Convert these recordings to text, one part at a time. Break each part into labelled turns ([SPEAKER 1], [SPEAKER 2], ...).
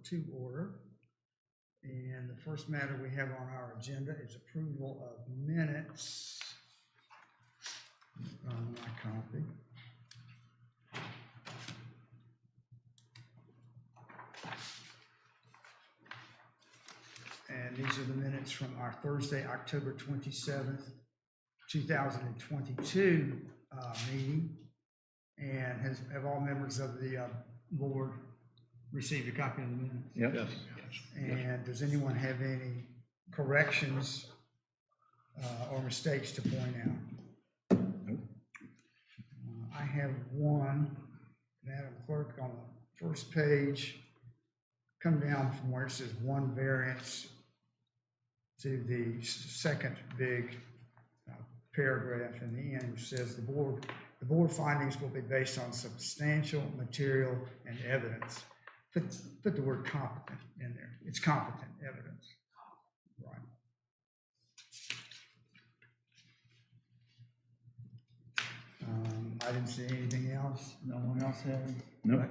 [SPEAKER 1] to order. And the first matter we have on our agenda is approval of minutes. On my copy. And these are the minutes from our Thursday, October 27th, 2022 meeting. And have all members of the board received a copy of the minutes?
[SPEAKER 2] Yep.
[SPEAKER 3] Yes.
[SPEAKER 1] And does anyone have any corrections or mistakes to point out?
[SPEAKER 2] Nope.
[SPEAKER 1] I have one, Madam Clerk, on the first page, come down from where it says one variance to the second big paragraph in the end, which says the board findings will be based on substantial material and evidence. Put the word competent in there. It's competent evidence. Right. I didn't see anything else. No one else had?
[SPEAKER 2] Nope.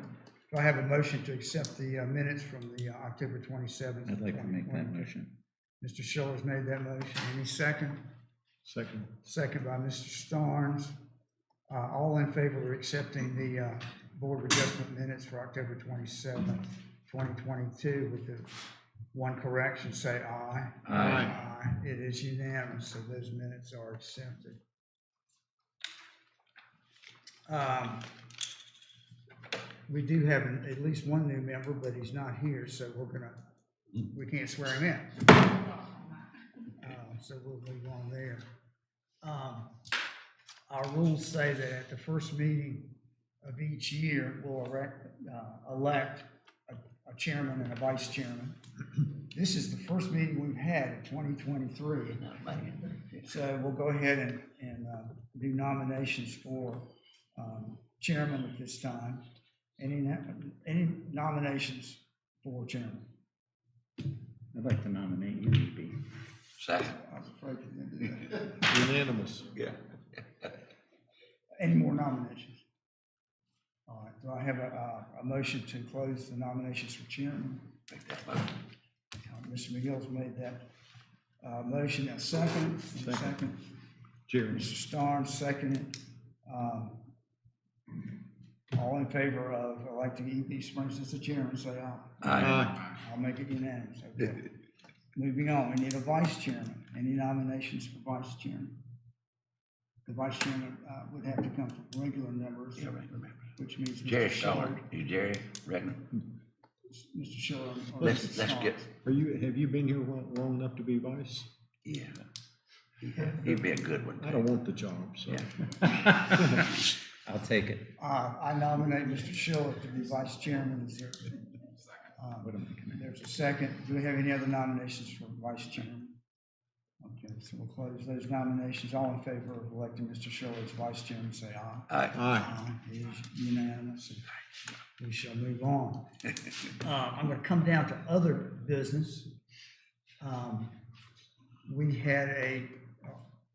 [SPEAKER 1] Do I have a motion to accept the minutes from the October 27th?
[SPEAKER 2] I'd like to make that motion.
[SPEAKER 1] Mr. Schiller's made that motion. Any second?
[SPEAKER 3] Second.
[SPEAKER 1] Second by Mr. Starnes. All in favor of accepting the Board of Adjustment minutes for October 27th, 2022 with the one correction, say aye.
[SPEAKER 3] Aye.
[SPEAKER 1] It is unanimous, so those minutes are accepted. We do have at least one new member, but he's not here, so we can't swear him in. So we'll move on there. Our rules say that at the first meeting of each year, we'll elect a chairman and a vice chairman. This is the first meeting we've had in 2023. So we'll go ahead and do nominations for chairman at this time. Any nominations for chairman?
[SPEAKER 2] I'd like to nominate you, E.B.
[SPEAKER 4] Second.
[SPEAKER 1] I was afraid you didn't do that.
[SPEAKER 3] Unanimous.
[SPEAKER 4] Yeah.
[SPEAKER 1] Any more nominations? All right, do I have a motion to close the nominations for chairman?
[SPEAKER 4] Make that motion.
[SPEAKER 1] Mr. McGill's made that motion. A second? Second.
[SPEAKER 3] Jeremy.
[SPEAKER 1] Mr. Starnes seconded. All in favor of electing E.B. Springs as the chairman, say aye.
[SPEAKER 4] Aye.
[SPEAKER 1] I'll make it unanimous. Okay. Moving on, we need a vice chairman. Any nominations for vice chairman? The vice chairman would have to come from regular members,
[SPEAKER 4] Yeah, regular members.
[SPEAKER 1] which means
[SPEAKER 4] Jerry
[SPEAKER 1] Mr. Schiller.
[SPEAKER 4] Stoller. Is Jerry regular?
[SPEAKER 1] Mr. Schiller. or
[SPEAKER 4] Let's
[SPEAKER 1] Mr. Starnes.
[SPEAKER 4] get,
[SPEAKER 3] Have you been here long enough to be vice?
[SPEAKER 4] yeah. He'd be a good one.
[SPEAKER 3] I don't want the job, so.
[SPEAKER 4] Yeah.
[SPEAKER 2] I'll take it.
[SPEAKER 1] I nominate Mr. Schiller to be vice chairman. Is there,
[SPEAKER 2] What am I gonna
[SPEAKER 1] there's a second. Do we have any other nominations for vice chairman? Okay, so we'll close those nominations. All in favor of electing Mr. Schiller as vice chairman, say aye.
[SPEAKER 4] Aye.
[SPEAKER 3] Aye.
[SPEAKER 1] It is unanimous. We shall move on. I'm going to come down to other business. We had a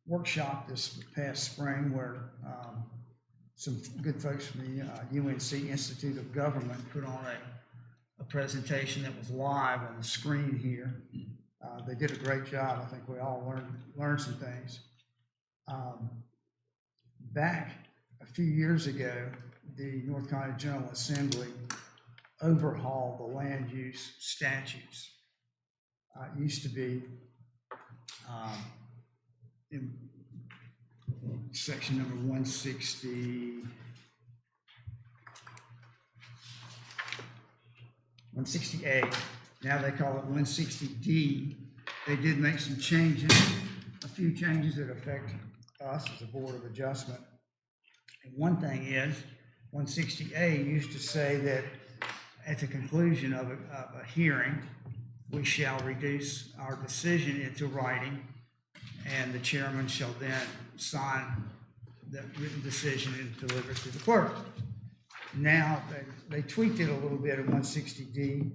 [SPEAKER 1] workshop this past spring where some good folks from the UNC Institute of Government put on a presentation that was live on the screen here. They did a great job. I think we all learned some things. Back a few years ago, the North Carolina General Assembly overhauled the land use statutes. It used to be in section number 168. Now they call it 160D. They did make some changes, a few changes that affect us as a Board of Adjustment. And one thing is, 160A used to say that at the conclusion of a hearing, we shall reduce our decision into writing, and the chairman shall then sign the written decision and deliver it to the clerk. Now, they tweaked it a little bit at 160D,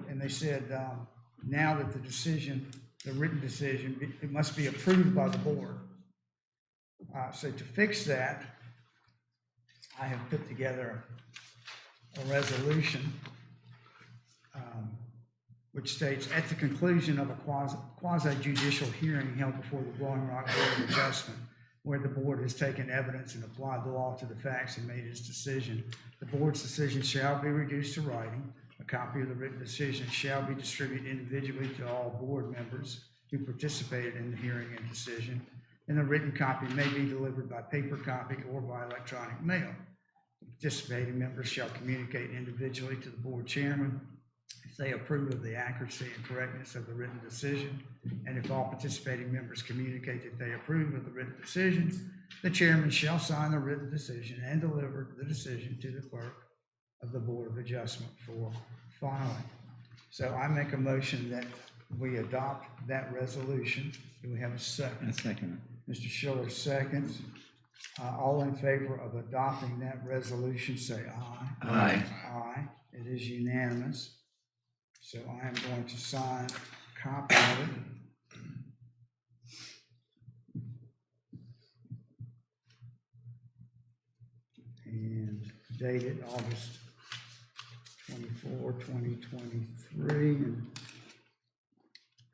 [SPEAKER 1] and they said now that the written decision, it must be approved by the board. So to fix that, I have put together a resolution which states, at the conclusion of a quasi judicial hearing held before the Blowing Rock Board of Adjustment, where the board has taken evidence and applied the law to the facts and made its decision, the board's decision shall be reduced to writing. A copy of the written decision shall be distributed individually to all board members who participated in the hearing and decision, and a written copy may be delivered by paper copy or by electronic mail. Participating members shall communicate individually to the board chairman if they approve of the accuracy and correctness of the written decision, and if all participating members communicate that they approve of the written decision, the chairman shall sign the written decision and deliver the decision to the clerk of the Board of Adjustment for filing. So I make a motion that we adopt that resolution. Do we have a second?
[SPEAKER 2] I second
[SPEAKER 1] Mr. Schiller seconds. All in favor of adopting that resolution, say aye.
[SPEAKER 4] Aye.
[SPEAKER 1] Aye. It is unanimous. So I am going to sign a copy of it. And dated August 24, 2023.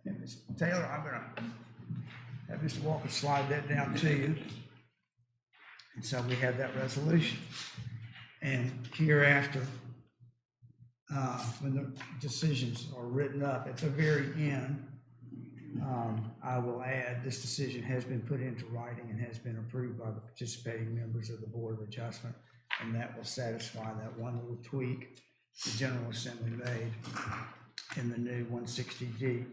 [SPEAKER 1] And Ms. Taylor, I'm gonna have Mr. Walker slide that down to you. And so we have that resolution. And hereafter, when the decisions are written up, at the very end, I will add, this decision has been put into writing and has been approved by the participating members of the Board of Adjustment, and that will satisfy that one little tweak the General Assembly made in the new 160D.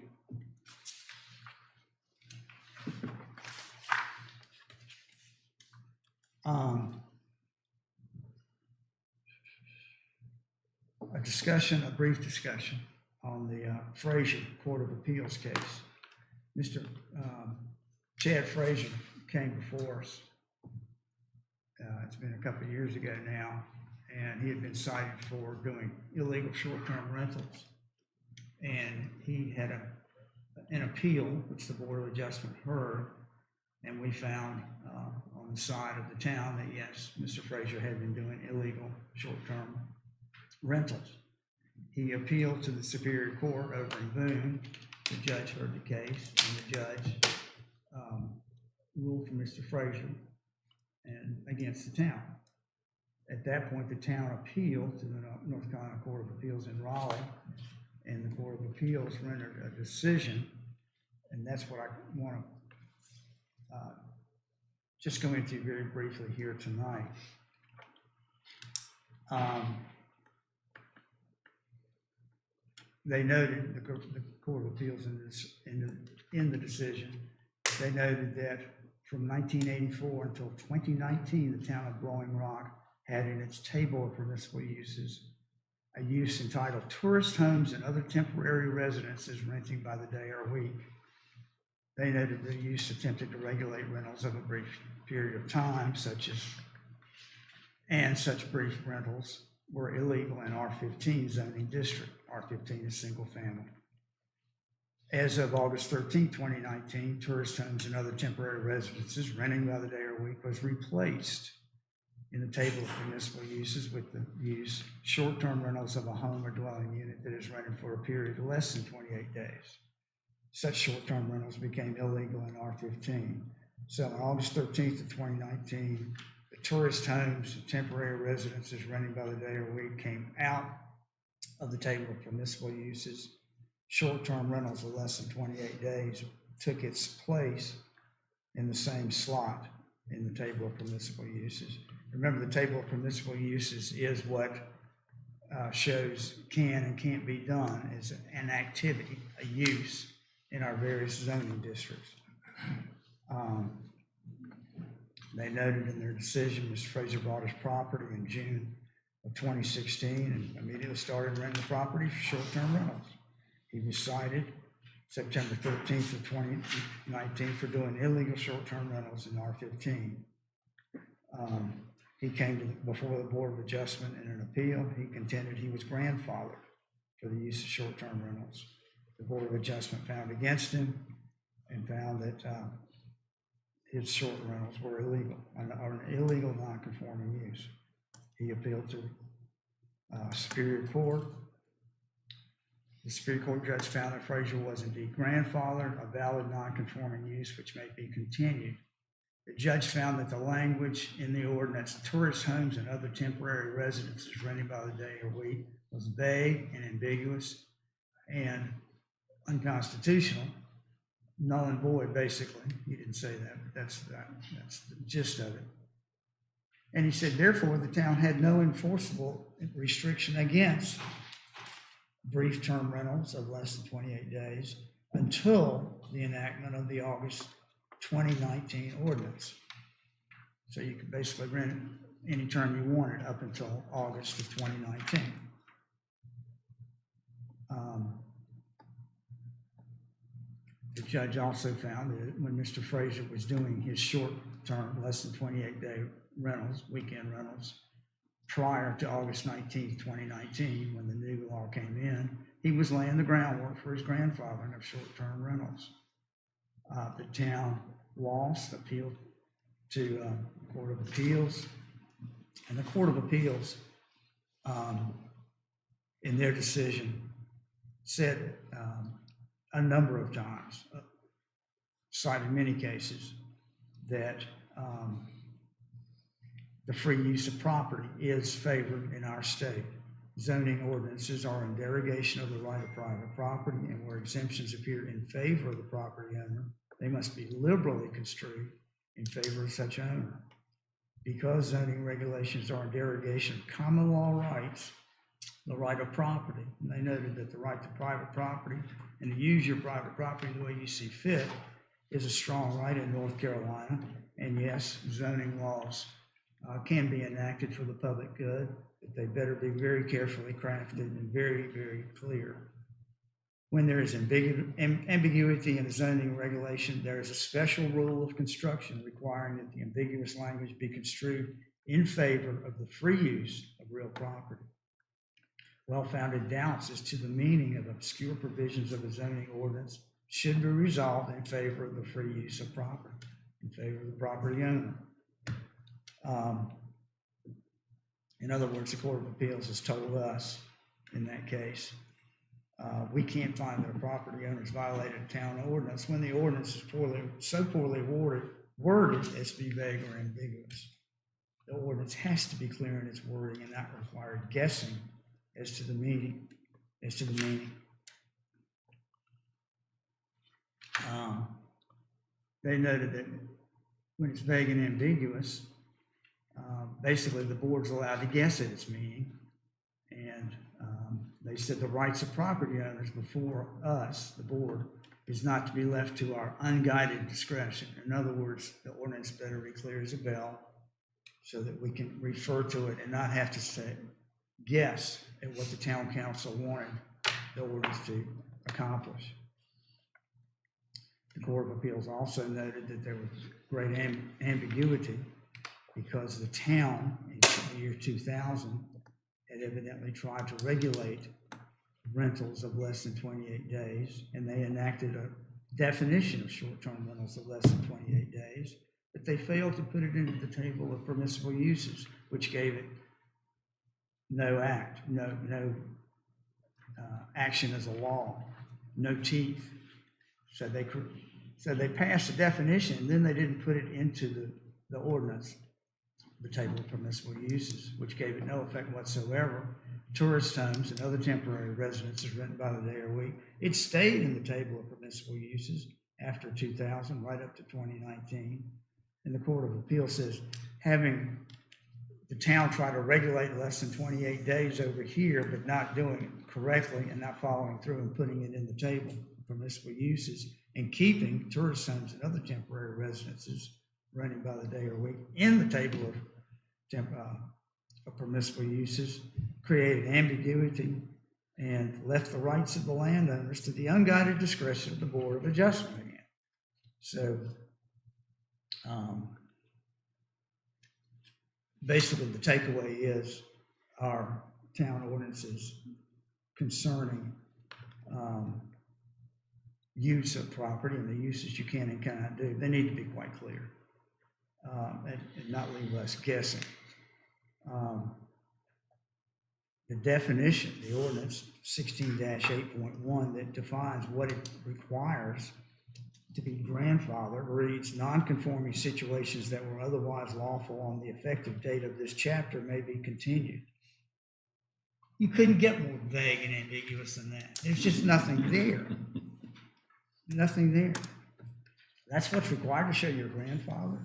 [SPEAKER 1] A brief discussion on the Frazier Court of Appeals case. Mr. Chad Frazier came before us. It's been a couple of years ago now, and he had been cited for doing illegal short-term rentals. And he had an appeal, which the Board of Adjustment heard, and we found on the side of the town that yes, Mr. Frazier had been doing illegal short-term rentals. He appealed to the Superior Court over in Boone. The judge heard the case, and the judge ruled for Mr. Frazier and against the town. At that point, the town appealed to the North Carolina Court of Appeals in Raleigh, and the Court of Appeals rendered a decision, and that's what I want to just go into very briefly here tonight. They noted, the Court of Appeals in the decision, they noted that from 1984 until 2019, the town of Blowing Rock had in its table of permissible uses a use entitled tourist homes and other temporary residences renting by the day or week. They noted the use attempted to regulate rentals of a brief period of time, such brief rentals were illegal in R15 zoning district. R15 is single family. As of August 13, 2019, tourist homes and other temporary residences renting by the day or week was replaced in the table of permissible uses with the use short-term rentals of a home or dwelling unit that is rented for a period less than 28 days. Such short-term rentals became illegal in R15. So on August 13th of 2019, the tourist homes and temporary residences renting by the day or week came out of the table of permissible uses. Short-term rentals of less than 28 days took its place in the same slot in the table of permissible uses. Remember, the table of permissible uses is what shows can and can't be done as an activity, a use in our various zoning districts. They noted in their decision, Mr. Frazier bought his property in June of 2016 and immediately started renting the property for short-term rentals. He was cited September 13th of 2019 for doing illegal short-term rentals in R15. He came before the Board of Adjustment in an appeal. He contended he was grandfathered for the use of short-term rentals. The Board of Adjustment found against him and found that his short rentals were illegal, or an illegal non-conforming use. He appealed to Superior Court. The Superior Court judge found that Frazier was indeed grandfathered, a valid non-conforming use which may be continued. The judge found that the language in the ordinance, tourist homes and other temporary residences rented by the day or week, was vague and ambiguous and unconstitutional, null and void, basically. He didn't say that, but that's the gist of it. And he said, therefore, the town had no enforceable restriction against brief term rentals of less than 28 days until the enactment of the August 2019 ordinance. So you could basically rent it any term you wanted up until August of 2019. The judge also found that when Mr. Frazier was doing his short-term, less than 28-day rentals, weekend rentals, prior to August 19th, 2019, when the new law came in, he was laying the groundwork for his grandfathering of short-term rentals. The town lost, appealed to the Court of Appeals, and the Court of Appeals, in their decision, said a number of times, cited many cases, that the free use of property is favored in our state. Zoning ordinances are in derogation of the right of private property, and where exemptions appear in favor of the property owner, they must be liberally construed in favor of such owner. Because zoning regulations are in derogation of common law rights, the right of property, and they noted that the right to private property and to use your private property the way you see fit is a strong right in North Carolina. And yes, zoning laws can be enacted for the public good, but they better be very carefully crafted and very, very clear. When there is ambiguity in a zoning regulation, there is a special rule of construction requiring that the ambiguous language be construed in favor of the free use of real property. Well-founded doubts as to the meaning of obscure provisions of a zoning ordinance should be resolved in favor of the free use of property, in favor of the property owner. In other words, the Court of Appeals has told us in that case, we can't find that a property owner's violated a town ordinance when the ordinance is so poorly worded as to be vague or ambiguous. The ordinance has to be clear in its wording and not require guessing as to the meaning. They noted that when it's vague and ambiguous, basically the board's allowed to guess at its meaning. And they said the rights of property owners before us, the board, is not to be left to our unguided discretion. In other words, the ordinance better be clear as a bell so that we can refer to it and not have to guess at what the town council wanted the ordinance to accomplish. The Court of Appeals also noted that there was great ambiguity because the town in the year 2000 had evidently tried to regulate rentals of less than 28 days, and they enacted a definition of short-term rentals of less than 28 days, but they failed to put it into the table of permissible uses, which gave it no action as a law, no teeth. So they passed the definition, and then they didn't put it into the ordinance, the table of permissible uses, which gave it no effect whatsoever. Tourist homes and other temporary residences rented by the day or week, it stayed in the table of permissible uses after 2000, right up to 2019. And the Court of Appeal says, having the town try to regulate less than 28 days over here, but not doing it correctly and not following through and putting it in the table of permissible uses and keeping tourist homes and other temporary residences rented by the day or week in the table of permissible uses, created ambiguity and left the rights of the landowners to the unguided discretion of the Board of Adjustment again. So basically the takeaway is our town ordinances concerning use of property and the uses you can and cannot do, they need to be quite clear and not leave us guessing. the definition, the ordinance 16-8.1 that defines what it requires to be grandfathered reads, non-conforming situations that were otherwise lawful on the effective date of this chapter may be continued. You couldn't get more vague and ambiguous than that. There's just nothing there. Nothing there. That's what's required to show your grandfather.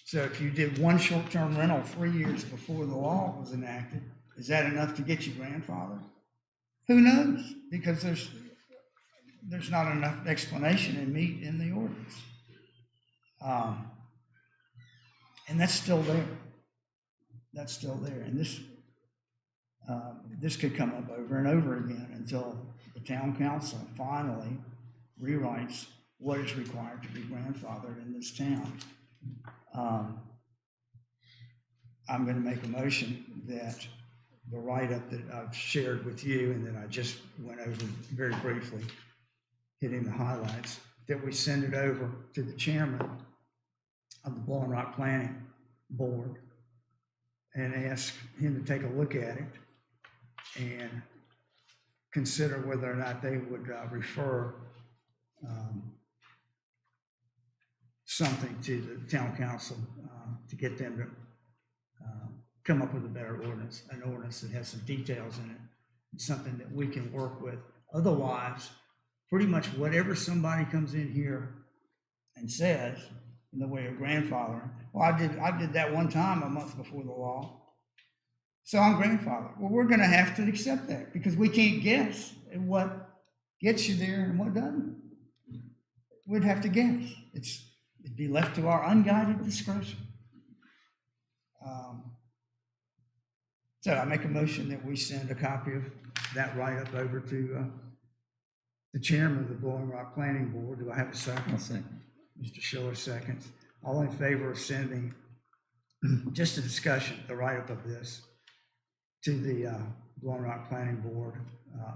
[SPEAKER 1] So if you did one short-term rental 3 years before the law was enacted, is that enough to get you grandfathered? Who knows? Because there's not enough explanation and meat in the ordinance. And that's still there. That's still there. And this could come up over and over again until the town council finally rewrites what is required to be grandfathered in this town. I'm going to make a motion that the write-up that I've shared with you and that I just went over very briefly, hitting the highlights, that we send it over to the chairman of the Blowing Rock Planning Board and ask him to take a look at it and consider whether or not they would refer something to the town council to get them to come up with a better ordinance, an ordinance that has some details in it, something that we can work with. Otherwise, pretty much whatever somebody comes in here and says in the way of grandfathering, well, I did that one time a month before the law, so I'm grandfathered. Well, we're going to have to accept that because we can't guess at what gets you there and what doesn't. We'd have to guess. It'd be left to our unguided discretion. So I make a motion that we send a copy of that write-up over to the chairman of the Blowing Rock Planning Board. Do I have a second?
[SPEAKER 2] I'll second.
[SPEAKER 1] Mr. Schiller seconds. All in favor of sending just a discussion, the write-up of this, to the Blowing Rock Planning Board?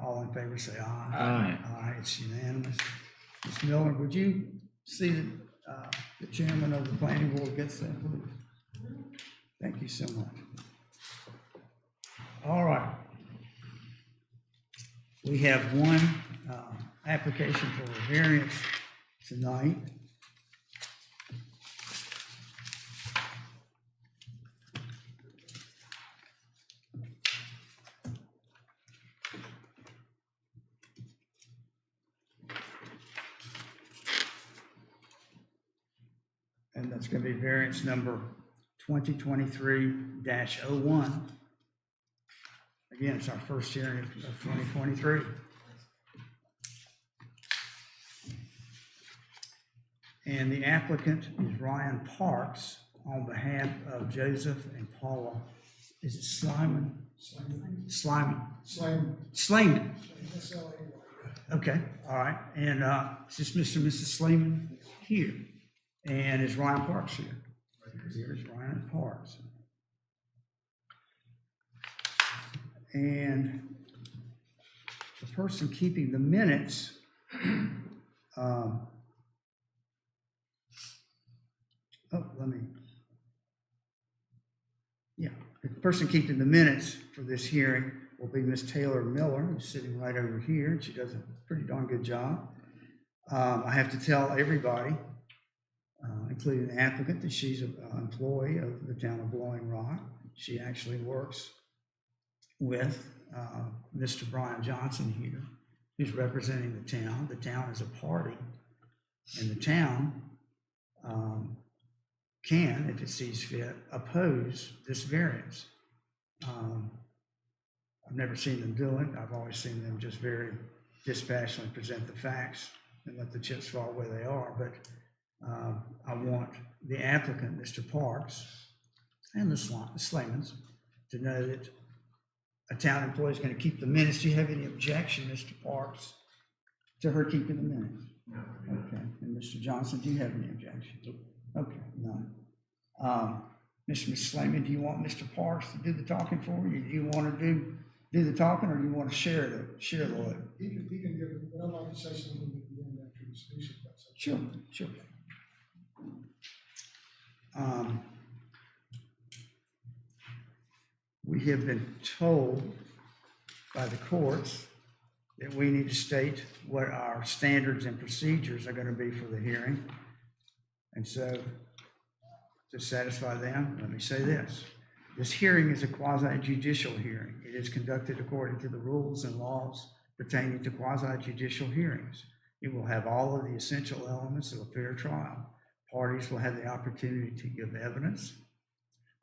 [SPEAKER 1] All in favor say aye.
[SPEAKER 2] Aye.
[SPEAKER 1] Aye, it's unanimous. Ms. Miller, would you see that the chairman of the planning board gets that, please? Thank you so much. All right. We have one application for a variance tonight. And that's going to be variance number 2023-01. Again, it's our first hearing of 2023. And the applicant is Ryan Parks on behalf of Joseph and Paula. Is it Slyman? Slayman. Okay, all right. And is this Mr. and Mrs. Slayman here? And is Ryan Parks here? Here's Ryan Parks. And the person keeping the minutes, the person keeping the minutes for this hearing will be Ms. Taylor Miller, who's sitting right over here, and she does a pretty darn good job. I have to tell everybody, including the applicant, that she's an employee of the town of Blowing Rock. She actually works with Mr. Brian Johnson here, who's representing the town. The town is a party, and the town can, if it sees fit, oppose this variance. I've never seen them do it. I've always seen them just very dispassionately present the facts and let the chips fall where they are. But I want the applicant, Mr. Parks, and the Slaymans to know that a town employee is going to keep the minutes. Do you have any objection, Mr. Parks, to her keeping the minutes? No. Okay. And Mr. Johnson, do you have any objection? Okay, none. Mr. Slayman, do you want Mr. Parks to do the talking for you? Do you want to do the talking, or do you want to share the load?
[SPEAKER 5] He can give it, but I'd like to say something at the end after he speaks. If that's okay.
[SPEAKER 1] Sure. we have been told by the courts that we need to state what our standards and procedures are going to be for the hearing. And so, to satisfy them, let me say this. This hearing is a quasi-judicial hearing. It is conducted according to the rules and laws pertaining to quasi-judicial hearings. It will have all of the essential elements of a fair trial. Parties will have the opportunity to give evidence,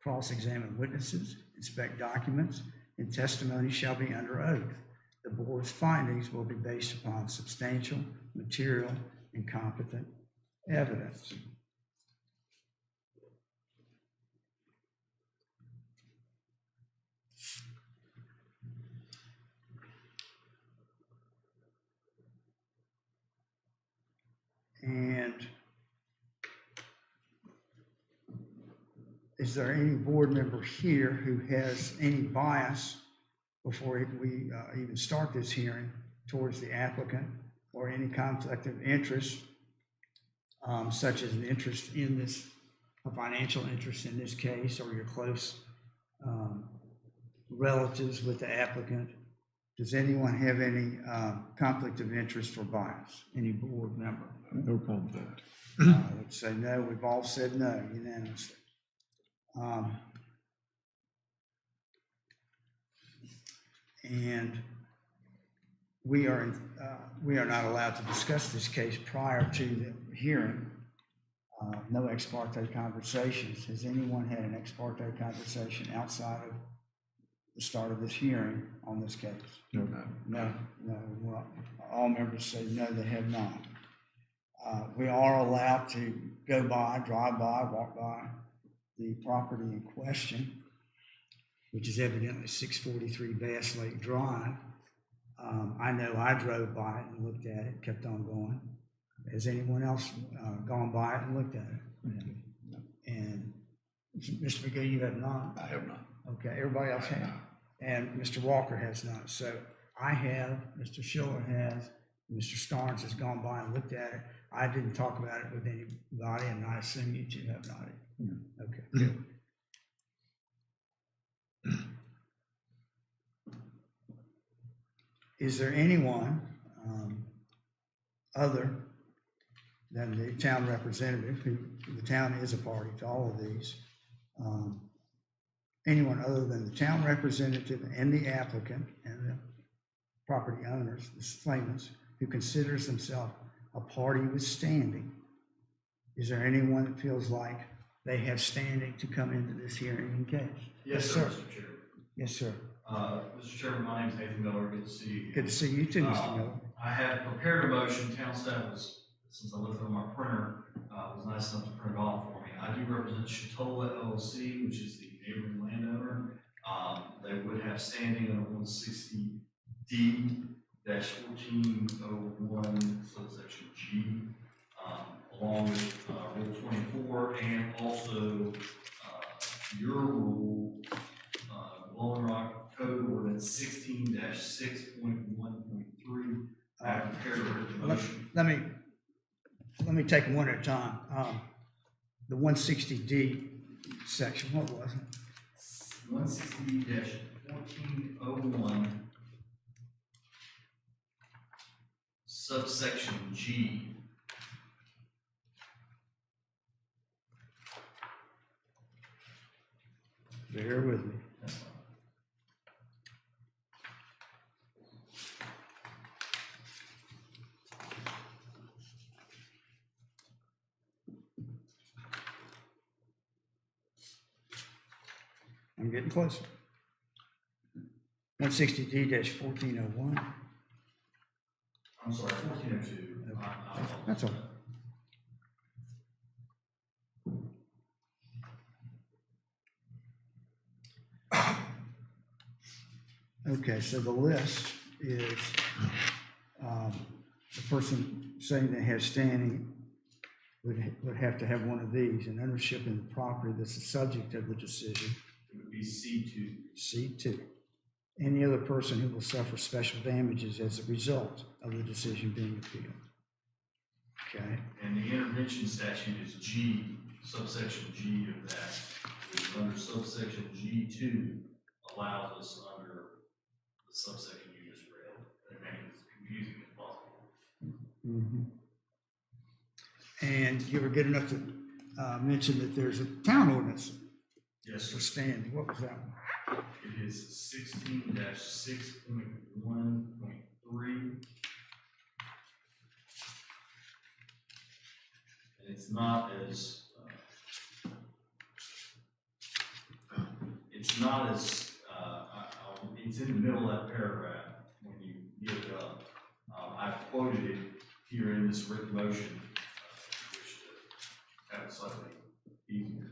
[SPEAKER 1] cross-examine witnesses, inspect documents, and testimony shall be under oath. The board's findings will be based upon substantial, material, and competent evidence. And is there any board member here who has any bias before we even start this hearing towards the applicant, or any conflict of interest, such as an interest in this, a financial interest in this case, or your close relatives with the applicant? Does anyone have any conflict of interest or bias? Any board member?
[SPEAKER 3] No conflict.
[SPEAKER 1] I would say no. We've all said no unanimously. And we are not allowed to discuss this case prior to the hearing. No ex parte conversations. Has anyone had an ex parte conversation outside of the start of this hearing on this case?
[SPEAKER 3] No.
[SPEAKER 1] No. Well, all members say no, they have not. We are allowed to go by, drive by, walk by the property in question, which is evidently 643 Bass Lake Drive. I know I drove by it and looked at it, kept on going. Has anyone else gone by it and looked at it? And Mr. McGee, you have not?
[SPEAKER 4] I have not.
[SPEAKER 1] Okay, everybody else has? And Mr. Walker has not. So I have, Mr. Schiller has, Mr. Starnes has gone by and looked at it. I didn't talk about it with anybody, and I assume you two have not. Okay, good. Is there anyone other than the town representative, who the town is a party to all of these, anyone other than the town representative and the applicant and the property owners, the claimants, who considers themselves a party with standing? Is there anyone that feels like they have standing to come into this hearing in case?
[SPEAKER 6] Yes, sir, Mr. Chair.
[SPEAKER 1] Yes, sir.
[SPEAKER 6] Mr. Chairman, my name is Nathan Miller. Good to see you.
[SPEAKER 1] Good to see you too, Mr. Miller.
[SPEAKER 6] I had prepared a motion. Town staff was, since I left it on my printer, was nice enough to print it off for me. I do represent Chatola LLC, which is the neighboring landowner. They would have standing under 160D-1401 subsection G, along with Rule 24 and also your rule, Blowing Rock Code Ordinance 16-6.1.3. I have prepared a written motion.
[SPEAKER 1] Let me take them one at a time. The 160D section, what was it?
[SPEAKER 6] 160-1401 subsection G.
[SPEAKER 1] Bear with me.
[SPEAKER 6] That's fine.
[SPEAKER 1] I'm getting closer. 160D-1401.
[SPEAKER 6] I'm sorry, 1402.
[SPEAKER 1] That's all. Okay, so the list is the person saying they have standing would have to have one of these, and ownership in the property that's the subject of the decision.
[SPEAKER 6] It would be C2.
[SPEAKER 1] C2. Any other person who will suffer special damages as a result of the decision being appealed. Okay,
[SPEAKER 6] And the intervention statute is G, subsection G of that, which is under subsection G2, allows us under the subsection you just read, and make it as confusing as possible.
[SPEAKER 1] And you were good enough to mention that there's a town ordinance
[SPEAKER 6] Yes,
[SPEAKER 1] for
[SPEAKER 6] sir.
[SPEAKER 1] standing. What was that one?
[SPEAKER 6] It is 16-6.1.3. And it's not as, it's in the middle of that paragraph when you get it up. I've quoted it here in this written motion, if you wish to have it slightly easier.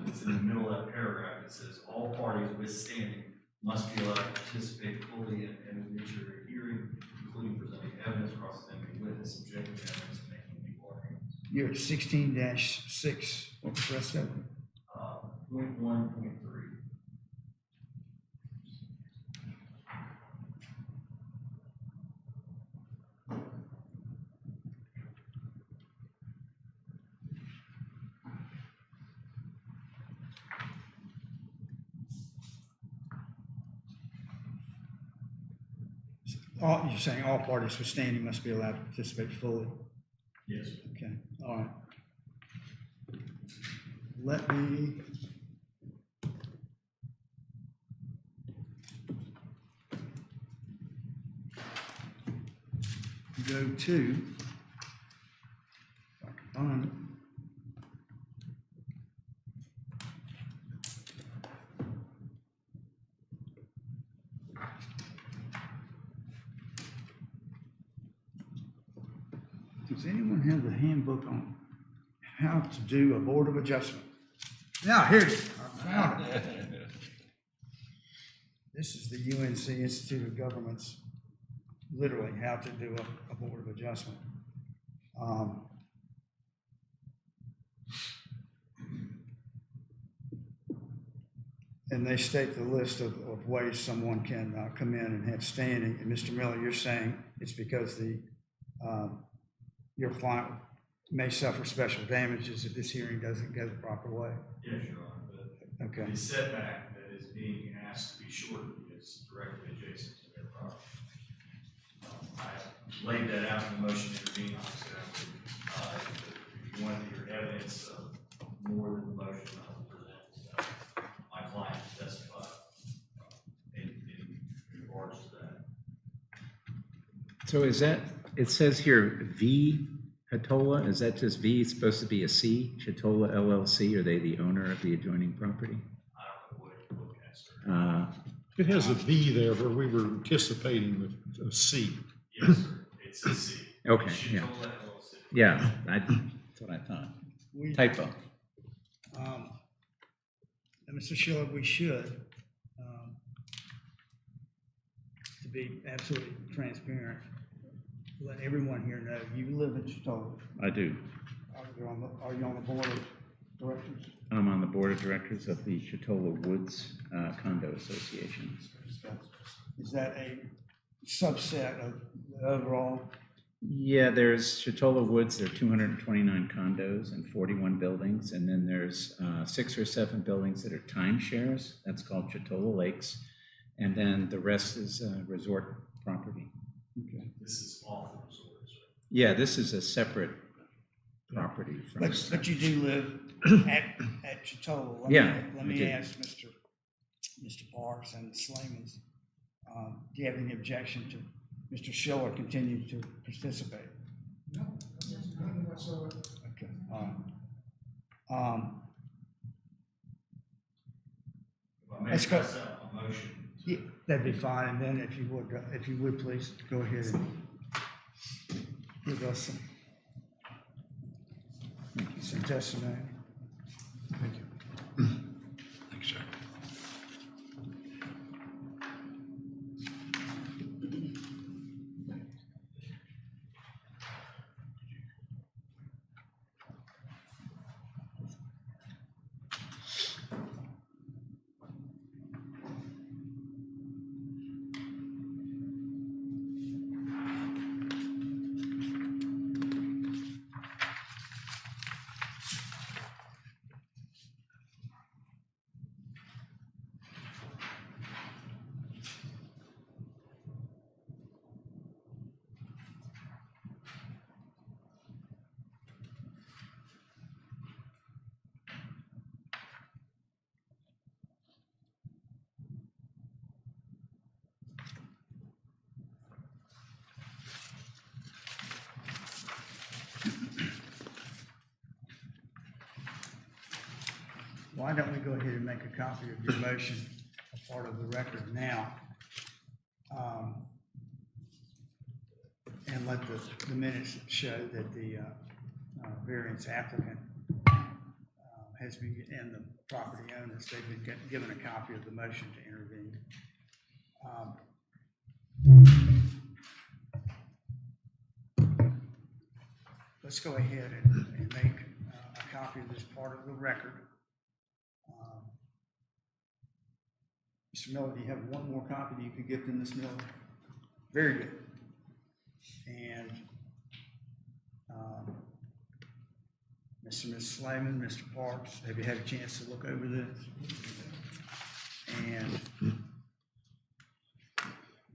[SPEAKER 6] It's in the middle of that paragraph. It says, all parties withstanding must be allowed to participate fully in an evidentiary hearing, including presenting evidence, cross-examining witness, subjecting evidence, and making legal arguments.
[SPEAKER 1] You're at 16-6. What was the rest of it?
[SPEAKER 6] Point 1.3.
[SPEAKER 1] You're saying all parties withstanding must be allowed to participate fully.
[SPEAKER 6] Yes.
[SPEAKER 1] Okay, all right. Let me go to, if I can find it. Does anyone have the handbook on how to do a board of adjustment? Now, here it is. I found it. This is the UNC Institute of Government's, literally how to do a board of adjustment. And they state the list of ways someone can come in and have standing. And Mr. Miller, you're saying it's because your client may suffer special damages if this hearing doesn't go the proper way?
[SPEAKER 6] Yes, Your Honor, but
[SPEAKER 1] Okay,
[SPEAKER 6] the setback that is being asked to be shortened is directly adjacent to their property. I laid that out in the motion to intervene, obviously, if you wanted your evidence of more than the motion, I will present my client to testify in regards to that.
[SPEAKER 2] So is that, it says here V Chatola, is that just V? It's supposed to be a C, Chatola LLC? Are they the owner of the adjoining property?
[SPEAKER 6] I don't know what to look at, sir.
[SPEAKER 3] It has a V there where we were anticipating with a C.
[SPEAKER 6] Yes, sir, it's a C.
[SPEAKER 2] Okay,
[SPEAKER 6] She
[SPEAKER 2] yeah.
[SPEAKER 6] told that LLC.
[SPEAKER 2] Yeah, that's what I thought.
[SPEAKER 1] we,
[SPEAKER 2] Typo.
[SPEAKER 1] and Mr. Schiller, we should, to be absolutely transparent, let everyone here know you live in Chatola.
[SPEAKER 2] I do.
[SPEAKER 1] Are you on the board of directors?
[SPEAKER 2] I'm on the board of directors of the Chatola Woods Condo Association.
[SPEAKER 1] Is that a subset of the overall?
[SPEAKER 2] Yeah, there's Chatola Woods, there are 229 condos and 41 buildings, and then there's 6 or 7 buildings that are timeshares. That's called Chatola Lakes, and then the rest is resort property.
[SPEAKER 1] Okay.
[SPEAKER 6] This is off the resort, sir.
[SPEAKER 2] Yeah, this is a separate property from.
[SPEAKER 1] But you do live at Chatola.
[SPEAKER 2] Yeah,
[SPEAKER 1] Let
[SPEAKER 2] I
[SPEAKER 1] me
[SPEAKER 2] do.
[SPEAKER 1] ask Mr. Parks and the Slamans, do you have any objection to Mr. Schiller continuing to participate?
[SPEAKER 5] No, none whatsoever.
[SPEAKER 1] Okay, all right.
[SPEAKER 6] If I may
[SPEAKER 1] Let's go.
[SPEAKER 6] pass out a motion.
[SPEAKER 1] Yeah, that'd be fine, and then if you would, please, go ahead and give us some testimony.
[SPEAKER 3] Thank you.
[SPEAKER 4] Thanks, sir.
[SPEAKER 1] why don't we go ahead and make a copy of your motion a part of the record now? And let the minutes show that the variance applicant has been, and the property owners, they've been given a copy of the motion to intervene. Let's go ahead and make a copy of this part of the record. Mr. Miller, do you have one more copy that you could give to Ms. Miller? Very good. And Mr. and Ms. Slayman, Mr. Parks, have you had a chance to look over this? And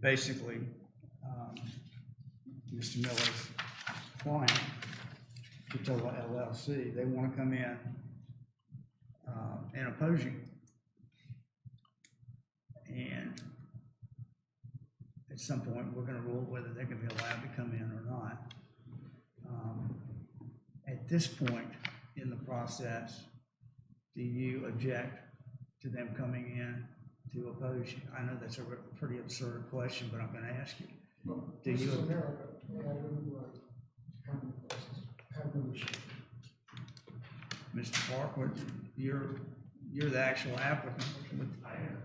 [SPEAKER 1] basically, Mr. Miller's client, Chitola LLC, they want to come in and oppose you. And at some point, we're going to rule whether they can be allowed to come in or not. At this point in the process, do you object to them coming in to oppose you? I know that's a pretty absurd question, but I'm going to ask you. Do
[SPEAKER 5] This is
[SPEAKER 1] you?
[SPEAKER 5] America, and I do, come to places, have no issue.
[SPEAKER 1] Mr. Park, you're the actual applicant.
[SPEAKER 6] I am.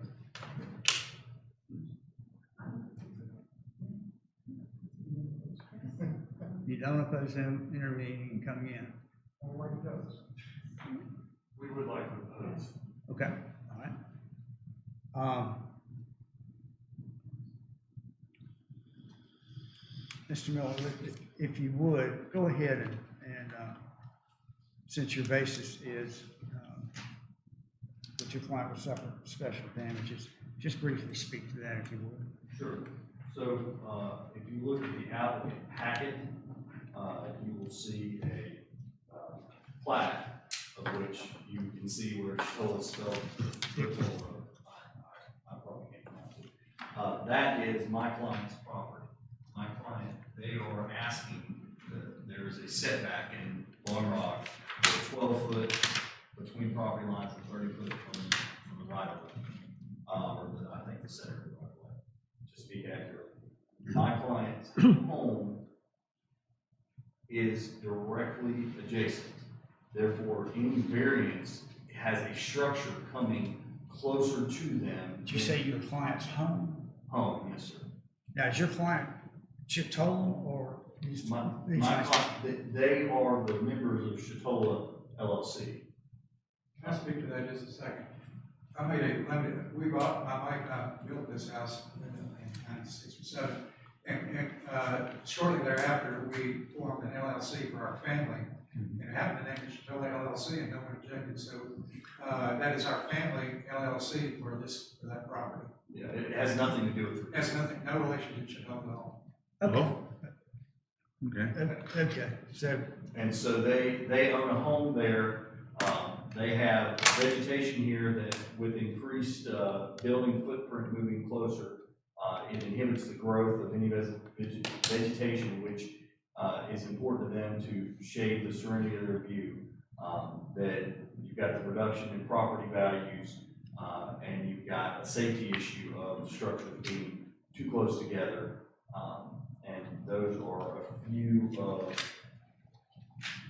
[SPEAKER 1] You don't oppose them intervening and coming in?
[SPEAKER 5] My wife does.
[SPEAKER 6] We would like to oppose.
[SPEAKER 1] Okay, all right. Mr. Miller, if you would, go ahead and since your basis is that your client will suffer special damages, just briefly speak to that if you would.
[SPEAKER 6] Sure. So, if you look at the applicant packet, you will see a plat of which you can see where Chitola is spelled. I probably can't pronounce it. That is my client's property. My client, they are asking that there is a setback in Long Rock, 12 foot between property lines and 30 foot from the right of way, I think the center of the right of way, just to be accurate. My client's home is directly adjacent. Therefore, any variance has a structure coming closer to them.
[SPEAKER 1] Did you say your client's home?
[SPEAKER 6] Home, yes, sir.
[SPEAKER 1] Now, is your client Chitola or?
[SPEAKER 6] My client, they are the members of Chitola LLC.
[SPEAKER 7] Can I speak to that just a second? I made a limited, my wife and I built this house in 1967. And shortly thereafter, we formed an LLC for our family. And it happened to name it Chitola LLC and no one objected. So that is our family LLC for that property.
[SPEAKER 6] Yeah, it has nothing to do with
[SPEAKER 7] It has nothing, no relation to Chitola at all.
[SPEAKER 1] Okay,
[SPEAKER 3] Okay.
[SPEAKER 1] okay, so,
[SPEAKER 6] And so they own a home there. They have vegetation here that with increased building footprint moving closer, it inhibits the growth of any vegetation, which is important to them to shade the serenity of their view. That you've got the reduction in property values, and you've got a safety issue of structures being too close together. And those are a few of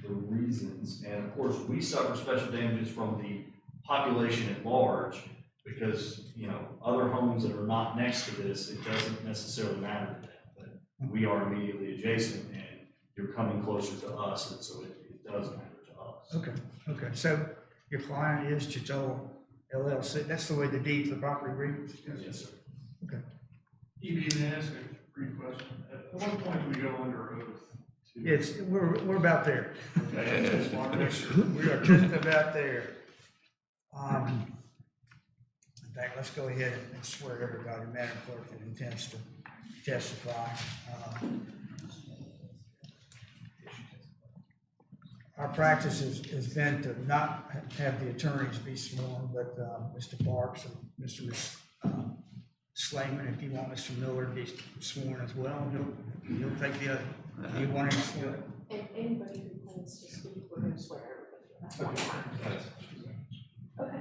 [SPEAKER 6] the reasons. And of course, we suffer special damages from the population at large because, you know, other homes that are not next to this, it doesn't necessarily matter to them. But we are immediately adjacent and you're coming closer to us, and so it does matter to us.
[SPEAKER 1] okay, okay. So your client is Chitola LLC. That's the way the deed for the property reads?
[SPEAKER 6] Yes, sir.
[SPEAKER 1] Okay.
[SPEAKER 8] EB, may I ask a brief question? At what point do we go under oath?
[SPEAKER 1] It's, we're about there.
[SPEAKER 8] Okay, I just want to make sure.
[SPEAKER 1] We are just about there. In fact, let's go ahead and swear everybody, Madam Clerk, that intends to testify. Our practice has been to not have the attorneys be sworn, but Mr. Parks and Mr. Slayman, if you want Mr. Miller to be sworn as well, he'll take the other. Do you want him sworn?
[SPEAKER 9] And anybody who plans to speak, we're going to swear everybody at one time. Okay.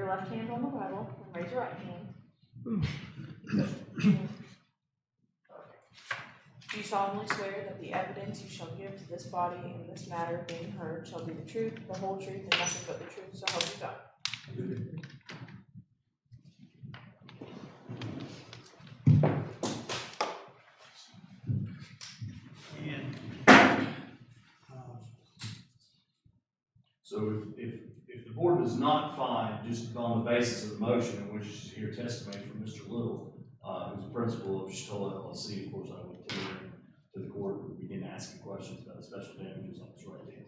[SPEAKER 9] your left hand on the Bible and raise your right hand. Do you solemnly swear that the evidence you shall give to this body in this matter being heard shall be the truth, the whole truth, and nothing but the truth, so help you God?
[SPEAKER 1] And,
[SPEAKER 6] So if the board does not find, just on the basis of the motion, in which is hear testimony from Mr. Little, who's the principal of Chitola LLC, of course, I would take him to the court and begin asking questions about special damages on his right hand.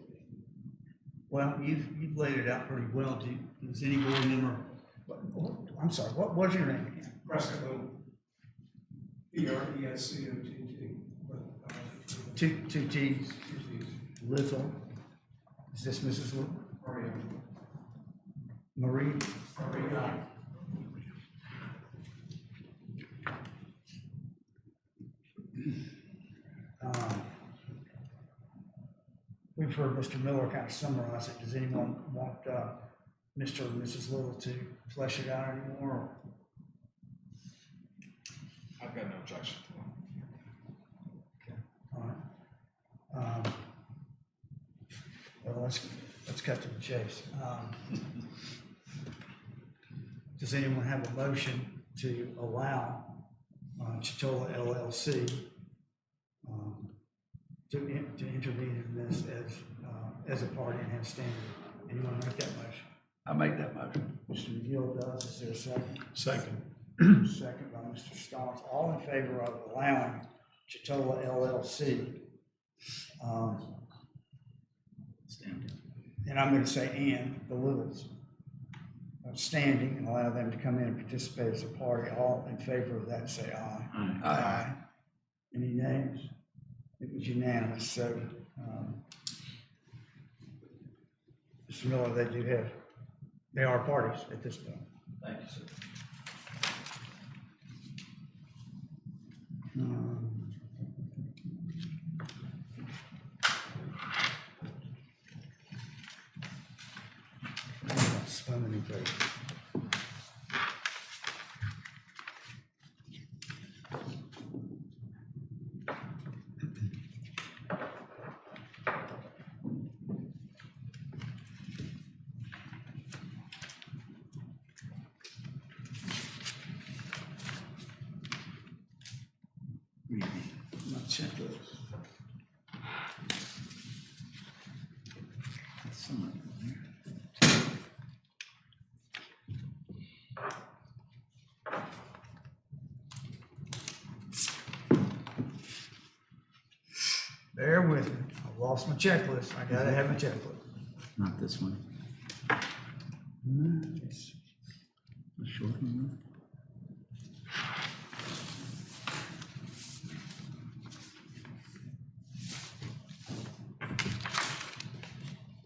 [SPEAKER 1] well, you've laid it out pretty well. Does any board member, I'm sorry, what's your name again?
[SPEAKER 7] Prescott Little. Prescott.
[SPEAKER 1] Two T's, Little. Is this Mrs. Little? Marie? We've heard Mr. Miller kind of summarize it. Does anyone want Mr. and Mrs. Little to flesh it out anymore?
[SPEAKER 4] I've got no objection to that.
[SPEAKER 1] All right. Well, let's cut to the chase. Does anyone have a motion to allow Chitola LLC to intervene in this as a party and have standing? Anyone make that motion?
[SPEAKER 4] I make that motion.
[SPEAKER 1] Mr. McGill does. Is there a second?
[SPEAKER 3] Second.
[SPEAKER 1] Second by Mr. Stotts. All in favor of allowing Chitola LLC,
[SPEAKER 2] Standing.
[SPEAKER 1] and I'm going to say and the Littles, standing, and allow them to come in and participate as a party. All in favor of that, say aye.
[SPEAKER 2] Aye.
[SPEAKER 1] Any nays? It was unanimous, so, Mr. Miller, they are parties at this point.
[SPEAKER 6] Thank you, sir.
[SPEAKER 1] So many pages. My checklist.
[SPEAKER 2] That's somewhere in there.
[SPEAKER 1] Bear with me. I've lost my checklist. I gotta have my checklist.
[SPEAKER 2] Not this one.
[SPEAKER 1] It's
[SPEAKER 2] The short one.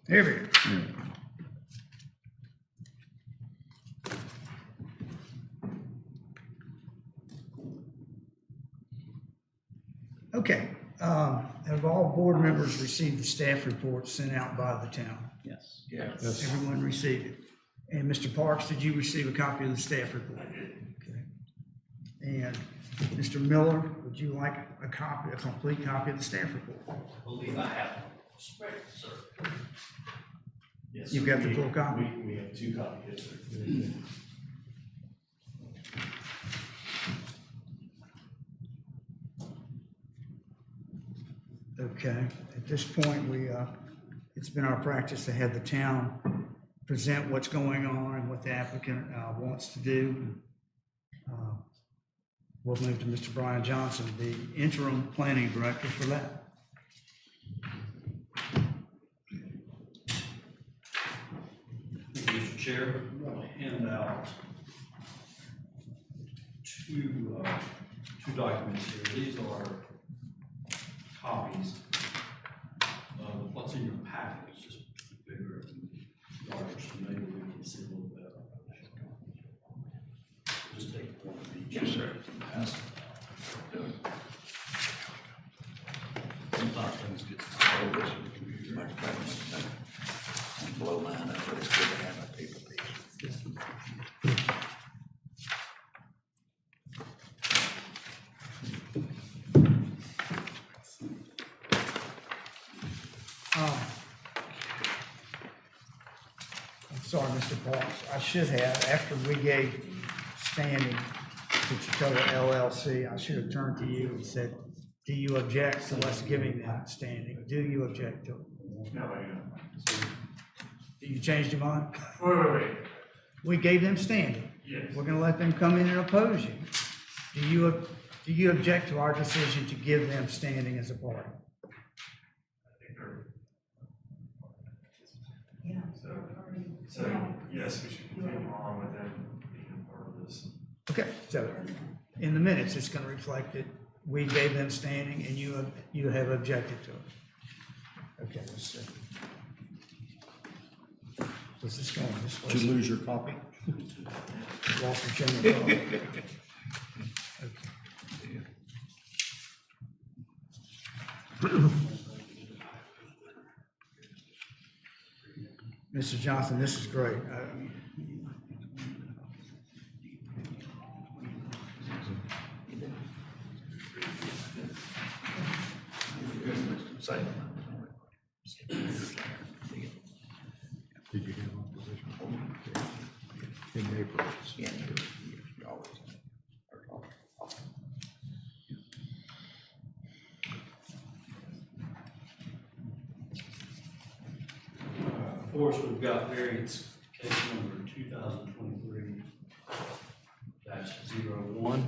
[SPEAKER 1] Here we go.
[SPEAKER 2] There we go.
[SPEAKER 1] Okay, have all board members received the staff report sent out by the town?
[SPEAKER 2] Yes.
[SPEAKER 3] Yes.
[SPEAKER 1] Everyone received it. And Mr. Parks, did you receive a copy of the staff report? I did. Okay. And Mr. Miller, would you like a complete copy of the staff report?
[SPEAKER 6] I believe I have one. Sir. Yes,
[SPEAKER 1] You've
[SPEAKER 6] sir.
[SPEAKER 1] got the full copy?
[SPEAKER 6] We have 2 copies, yes, sir.
[SPEAKER 1] Okay, at this point, it's been our practice to have the town present what's going on and what the applicant wants to do. We'll move to Mr. Brian Johnson, the interim planning director for that.
[SPEAKER 10] Mr. Chair, I'm going to hand out two documents here. These are copies of what's in your packet. It's just bigger and larger, so maybe we can see a little better. Just take one of each. Yes, sir. Pass it out. Sometimes things get slow with the computer.
[SPEAKER 4] Blow line up, but it's good to have a paper piece.
[SPEAKER 1] sorry, Mr. Parks, I should have, after we gave standing to Chitola LLC, I should have turned to you and said, do you object to us giving them standing? Do you object to it?
[SPEAKER 8] No, I don't.
[SPEAKER 1] You changed your mind?
[SPEAKER 8] Wait.
[SPEAKER 1] We gave them standing.
[SPEAKER 8] Yes.
[SPEAKER 1] We're gonna let them come in and oppose you. Do you object to our decision to give them standing as a party?
[SPEAKER 8] I think they're. So, yes, we should continue on with them being part of this.
[SPEAKER 1] Okay, so in the minutes, it's gonna reflect that we gave them standing and you have objected to it. Okay, let's see. What's this going this way?
[SPEAKER 3] Did you lose your copy?
[SPEAKER 1] Lost your chain of thought. Mr. Johnson, this is great.
[SPEAKER 3] Did you have opposition? In April? Yeah.
[SPEAKER 10] Before us, we've got variance case number 2023-01.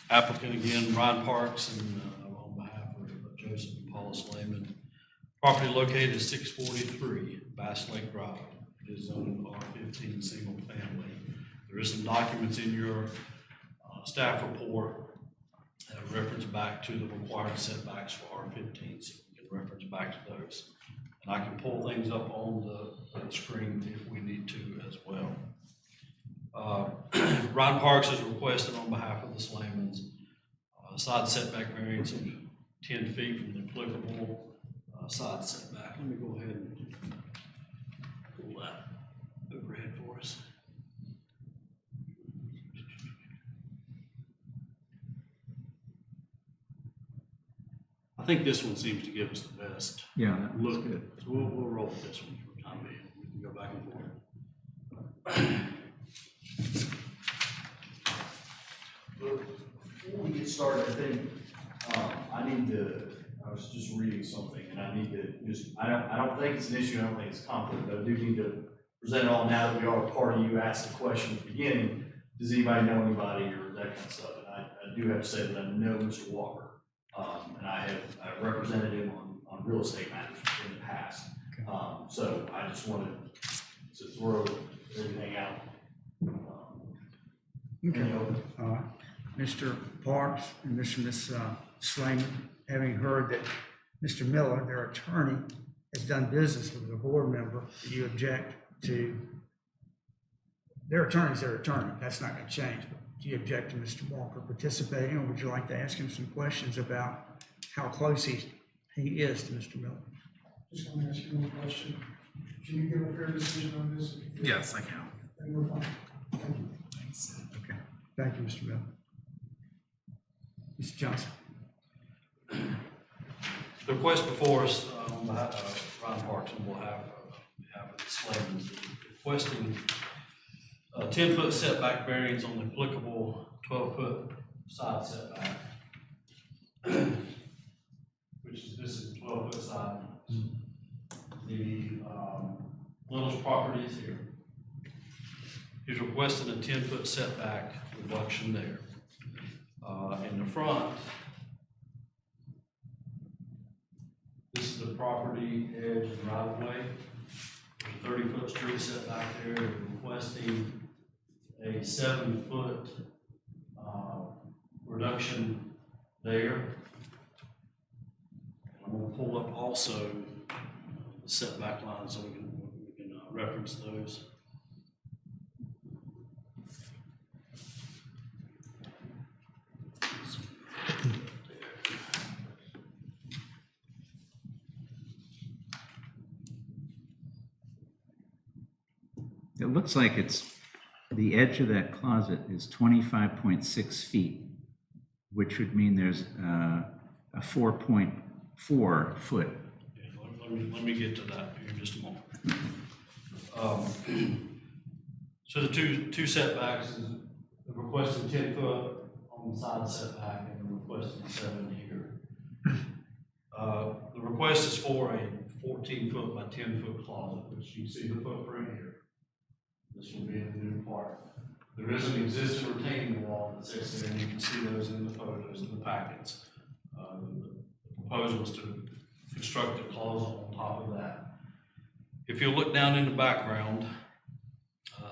[SPEAKER 10] Applicant again, Ron Parks, and on behalf of Joseph and Paula Slayman. Property located at 643 Bass Lake Drive. It is zoned R15 single family. There is some documents in your staff report that reference back to the required setbacks for R15, so we can reference back to those. And I can pull things up on the screen if we need to as well. Ron Parks has requested on behalf of the Slaymans side setback variance of 10 feet from the applicable side setback. Let me go ahead and pull that overhead for us. I think this one seems to give us the best
[SPEAKER 2] Yeah, that looks
[SPEAKER 10] look.
[SPEAKER 2] good.
[SPEAKER 10] So we'll roll with this one for the time being. We can go back and forth.
[SPEAKER 6] Before we get started, I think, I was just reading something and I need to just, I don't think it's an issue, I don't think it's a conflict, but I do need to present it all now that we are a party. You asked the question at the beginning, does anybody know anybody or that kind of stuff? And I do have to say that I know Mr. Walker. And I've represented him on real estate matters in the past. So I just wanted to throw everything out.
[SPEAKER 1] Okay. All right. Mr. Parks and Ms. Slayman, having heard that Mr. Miller, their attorney, has done business with a board member, do you object to, their attorney's their attorney, that's not gonna change, but do you object to Mr. Walker participating, or would you like to ask him some questions about how close he is to Mr. Miller?
[SPEAKER 5] Just gonna ask you one question. Can you give a fair decision on this?
[SPEAKER 4] Yes, I can.
[SPEAKER 5] Then we're fine. Thank you.
[SPEAKER 1] Okay, thank you, Mr. Miller. Mr. Johnson.
[SPEAKER 10] The request before us on behalf of Ron Parks on behalf of the Slavens, requesting a 10-foot setback variance on the applicable 12-foot side setback. This is 12-foot side. The Little's property is here. He's requesting a 10-foot setback reduction there. In the front, this is the property edge and right of way. There's a 30-foot street setback there. We're requesting a 7-foot reduction there. I'm going to pull up also the setback lines so we can reference those.
[SPEAKER 2] It looks like the edge of that closet is 25.6 feet, which would mean there's a 4.4 foot.
[SPEAKER 10] Yeah, let me get to that here in just a moment. So the two setbacks is the requested 10 foot on the side setback and the requested 7 here. The request is for a 14 foot by 10 foot closet, which you see the footprint here. This will be the new part. There is an existing retaining wall that sits there, and you can see those in the photos in the packets. The proposal is to construct a closet on top of that. If you look down in the background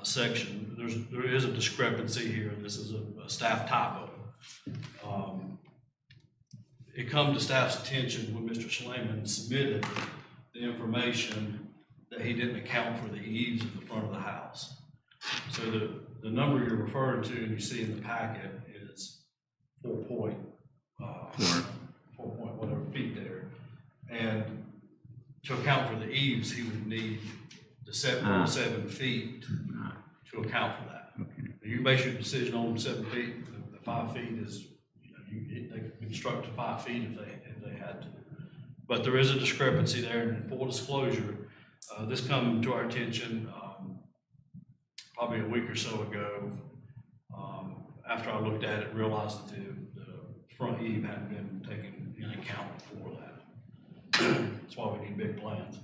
[SPEAKER 10] section, there is a discrepancy here. This is a staff typo. It come to staff's attention when Mr. Schleman submitted the information that he didn't account for the eaves in the front of the house. So the number you're referring to and you see in the packet is 4 point whatever feet there. And to account for the eaves, he would need the 7 feet to account for that.
[SPEAKER 2] Okay.
[SPEAKER 10] You base your decision on 7 feet. The 5 feet is, they could construct to 5 feet if they had to. But there is a discrepancy there, and in full disclosure, this come to our attention probably a week or so ago. After I looked at it, realized that the front eave hadn't been taken into account for that. That's why we need big plans.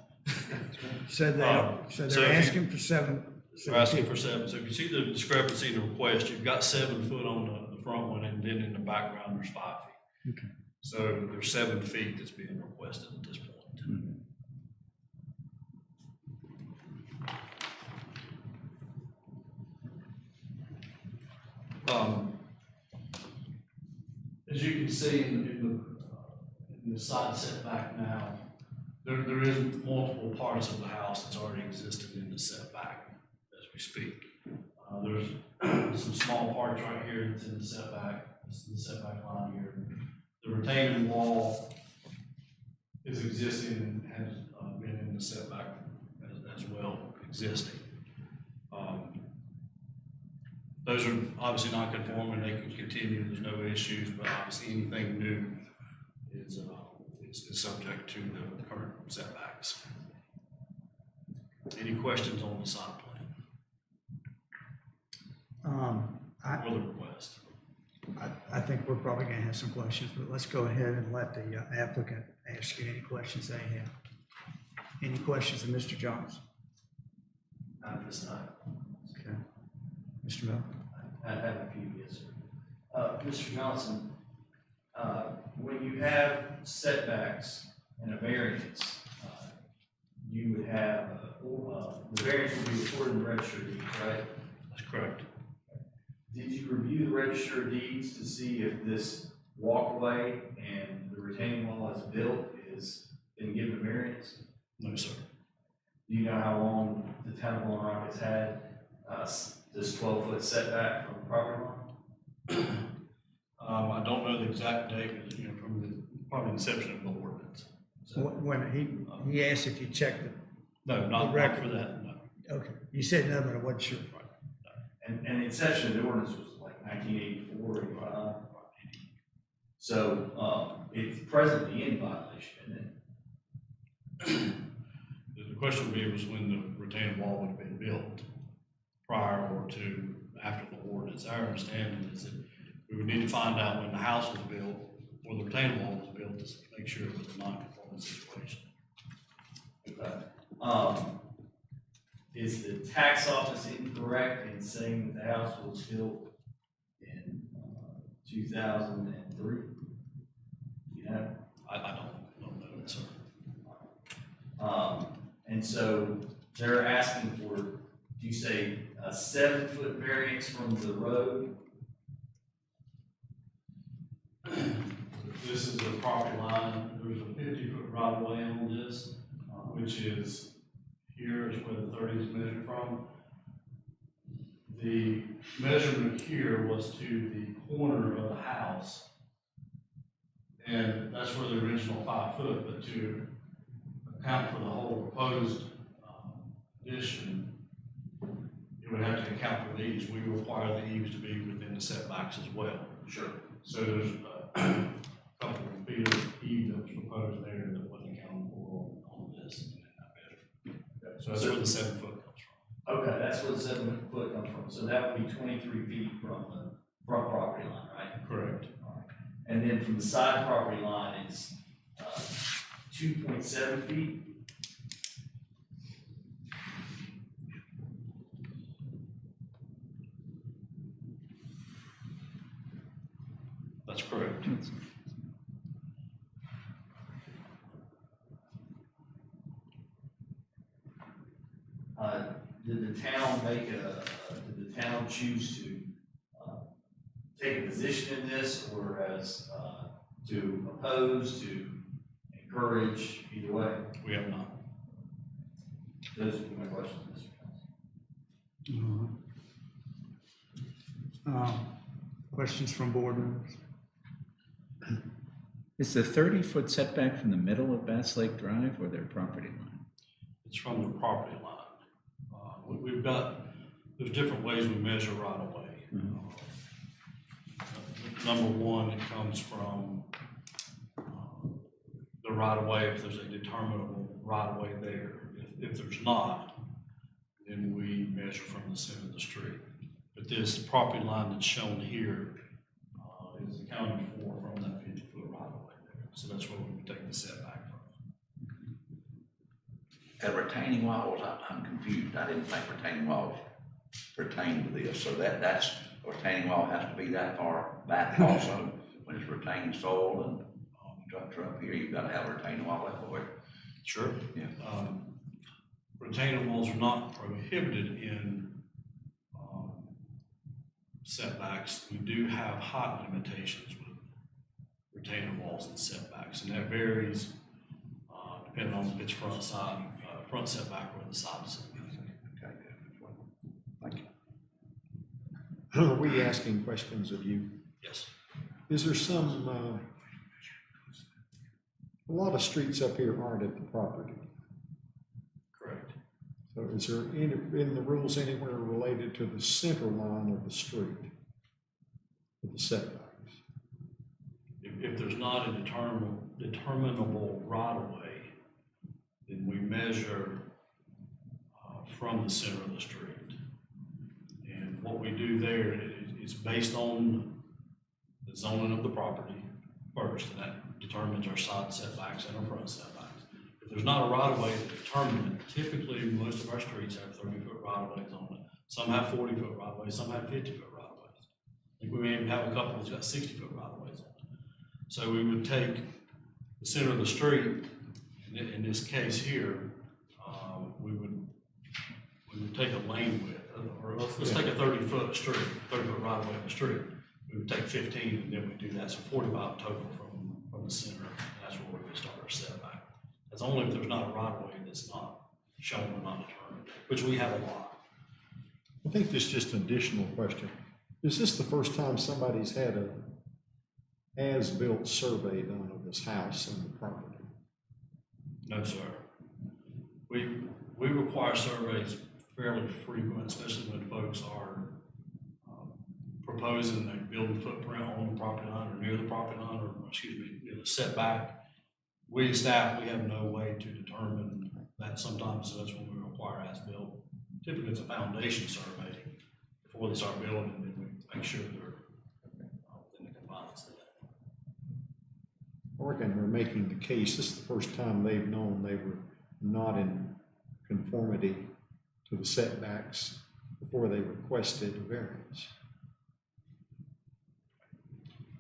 [SPEAKER 1] So
[SPEAKER 10] So
[SPEAKER 1] they're
[SPEAKER 10] if you-
[SPEAKER 1] asking for 7.
[SPEAKER 10] They're asking for 7. So if you see the discrepancy in the request, you've got 7 foot on the front one, and then in the background, there's 5 feet.
[SPEAKER 2] Okay.
[SPEAKER 10] So there's 7 feet that's being requested at this point. As you can see in the side setback now, there is multiple parts of the house that's already existed in the setback as we speak. There's some small parts right here that's in the setback. This is the setback line here. The retaining wall is existing and has been in the setback as well, existing. Those are obviously not conforming, they can continue, there's no issues, but obviously anything new is subject to the current setbacks. Any questions on the site plan or the request?
[SPEAKER 1] I think we're probably gonna have some questions, but let's go ahead and let the applicant ask you any questions they have. Any questions of Mr. Johnson?
[SPEAKER 11] Not at this time.
[SPEAKER 1] Okay. Mr. Miller?
[SPEAKER 11] I have a few, yes, sir. Mr. Johnson, when you have setbacks and a variance, you would have, the variance would be recorded in the register of deeds, right?
[SPEAKER 10] That's correct.
[SPEAKER 11] Did you review the register of deeds to see if this walkway and the retaining wall as built is been given a variance?
[SPEAKER 10] No, sir.
[SPEAKER 11] Do you know how long the town of Little Rock has had this 12-foot setback from the property line?
[SPEAKER 10] I don't know the exact date, but, from the probably inception of the ordinance. So,
[SPEAKER 1] When he asked if you checked it.
[SPEAKER 10] no, not
[SPEAKER 1] The record.
[SPEAKER 10] for that, no.
[SPEAKER 1] Okay. You said no, but I wasn't sure.
[SPEAKER 11] And the inception of the ordinance was like 1984, 85. So, it's presently in violation, isn't it?
[SPEAKER 10] The question would be was when the retaining wall would have been built, prior or to after the ordinance. Our understanding is that we would need to find out when the house was built or the retaining wall was built to make sure it was a non-conforming situation.
[SPEAKER 11] Okay. Is the tax office incorrect in saying that the house was built in 2003? Yeah.
[SPEAKER 10] I don't know that, sir.
[SPEAKER 11] And so they're asking for, do you say a 7-foot variance from the road?
[SPEAKER 10] This is the property line. There's a 50-foot right of way on this, which is here is where the 30 is measured from. The measurement here was to the corner of the house. And that's where the original 5 foot, but to account for the whole proposed addition, it would have to account for the eaves. We require the eaves to be within the setbacks as well.
[SPEAKER 11] Sure.
[SPEAKER 10] So there's a couple of feet of eave that was proposed there that wasn't accounted for on this. So that's where the 7 foot comes from.
[SPEAKER 11] Okay, that's what 7 foot comes from, so that would be 23 feet from the front property line, right?
[SPEAKER 10] Correct.
[SPEAKER 11] And then from the side property line is, 2.7 feet?
[SPEAKER 10] That's correct.
[SPEAKER 11] Did the town did the town choose to, take a position in this, or as, to oppose, to encourage, either way?
[SPEAKER 10] We have not.
[SPEAKER 11] Those would be my questions, Mr. Council.
[SPEAKER 1] Questions from board members?
[SPEAKER 2] Is the 30-foot setback from the middle of Bass Lake Drive or their property line?
[SPEAKER 10] It's from the property line. We've got, there's different ways we measure right of way. Number one, it comes from the right of way, if there's a determinable right of way there. If there's not, then we measure from the center of the street. But this property line that's shown here is accounted for from that 50-foot right of way there. So that's where we would take the setback from.
[SPEAKER 12] And retaining walls, I'm confused. I didn't think retaining walls pertain to this, so that's, a retaining wall has to be that far back also. When it's retaining soil and structure up here, you've got to have a retaining wall everywhere.
[SPEAKER 10] Sure.
[SPEAKER 12] Yeah.
[SPEAKER 10] Retaining walls are not prohibited in setbacks. We do have height limitations with retaining walls and setbacks, and that varies depending on if it's front setback or the side setback.
[SPEAKER 12] Okay, good. Thank you.
[SPEAKER 3] Are we asking questions of you?
[SPEAKER 10] Yes.
[SPEAKER 3] Is there some, a lot of streets up here aren't at the property.
[SPEAKER 10] Correct.
[SPEAKER 3] So is there any, in the rules anywhere related to the center line of the street? With the setbacks?
[SPEAKER 10] If there's not a determinable right of way, then we measure from the center of the street. And what we do there is based on the zoning of the property first, and that determines our side setbacks and our front setbacks. If there's not a right of way to determine it, typically most of our streets have 30-foot right of ways on it. Some have 40-foot right of ways, some have 50-foot right of ways. I think we may even have a couple that's got 60-foot right of ways on it. So we would take the center of the street, in this case here, we would take a lane width, or let's take a 30-foot street, 30-foot right of way in the street. We would take 15, and then we do that, so 45 total from the center, and that's where we would start our setback. That's only if there's not a right of way that's not shown or not determined, which we have a lot.
[SPEAKER 3] I think this is just an additional question. Is this the first time somebody's had a as-built survey done of this house and the property?
[SPEAKER 10] No, sir. We require surveys fairly frequent, especially when folks are proposing a building footprint on the property line or near the property line, or excuse me, near the setback. We staff, we have no way to determine that sometimes, so that's when we require as-built. Typically, it's a foundation survey before they start building, and then we make sure they're within the confines of that.
[SPEAKER 3] I reckon we're making the case, this is the first time they've known they were not in conformity to the setbacks before they requested a variance.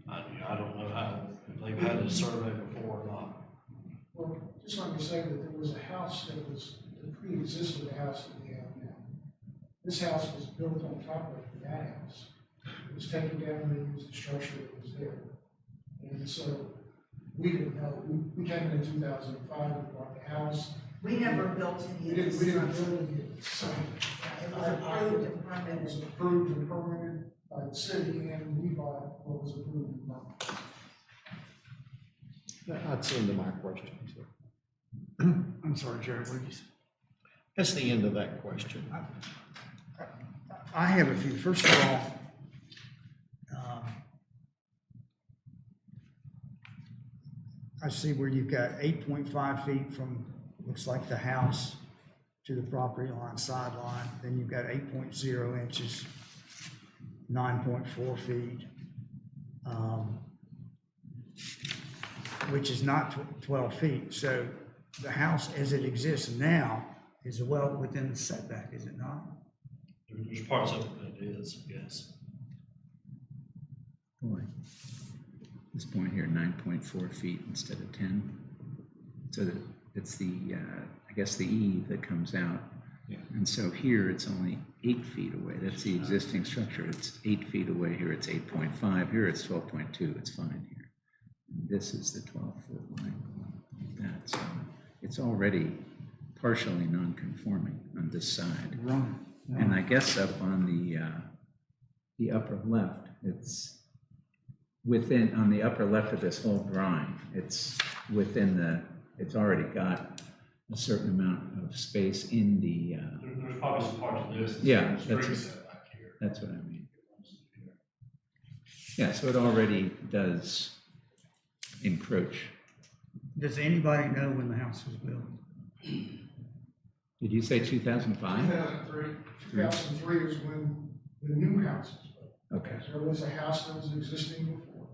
[SPEAKER 10] I don't know how, if they've had a survey before or not.
[SPEAKER 5] Well, just let me say that there was a house that pre-existed the house that we have now. This house was built on top of that house. It was taken down and they used the structure that was there. And so we didn't know, we came in 2005, we bought the house.
[SPEAKER 13] We never built any of this
[SPEAKER 5] We didn't
[SPEAKER 13] structure.
[SPEAKER 5] build it, so.
[SPEAKER 13] It was approved and
[SPEAKER 5] It
[SPEAKER 13] permitted.
[SPEAKER 5] was approved and permitted by the city, and we bought what was approved and permitted.
[SPEAKER 3] That's the end of my question. So
[SPEAKER 1] I'm sorry, Jerry, what did you say?
[SPEAKER 3] that's the end of that question.
[SPEAKER 1] I have a few. First of all, I see where you've got 8.5 feet from, looks like the house to the property line sideline. Then you've got 8.0 inches, 9.4 feet, which is not 12 feet. So the house as it exists now is well within the setback, is it not?
[SPEAKER 10] There's parts of it that is, yes.
[SPEAKER 2] Boy, this point here, 9.4 feet instead of 10. So that it's the, I guess the eave that comes out.
[SPEAKER 3] Yeah.
[SPEAKER 2] And so here it's only 8 feet away. That's the existing structure. It's 8 feet away. Here it's 8.5. Here it's 12.2. It's fine here. This is the 12-foot line like that. So it's already partially non-conforming on this side.
[SPEAKER 1] Right.
[SPEAKER 2] And I guess up on the upper left, it's within, on the upper left of this whole drawing, it's within the, it's already got a certain amount of space in the,
[SPEAKER 8] There's probably some parts of this.
[SPEAKER 2] Yeah,
[SPEAKER 8] Street
[SPEAKER 2] that's it.
[SPEAKER 8] setback here.
[SPEAKER 2] that's what I mean. Yeah, so it already does encroach.
[SPEAKER 1] Does anybody know when the house was built?
[SPEAKER 2] Did you say 2005?
[SPEAKER 5] 2003. 2003 is when the new house was built.
[SPEAKER 2] Okay.
[SPEAKER 5] There was a house that was existing before,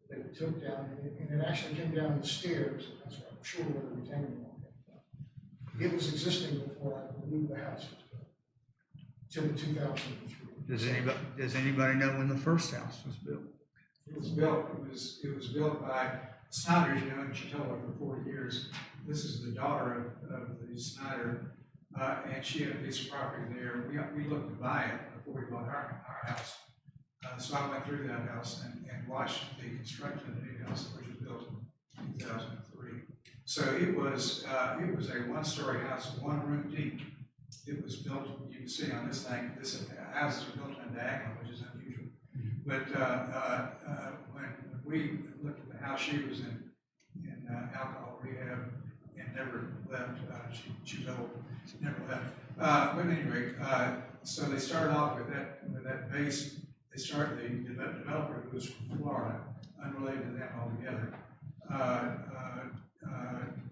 [SPEAKER 5] that it took down, and it actually came down the stairs, and that's why I'm sure where the retaining wall came from. It was existing before, I believe, the house was built, till 2003.
[SPEAKER 1] Does anybody know when the first house was built?
[SPEAKER 7] It was built by Snyder's, you know, in Chitola for 40 years. This is the daughter of the Snyder, and she had a piece of property there. We looked to buy it before we bought our house. So I went through that house and watched the construction of the new house, which was built in 2003. So it was a one-story house, one room deep. It was built, you can see on this thing, this houses are built on diagonal, which is unusual. But when we looked at the house, she was in alcohol rehab and never left. She was old, never left. But anyway, so they started off with that base. The developer, who was from Florida, unrelated to them altogether,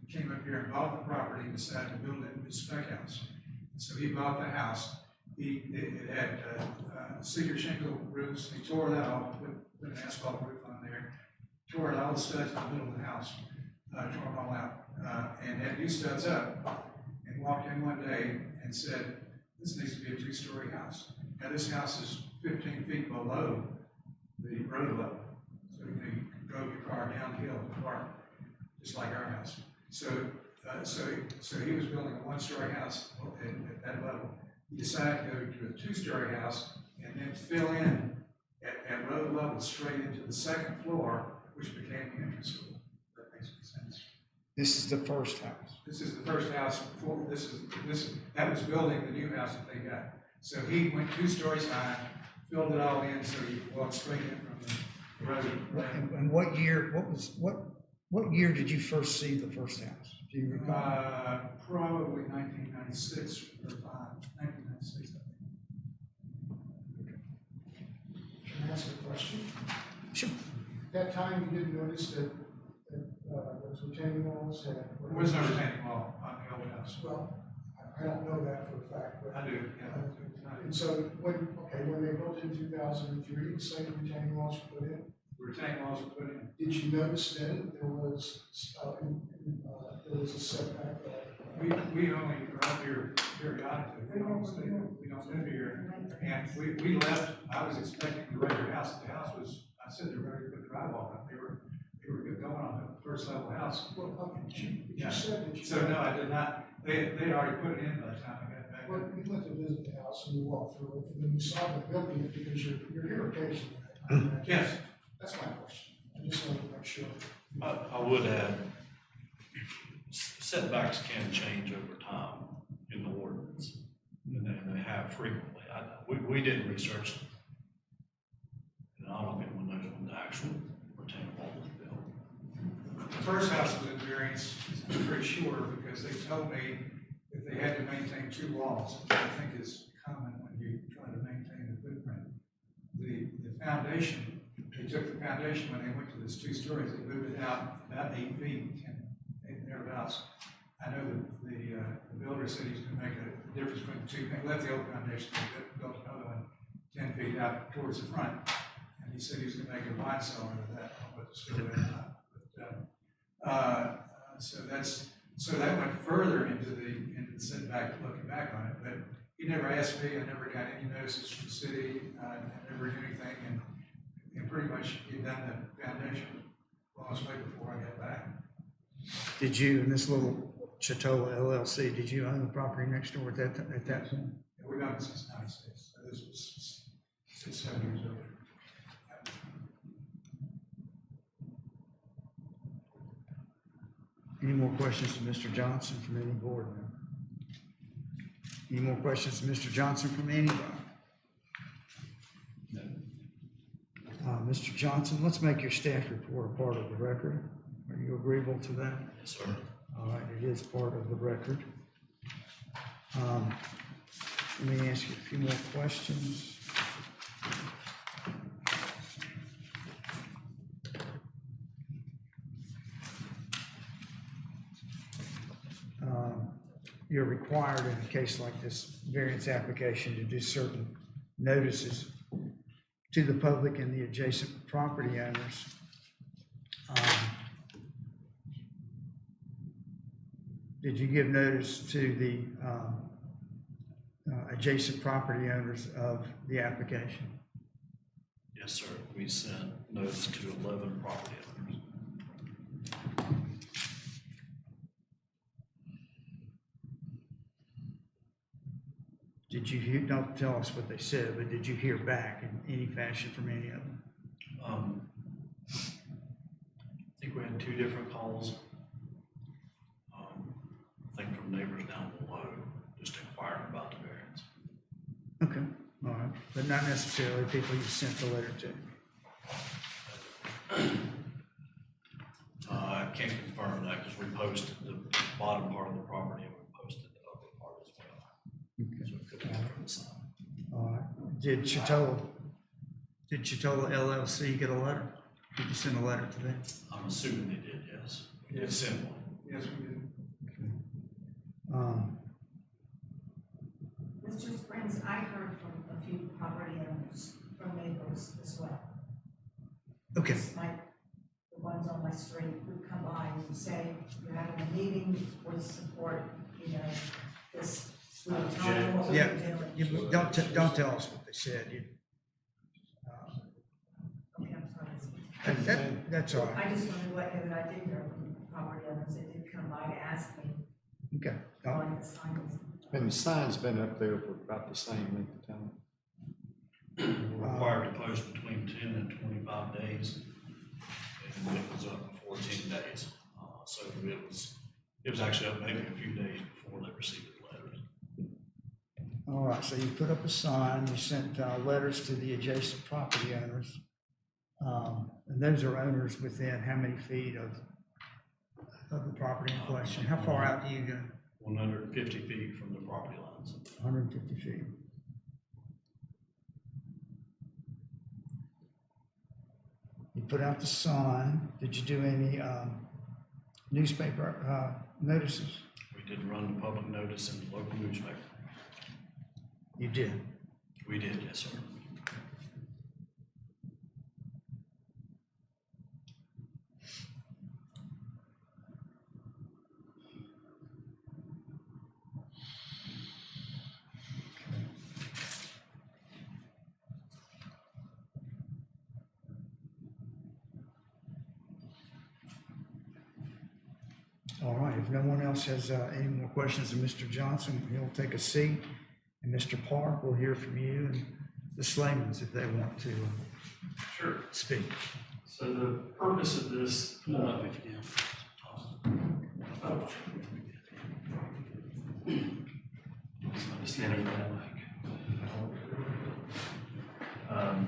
[SPEAKER 7] came up here and bought the property and decided to build it in his spec house. So he bought the house. It had cedar shingle roofs. He tore that off, put an asphalt roof on there, tore all the studs in the middle of the house, tore them all out, and had new studs up, and walked in one day and said, this needs to be a two-story house. Now this house is 15 feet below the road level, so you drove your car downhill to park, just like our house. So he was building a one-story house at that level. He decided to go to a two-story house and then fill in at road level straight into the second floor, which became the entrance school. That makes sense.
[SPEAKER 1] This is the first house.
[SPEAKER 7] This is the first house before, that was building the new house that they got. So he went 2 stories high, filled it all in so you could walk straight in from the road.
[SPEAKER 1] And what year, what year did you first see the first house? Do you recall?
[SPEAKER 7] Probably 1996 or 1996, I think.
[SPEAKER 5] Can I ask a question?
[SPEAKER 1] Sure.
[SPEAKER 5] At that time, you didn't notice that those retaining walls had.
[SPEAKER 7] There was no retaining wall on the old house.
[SPEAKER 5] Well, I don't know that for a fact, but.
[SPEAKER 7] I do, yeah.
[SPEAKER 5] And so when they built in 2003, the same retaining walls were put in,
[SPEAKER 7] Retaining walls were put in.
[SPEAKER 5] did you notice then there was a setback?
[SPEAKER 7] We only are up here periodically. We don't live here. And we left, I was expecting the regular house. The house was, I said they're ready to put the drywall up. They were good going on the first level house.
[SPEAKER 5] Well, okay,
[SPEAKER 7] Yeah.
[SPEAKER 5] you said that you.
[SPEAKER 7] So no, I did not. They already put it in by the time I got back.
[SPEAKER 5] Well, you went to visit the house and you walked through it, and then you saw them building it because you're here occasionally. I imagine.
[SPEAKER 7] Yes.
[SPEAKER 5] That's my question. I just wanted to make sure.
[SPEAKER 10] I would add, setbacks can change over time in the ordinance, and they have frequently. We did research them. And I don't think anyone knows when the actual retaining wall was built.
[SPEAKER 7] The first house was in variance, I'm pretty sure, because they told me that they had to maintain 2 walls, which I think is common when you try to maintain the footprint. The foundation, they took the foundation when they went to this 2 stories, they moved it out about 8 feet, 10, thereabouts. I know that the builder said he's gonna make a difference between the two, they left the old foundation, they built another one 10 feet out towards the front. And he said he was gonna make a wine cellar out of that, I don't know whether it's still there or not. So that went further into the setback, looking back on it, but he never asked me, I never got any notices from the city, I never did anything, and pretty much he'd done the foundation last week before I got back.
[SPEAKER 1] Did you, in this little Chatola LLC, did you own the property next door at that point?
[SPEAKER 7] Yeah, we've owned it since '96, so this was 6-7 years old.
[SPEAKER 1] Any more questions to Mr. Johnson from any board member? Any more questions to Mr. Johnson from anybody?
[SPEAKER 10] No.
[SPEAKER 1] Mr. Johnson, let's make your staff report a part of the record. Are you agreeable to that?
[SPEAKER 10] Yes, sir.
[SPEAKER 1] All right, it is part of the record. Let me ask you a few more questions. You're required in a case like this variance application to do certain notices to the public and the adjacent property owners. Did you give notice to the adjacent property owners of the application?
[SPEAKER 10] Yes, sir. We sent notice to 11 property owners.
[SPEAKER 1] Did you hear, don't tell us what they said, but did you hear back in any fashion from any of them?
[SPEAKER 10] I think we had 2 different calls. I think from neighbors down below, just inquiring about the variance.
[SPEAKER 1] Okay, all right, but not necessarily people you sent the letter to.
[SPEAKER 10] I can't confirm that because we posted the bottom part of the property and we posted the upper part as well.
[SPEAKER 1] Okay.
[SPEAKER 10] So it could be from the side.
[SPEAKER 1] All right, did Chatola LLC get a letter? Did you send a letter to them?
[SPEAKER 10] I'm assuming they did, yes. We did send one.
[SPEAKER 7] Yes, we did.
[SPEAKER 13] Mr. Springs, I heard from a few property owners, from neighbors as well.
[SPEAKER 1] Okay,
[SPEAKER 13] Just like the ones on my street who come by and say, you're having a meeting, we support, you know, this, we were telling them what we
[SPEAKER 1] Yeah.
[SPEAKER 13] were doing.
[SPEAKER 1] you, don't tell us what they said. You,
[SPEAKER 13] Okay, I'm sorry.
[SPEAKER 1] that's all right.
[SPEAKER 13] I just wanted to let you know that I did hear from property owners that did come by to ask me
[SPEAKER 1] Okay.
[SPEAKER 13] why the sign was.
[SPEAKER 3] And the sign's been up there for about the same length of time.
[SPEAKER 10] We're required to post between 10 and 25 days. And it was up before 10 days. So it was actually up maybe a few days before they received the letters.
[SPEAKER 1] All right, so you put up a sign, you sent letters to the adjacent property owners. And those are owners within how many feet of the property in question? How far out do you go?
[SPEAKER 10] 150 feet from the property lines.
[SPEAKER 1] 150 feet. You put out the sign. Did you do any newspaper notices?
[SPEAKER 10] We did run the public notice in the local newspaper.
[SPEAKER 1] You did.
[SPEAKER 10] We did, yes, sir.
[SPEAKER 1] All right, if no one else has any more questions of Mr. Johnson, he'll take a seat. And Mr. Park will hear from you and the Slaymans if they want to
[SPEAKER 8] Sure.
[SPEAKER 1] speak.
[SPEAKER 8] So the purpose of this,
[SPEAKER 10] Come on up if you can.
[SPEAKER 8] standing for that mic.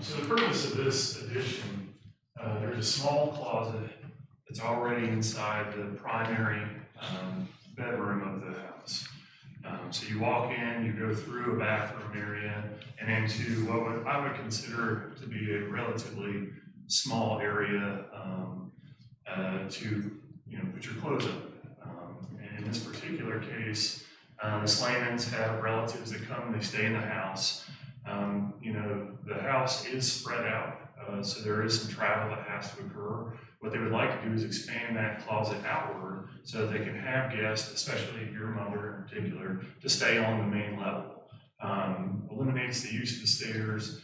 [SPEAKER 8] So the purpose of this addition, there's a small closet that's already inside the primary bedroom of the house. So you walk in, you go through a bathroom area and into what I would consider to be a relatively small area to put your clothes up. And in this particular case, The Slamans have relatives that come, they stay in the house. You know, the house is spread out, so there is some travel that has to occur. What they would like to do is expand that closet outward so that they can have guests, especially your mother in particular, to stay on the main level. Eliminates the use of the stairs,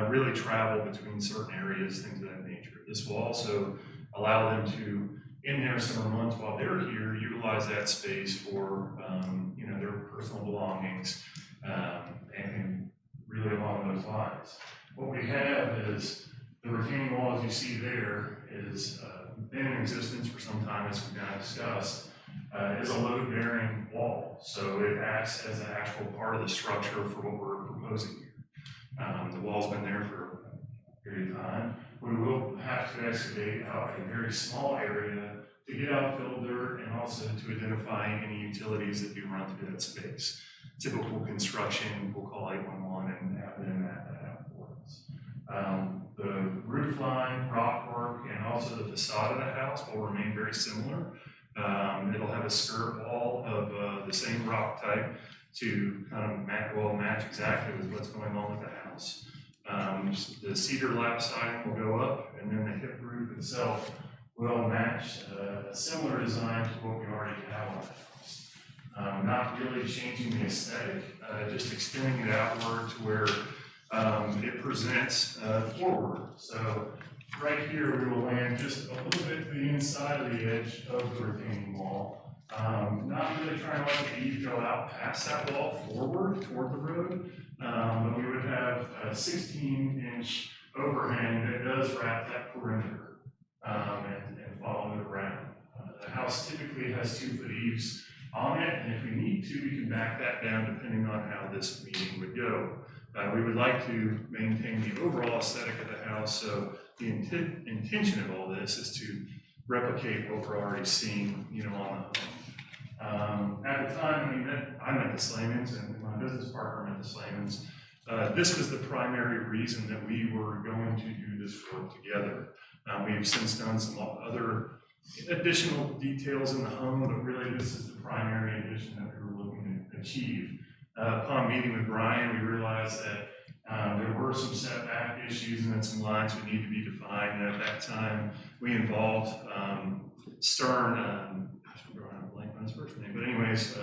[SPEAKER 8] really travel between certain areas, things of that nature. This will also allow them to, in their summer months while they're here, utilize that space for, you know, their personal belongings, and really along those lines. What we have is the retaining wall, as you see there, is been in existence for some time, as we've now discussed, is a load-bearing wall. So it acts as an actual part of the structure for what we're proposing here. The wall's been there for a period of time. We will have to excavate out a very small area to get out filled dirt and also to identify any utilities that do run through that space. Typical construction, we'll call 811 and have them map that out for us. The roof line, rock work, and also the facade of the house will remain very similar. It'll have a skirt wall of the same rock type to kind of match exactly with what's going on with the house. The cedar lap siding will go up, and then the hip roof itself will match a similar design to what we already have on the house. Not really changing the aesthetic, just extending it outward to where it presents forward. So right here, we will land just a little bit to the inside of the edge of the retaining wall. Not really trying to let the eave go out past that wall forward toward the road, but we would have a 16-inch overhang that does wrap that perimeter and follow the ground. The house typically has 2-foot eaves on it, and if we need to, we can back that down depending on how this meeting would go. We would like to maintain the overall aesthetic of the house, so the intention of all this is to replicate what we're already seeing, you know, on the home. At the time, I met the Slamans, and my business partner met the Slamans. This was the primary reason that we were going to do this work together. We have since done some other additional details in the home, but really this is the primary addition that we were looking to achieve. Upon meeting with Brian, we realized that there were some setback issues and then some lines would need to be defined. And at that time, we involved Stern, I'm drawing a blank on his first name, but anyways,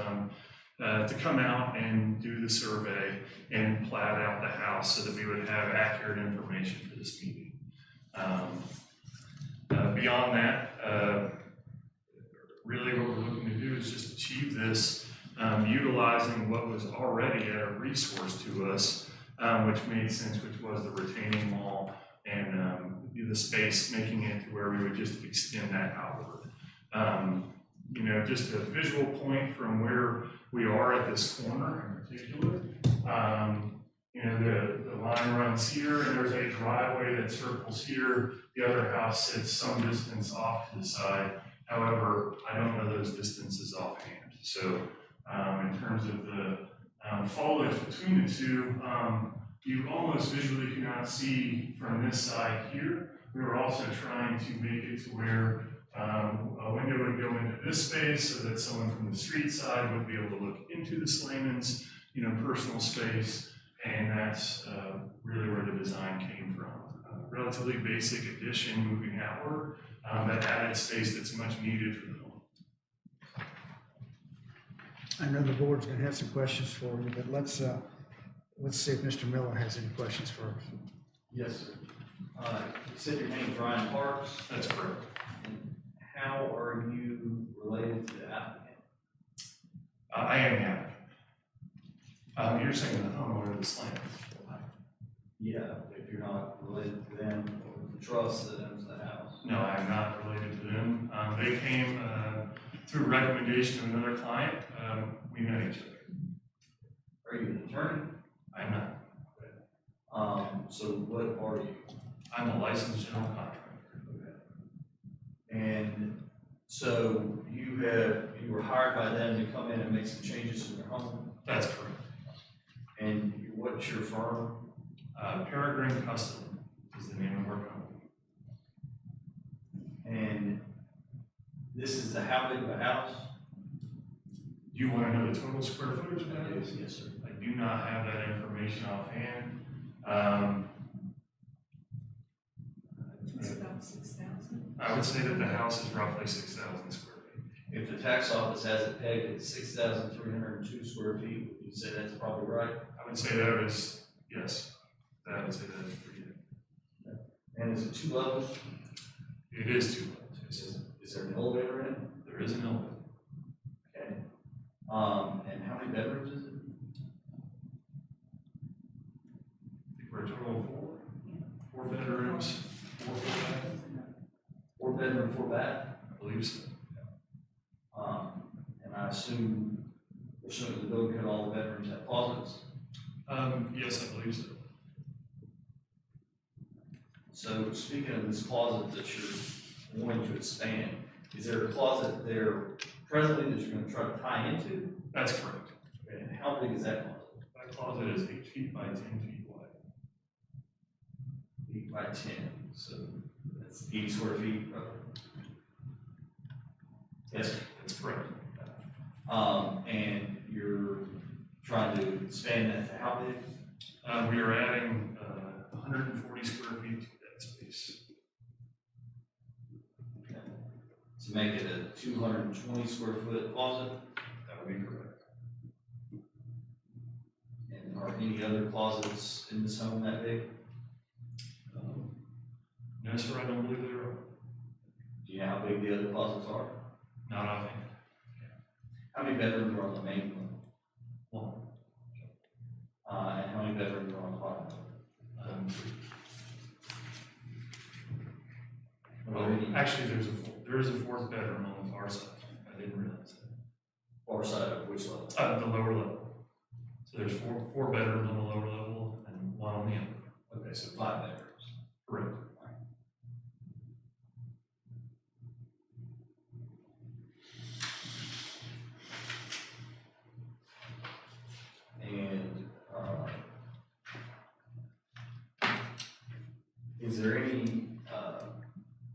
[SPEAKER 8] to come out and do the survey and plat out the house so that we would have accurate information for this meeting. Beyond that, really what we're looking to do is just achieve this utilizing what was already a resource to us, which made sense, which was the retaining wall and the space, making it to where we would just extend that outward. You know, just a visual point from where we are at this corner in particular. You know, the line runs here, and there's a driveway that circles here. The other house sits some distance off to the side. However, I don't know those distances offhand. So in terms of the foliage between the two, you almost visually cannot see from this side here. We were also trying to make it to where a window would go into this space so that someone from the street side would be able to look into the Slamans, you know, personal space, and that's really where the design came from. Relatively basic addition moving outward, that added space that's much needed for the home.
[SPEAKER 1] I know the board's gonna have some questions for you, but let's see if Mr. Miller has any questions for us.
[SPEAKER 11] Yes, sir. You said your name's Ryan Parks.
[SPEAKER 8] That's correct.
[SPEAKER 11] And how are you related to the applicant?
[SPEAKER 8] I am happy. You're saying the homeowner of the Slamans.
[SPEAKER 11] Yeah, if you're not related to them or the trust that owns the house.
[SPEAKER 8] No, I'm not related to them. They came through recommendation of another client. We met each other.
[SPEAKER 11] Are you an attorney?
[SPEAKER 8] I'm not.
[SPEAKER 11] So what are you?
[SPEAKER 8] I'm a licensed general contractor.
[SPEAKER 11] And so you were hired by them to come in and make some changes in their home?
[SPEAKER 8] That's correct.
[SPEAKER 11] And what's your firm?
[SPEAKER 8] Peregrine Custom is the name of our company.
[SPEAKER 11] And this is how big of a house?
[SPEAKER 8] You want to know the total square footage of that is?
[SPEAKER 10] Yes, sir.
[SPEAKER 8] I do not have that information offhand.
[SPEAKER 13] It's about 6,000.
[SPEAKER 8] I would say that the house is roughly 6,000 square feet.
[SPEAKER 11] If the tax office has it pegged at 6,302 square feet, would you say that's probably right?
[SPEAKER 8] I would say that is, yes, I would say that is pretty good.
[SPEAKER 11] And is it 2 levels?
[SPEAKER 8] It is 2 levels, yes.
[SPEAKER 11] Is there an elevator in it?
[SPEAKER 8] There is an elevator.
[SPEAKER 11] Okay. And how many bedrooms is it?
[SPEAKER 8] I think we're a total of 4 bedrooms, 4 full bath.
[SPEAKER 11] 4 bedroom, 4 bath?
[SPEAKER 8] I believe so.
[SPEAKER 11] And I assume, the building code, all the bedrooms have closets?
[SPEAKER 8] Yes, I believe so.
[SPEAKER 11] So speaking of this closet that you're wanting to expand, is there a closet there presently that you're gonna try to tie into?
[SPEAKER 8] That's correct.
[SPEAKER 11] And how big is that closet?
[SPEAKER 8] That closet is 8 feet by 10 feet wide.
[SPEAKER 11] 8 by 10, so that's 80 square feet, roughly. Yes.
[SPEAKER 8] That's correct.
[SPEAKER 11] And you're trying to expand that to how big?
[SPEAKER 8] We are adding 140 square feet to that space.
[SPEAKER 11] Okay. To make it a 220 square foot closet?
[SPEAKER 8] That would be correct.
[SPEAKER 11] And are any other closets in this home that big?
[SPEAKER 8] No, sir, I don't believe there are.
[SPEAKER 11] Do you know how big the other closets are?
[SPEAKER 8] Not offhand.
[SPEAKER 11] How many bedrooms are on the main one?
[SPEAKER 8] 1.
[SPEAKER 11] And how many bedrooms are on the bottom one?
[SPEAKER 8] 3.
[SPEAKER 11] Are there any
[SPEAKER 8] Actually, there is a 4th bedroom on the far side. I didn't realize that.
[SPEAKER 11] far side of which level?
[SPEAKER 8] The lower level. So there's 4 bedrooms on the lower level and 1 on the upper.
[SPEAKER 11] Okay, so 5 bedrooms.
[SPEAKER 8] Correct.
[SPEAKER 11] And, is there any,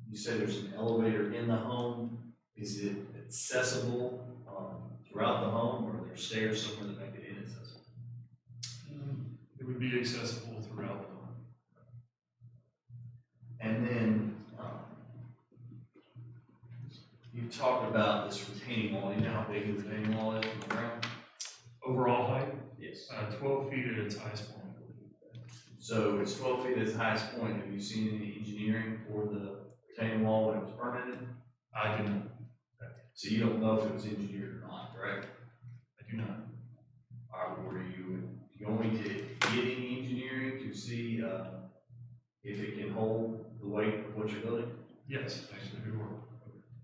[SPEAKER 11] you said there's an elevator in the home, is it accessible, throughout the home, or are there stairs somewhere that make it inaccessible?
[SPEAKER 8] It would be accessible throughout the home.
[SPEAKER 11] And then, you talked about this retaining wall, you know how big the retaining wall is from the ground?
[SPEAKER 8] Overall height,
[SPEAKER 11] Yes.
[SPEAKER 8] 12 feet at its highest point, I believe.
[SPEAKER 11] So it's 12 feet at its highest point, have you seen any engineering for the retaining wall when it was permitted?
[SPEAKER 8] I do not.
[SPEAKER 11] So you don't know if it was engineered or not, correct?
[SPEAKER 8] I do not.
[SPEAKER 11] Were you going to get any engineering to see, if it can hold the weight of what you're building?
[SPEAKER 8] Yes, actually, we were.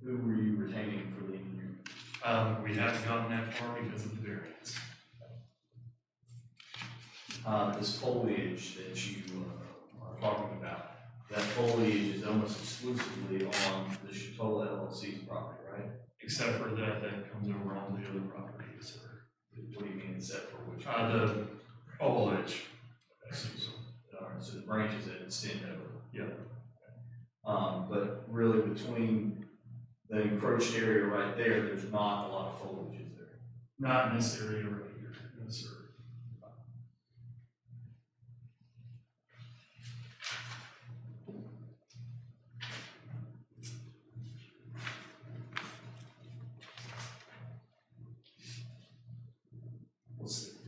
[SPEAKER 11] Who were you retaining for the engineering?
[SPEAKER 8] We haven't gotten that far because of the variance.
[SPEAKER 11] This foliage that you are talking about, that foliage is almost exclusively on the Chatola LLC's property, right?
[SPEAKER 8] Except for that comes over onto the other properties.
[SPEAKER 11] What do you mean, except for which?
[SPEAKER 8] The foliage.
[SPEAKER 11] All right, so the branches that extend over.
[SPEAKER 8] Yeah.
[SPEAKER 11] But really between the encroached area right there, there's not a lot of foliage, is there?
[SPEAKER 8] Not in this area right here. No, sir.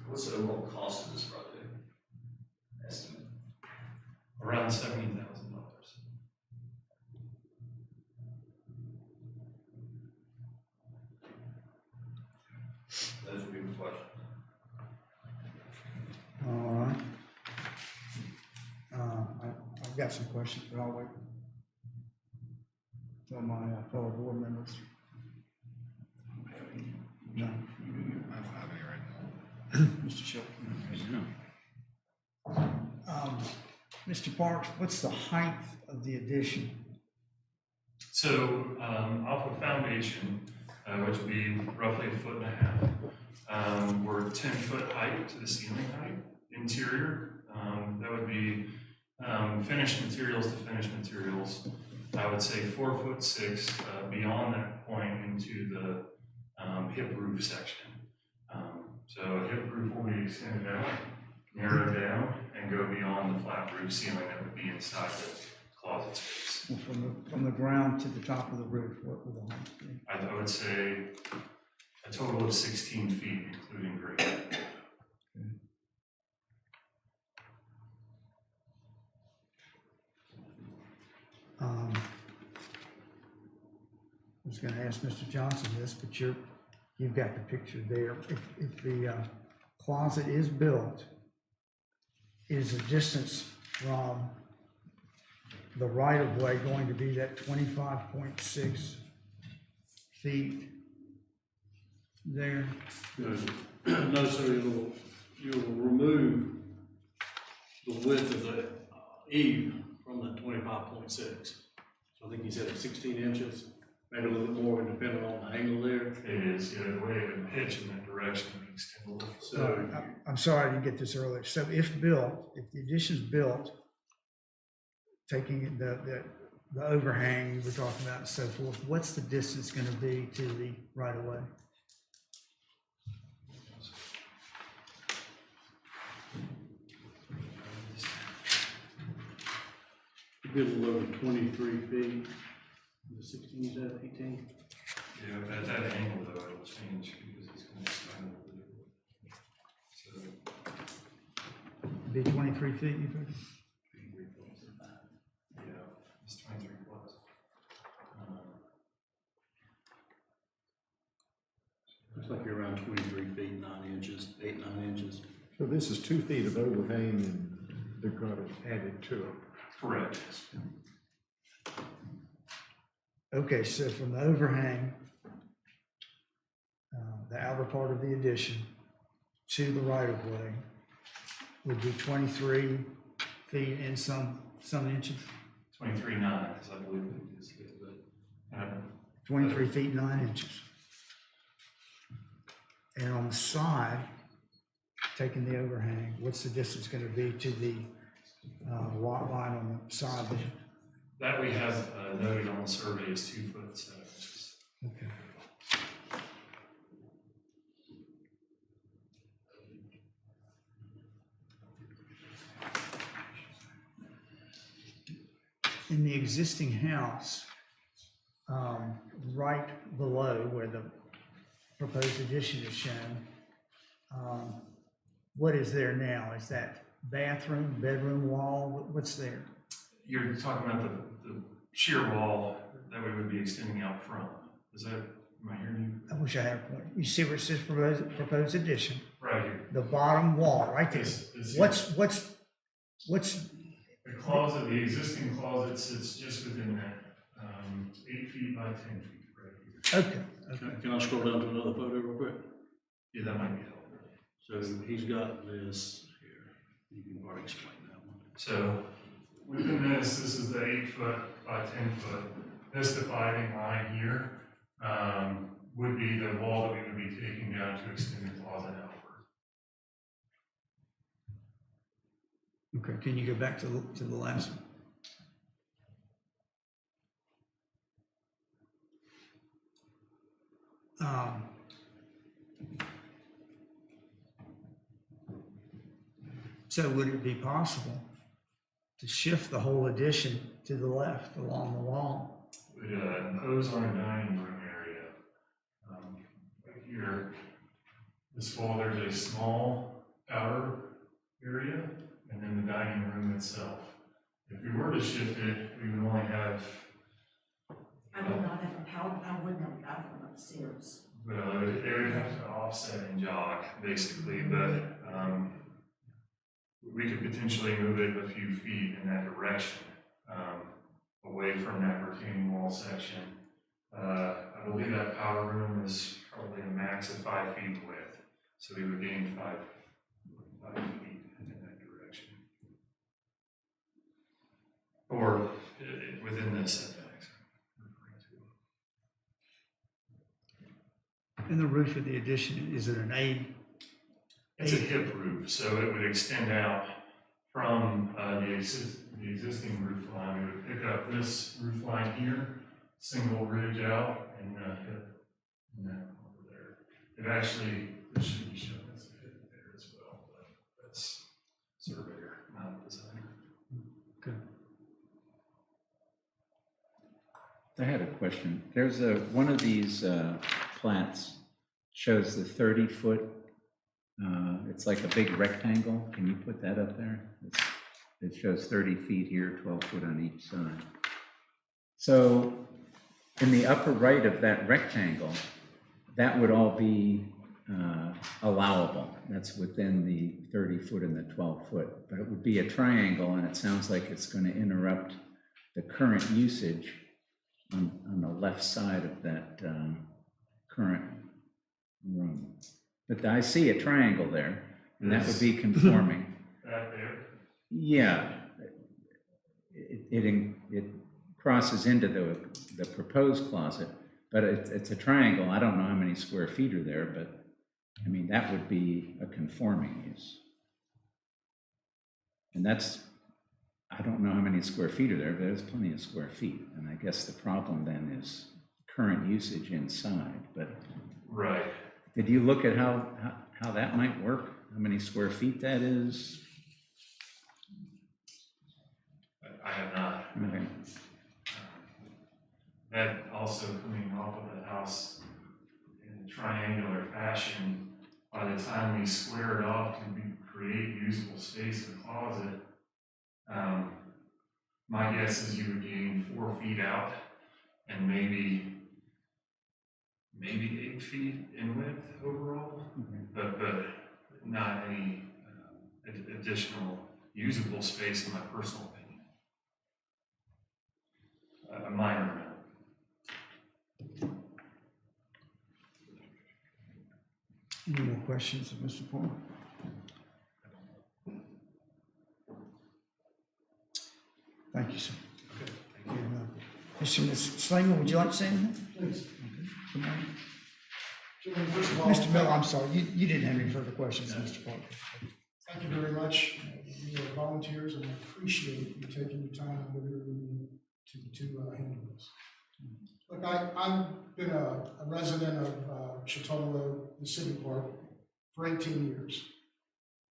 [SPEAKER 11] What's the overall cost of this project? Estimate?
[SPEAKER 8] Around $70,000.
[SPEAKER 11] Those would be my questions.
[SPEAKER 1] All right. I've got some questions, but I'll wait till my fellow board members. No.
[SPEAKER 4] I don't have any right now.
[SPEAKER 1] Mr. Shelton.
[SPEAKER 2] Right now.
[SPEAKER 1] Mr. Parks, what's the height of the addition?
[SPEAKER 8] So, off of foundation, which would be roughly 1.5 feet, we're 10-foot height to the ceiling height. Interior, that would be finished materials to finished materials. I would say 4'6" beyond that point into the hip roof section. So a hip roof will be extended out, narrowed down, and go beyond the flat roof ceiling that would be inside the closet space.
[SPEAKER 1] From the ground to the top of the roof, what would the height be?
[SPEAKER 8] I would say a total of 16 feet, including grade.
[SPEAKER 1] I was gonna ask Mr. Johnson this, but you've got the picture there. If the closet is built, is the distance from the right-of-way going to be that 25.6 feet there?
[SPEAKER 10] No, sir, you'll remove the width of the eave from the 25.6. So I think you said it's 16 inches, maybe a little bit more depending on the angle there.
[SPEAKER 8] It is, yeah, the way it would pitch in that direction would extend a little.
[SPEAKER 10] So
[SPEAKER 1] I'm sorry I didn't get this earlier. So if built, if the addition's built, taking the overhang we were talking about and so forth, what's the distance gonna be to the right-of-way?
[SPEAKER 10] it'd be a little over 23 feet. The 16, is that 18?
[SPEAKER 8] Yeah, but at that angle though, it'll change because it's going to expand a little bit. So,
[SPEAKER 1] Be 23 feet, you think?
[SPEAKER 8] yeah, it's 23 plus.
[SPEAKER 10] Looks like you're around 23 feet, 9 inches, 8, 9 inches.
[SPEAKER 3] So this is 2 feet of overhang and the gutter added to it.
[SPEAKER 8] Correct.
[SPEAKER 1] Okay, so from the overhang, the outer part of the addition to the right-of-way would be 23 feet and some inches?
[SPEAKER 8] 23.9, because I believe it is, but
[SPEAKER 1] 23 feet, 9 inches. And on the side, taking the overhang, what's the distance going to be to the lot line on the side there?
[SPEAKER 8] that we have noted on the survey is 2 foot 7 inches.
[SPEAKER 1] Okay. In the existing house, right below where the proposed addition is shown, what is there now? Is that bathroom, bedroom wall? What's there?
[SPEAKER 8] You're talking about the shear wall that we would be extending out front. Is that, am I hearing
[SPEAKER 1] I wish I had a point. You see where it says proposed addition?
[SPEAKER 8] you? Right here.
[SPEAKER 1] The bottom wall, right there. What's
[SPEAKER 8] The closet, the existing closet sits just within that, 8 feet by 10 feet right here.
[SPEAKER 1] okay?
[SPEAKER 10] Can I scroll down to another photo real quick?
[SPEAKER 8] Yeah, that might be helpful.
[SPEAKER 10] So he's got this here. You can already explain that one.
[SPEAKER 8] So within this is the 8 foot by 10 foot. This dividing line here would be the wall that we would be taking down to extend the closet outward.
[SPEAKER 1] Okay, can you go back to the last one? So would it be possible to shift the whole addition to the left along the wall?
[SPEAKER 8] Would impose on a dining room area. Right here, this wall, there's a small outer area, and then the dining room itself. If we were to shift it, we would only have,
[SPEAKER 13] I would not have I wouldn't have a bathroom upstairs.
[SPEAKER 8] well, they would have to offset and jog, basically, but we could potentially move it a few feet in that direction, away from that retaining wall section. I believe that powder room is probably a max of 5 feet in width, so we would gain 5 feet in that direction. Or within the setbacks.
[SPEAKER 1] And the roof of the addition, is it an A?
[SPEAKER 8] It's a hip roof, so it would extend out from the existing roof line. We would pick up this roof line here, single ridge out, and hip and that over there. It actually, this should be shown. It's surveyor, not a designer.
[SPEAKER 2] I had a question. There's one of these plats shows the 30-foot, it's like a big rectangle. Can you put that up there? It shows 30 feet here, 12 foot on each side. So in the upper right of that rectangle, that would all be allowable. That's within the 30 foot and the 12 foot, but it would be a triangle, and it sounds like it's going to interrupt the current usage on the left side of that current room. But I see a triangle there, and that would be conforming.
[SPEAKER 8] That there?
[SPEAKER 2] Yeah. It crosses into the proposed closet, but it's a triangle. I don't know how many square feet are there, but I mean, that would be a conforming use. And that's, I don't know how many square feet are there, but there's plenty of square feet. And I guess the problem then is current usage inside, but.
[SPEAKER 8] Right.
[SPEAKER 2] Did you look at how that might work? How many square feet that is?
[SPEAKER 8] I have not.
[SPEAKER 2] Okay.
[SPEAKER 8] That also coming off of the house in a triangular fashion, by the time we square it off to create usable space in the closet, my guess is you would gain 4 feet out and maybe 8 feet in width overall, but not any additional usable space in my personal opinion. A minor amount.
[SPEAKER 1] Any more questions of Mr. Porter? Thank you, sir. Okay. Mr. Slater, would you like to say anything?
[SPEAKER 5] Please.
[SPEAKER 1] Good morning.
[SPEAKER 5] Gentlemen, first of all,
[SPEAKER 1] Mr. Miller, I'm sorry, you didn't have any further questions, Mr. Parker.
[SPEAKER 5] thank you very much. You are volunteers, and I appreciate you taking your time and living to handle this. Look, I've been a resident of Chitola, the city park, for 18 years.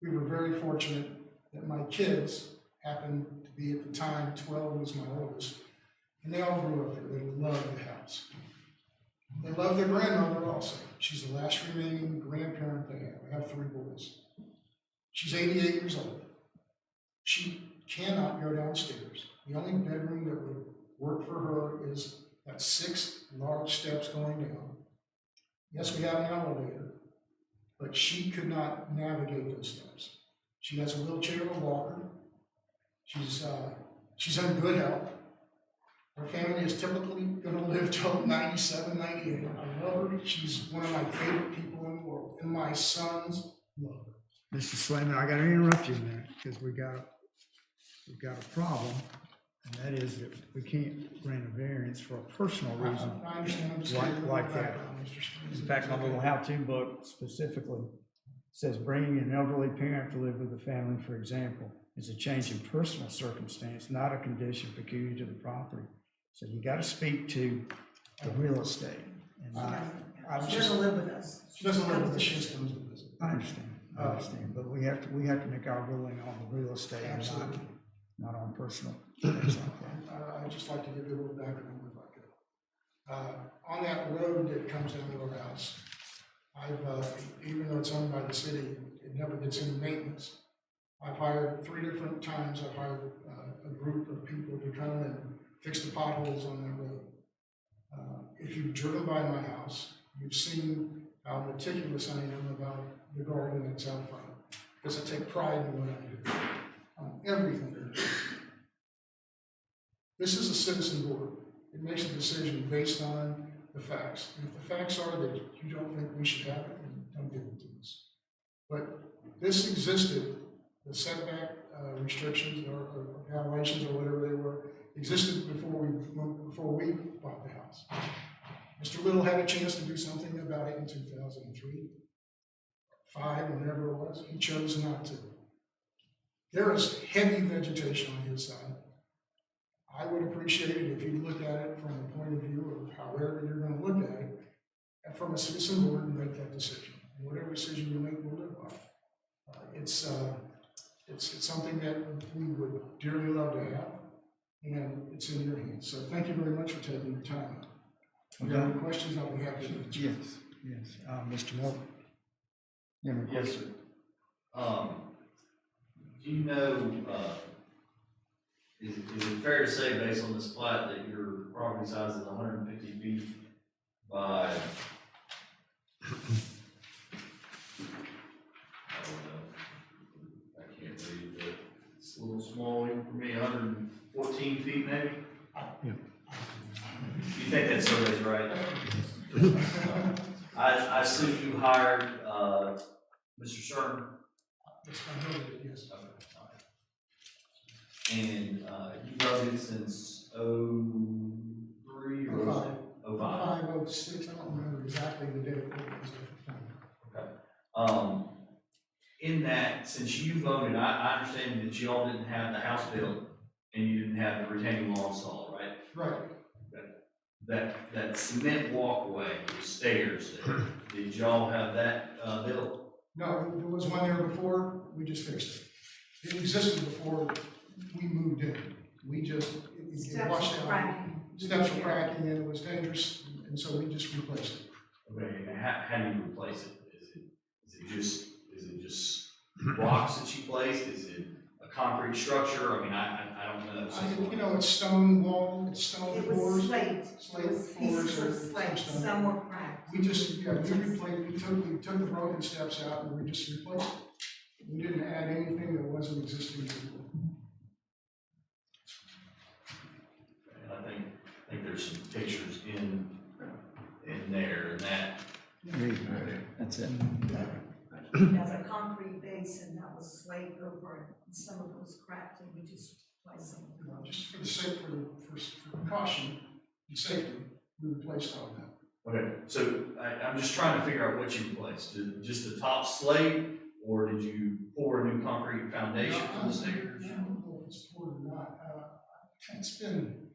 [SPEAKER 5] We were very fortunate that my kids happened to be at the time, 12 was my oldest, and they all grew up there. They loved the house. They love their grandmother also. She's the last remaining grandparent they have. I have 3 boys. She's 88 years old. She cannot go downstairs. The only bedroom that would work for her is that 6 large steps going down. Yes, we have an elevator, but she could not navigate those steps. She has a wheelchair and a walker. She's in good health. Her family is typically going to live till 97, 98. I love her. She's one of my favorite people in the world, and my sons love her.
[SPEAKER 1] Mr. Slayman, I got to interrupt you there because we've got a problem, and that is that we can't grant a variance for a personal reason.
[SPEAKER 5] I understand. I'm just
[SPEAKER 1] Like
[SPEAKER 5] giving you
[SPEAKER 1] that.
[SPEAKER 5] the background, Mr. Stevens.
[SPEAKER 1] In fact, my little how-to book specifically says bringing an elderly parent to live with the family, for example, is a change in personal circumstance, not a condition peculiar to the property. So you got to speak to the real estate. And I
[SPEAKER 13] She
[SPEAKER 1] just,
[SPEAKER 13] doesn't live with us.
[SPEAKER 5] She doesn't live with us, she just comes to visit.
[SPEAKER 1] I understand, but we have to make our ruling on the real estate and
[SPEAKER 5] Absolutely.
[SPEAKER 1] not on personal things like that.
[SPEAKER 5] I'd just like to give you a little background if I could. On that road that comes down to our house, even though it's owned by the city, it never gets any maintenance. I've hired 3 different times, I've hired a group of people to come and fix the potholes on that road. If you've driven by my house, you've seen how meticulous I am about the garden that's out front, because I take pride in what I do, everything. This is a citizen board. It makes a decision based on the facts. And if the facts are that you don't think we should have it, then don't give it to us. But this existed, the setback restrictions or violations or whatever they were, existed before we bought the house. Mr. Little had a chance to do something about it in 2003, 5, whenever it was. He chose not to. There is heavy vegetation on his side. I would appreciate it if you look at it from the point of view of however you're going to look at it, and from a citizen board and make that decision. And whatever decision you make, we'll live by. It's something that we would dearly love to have, and it's in your hands. So thank you very much for taking your time. If you have any questions, I'll be happy to answer.
[SPEAKER 1] Yes, Mr. Morton. You have any
[SPEAKER 6] Yes,
[SPEAKER 1] questions?
[SPEAKER 6] sir. Do you know, is it fair to say, based on this plat, that your property size is 150 feet by, I don't know, I can't read, but it's a little small even for me, 114 feet maybe? You think that survey's right? I assume you hired, Mr. Sherman?
[SPEAKER 5] That's my brother, yes.
[SPEAKER 6] Okay, all right. And, you've owned it since '03 or '05?
[SPEAKER 5] 05, 06, I don't remember exactly the date it was.
[SPEAKER 6] Okay. In that, since you've owned it, I understand that you all didn't have the house built and you didn't have the retaining wall installed, right?
[SPEAKER 5] Right.
[SPEAKER 6] That cement walkway, the stairs there, did y'all have that, built?
[SPEAKER 5] No, there was one there before, we just fixed it. It existed before we moved in. We just, it
[SPEAKER 13] Steps
[SPEAKER 5] washed
[SPEAKER 13] were
[SPEAKER 5] out.
[SPEAKER 13] cracking.
[SPEAKER 5] Steps were cracking and it was dangerous, and so we just replaced it.
[SPEAKER 6] Okay, and how do you replace it? Is it just blocks that you placed? Is it a concrete structure? I mean, I don't know.
[SPEAKER 5] You know, it's stone wall, it's stone
[SPEAKER 13] It
[SPEAKER 5] floors.
[SPEAKER 13] was slate.
[SPEAKER 5] Slate
[SPEAKER 13] It was
[SPEAKER 5] floors
[SPEAKER 13] pieces
[SPEAKER 5] or
[SPEAKER 13] of slate,
[SPEAKER 5] stone.
[SPEAKER 13] some were cracked.
[SPEAKER 5] We just, yeah, we replaced, we took the broken steps out and we just replaced it. We didn't add anything that wasn't existing before.
[SPEAKER 6] And I think there's some pictures in there and that.
[SPEAKER 2] That's it.
[SPEAKER 13] There's a concrete base and that was slate over it, and some of it was cracked, and we just replaced them.
[SPEAKER 5] You know, just for the sake, for precaution and safety, we replaced all that.
[SPEAKER 6] Okay, so I'm just trying to figure out what you replaced. Just the top slate, or did you pour a new concrete foundation for the stairs?
[SPEAKER 5] I don't know if it's poured or not. It's been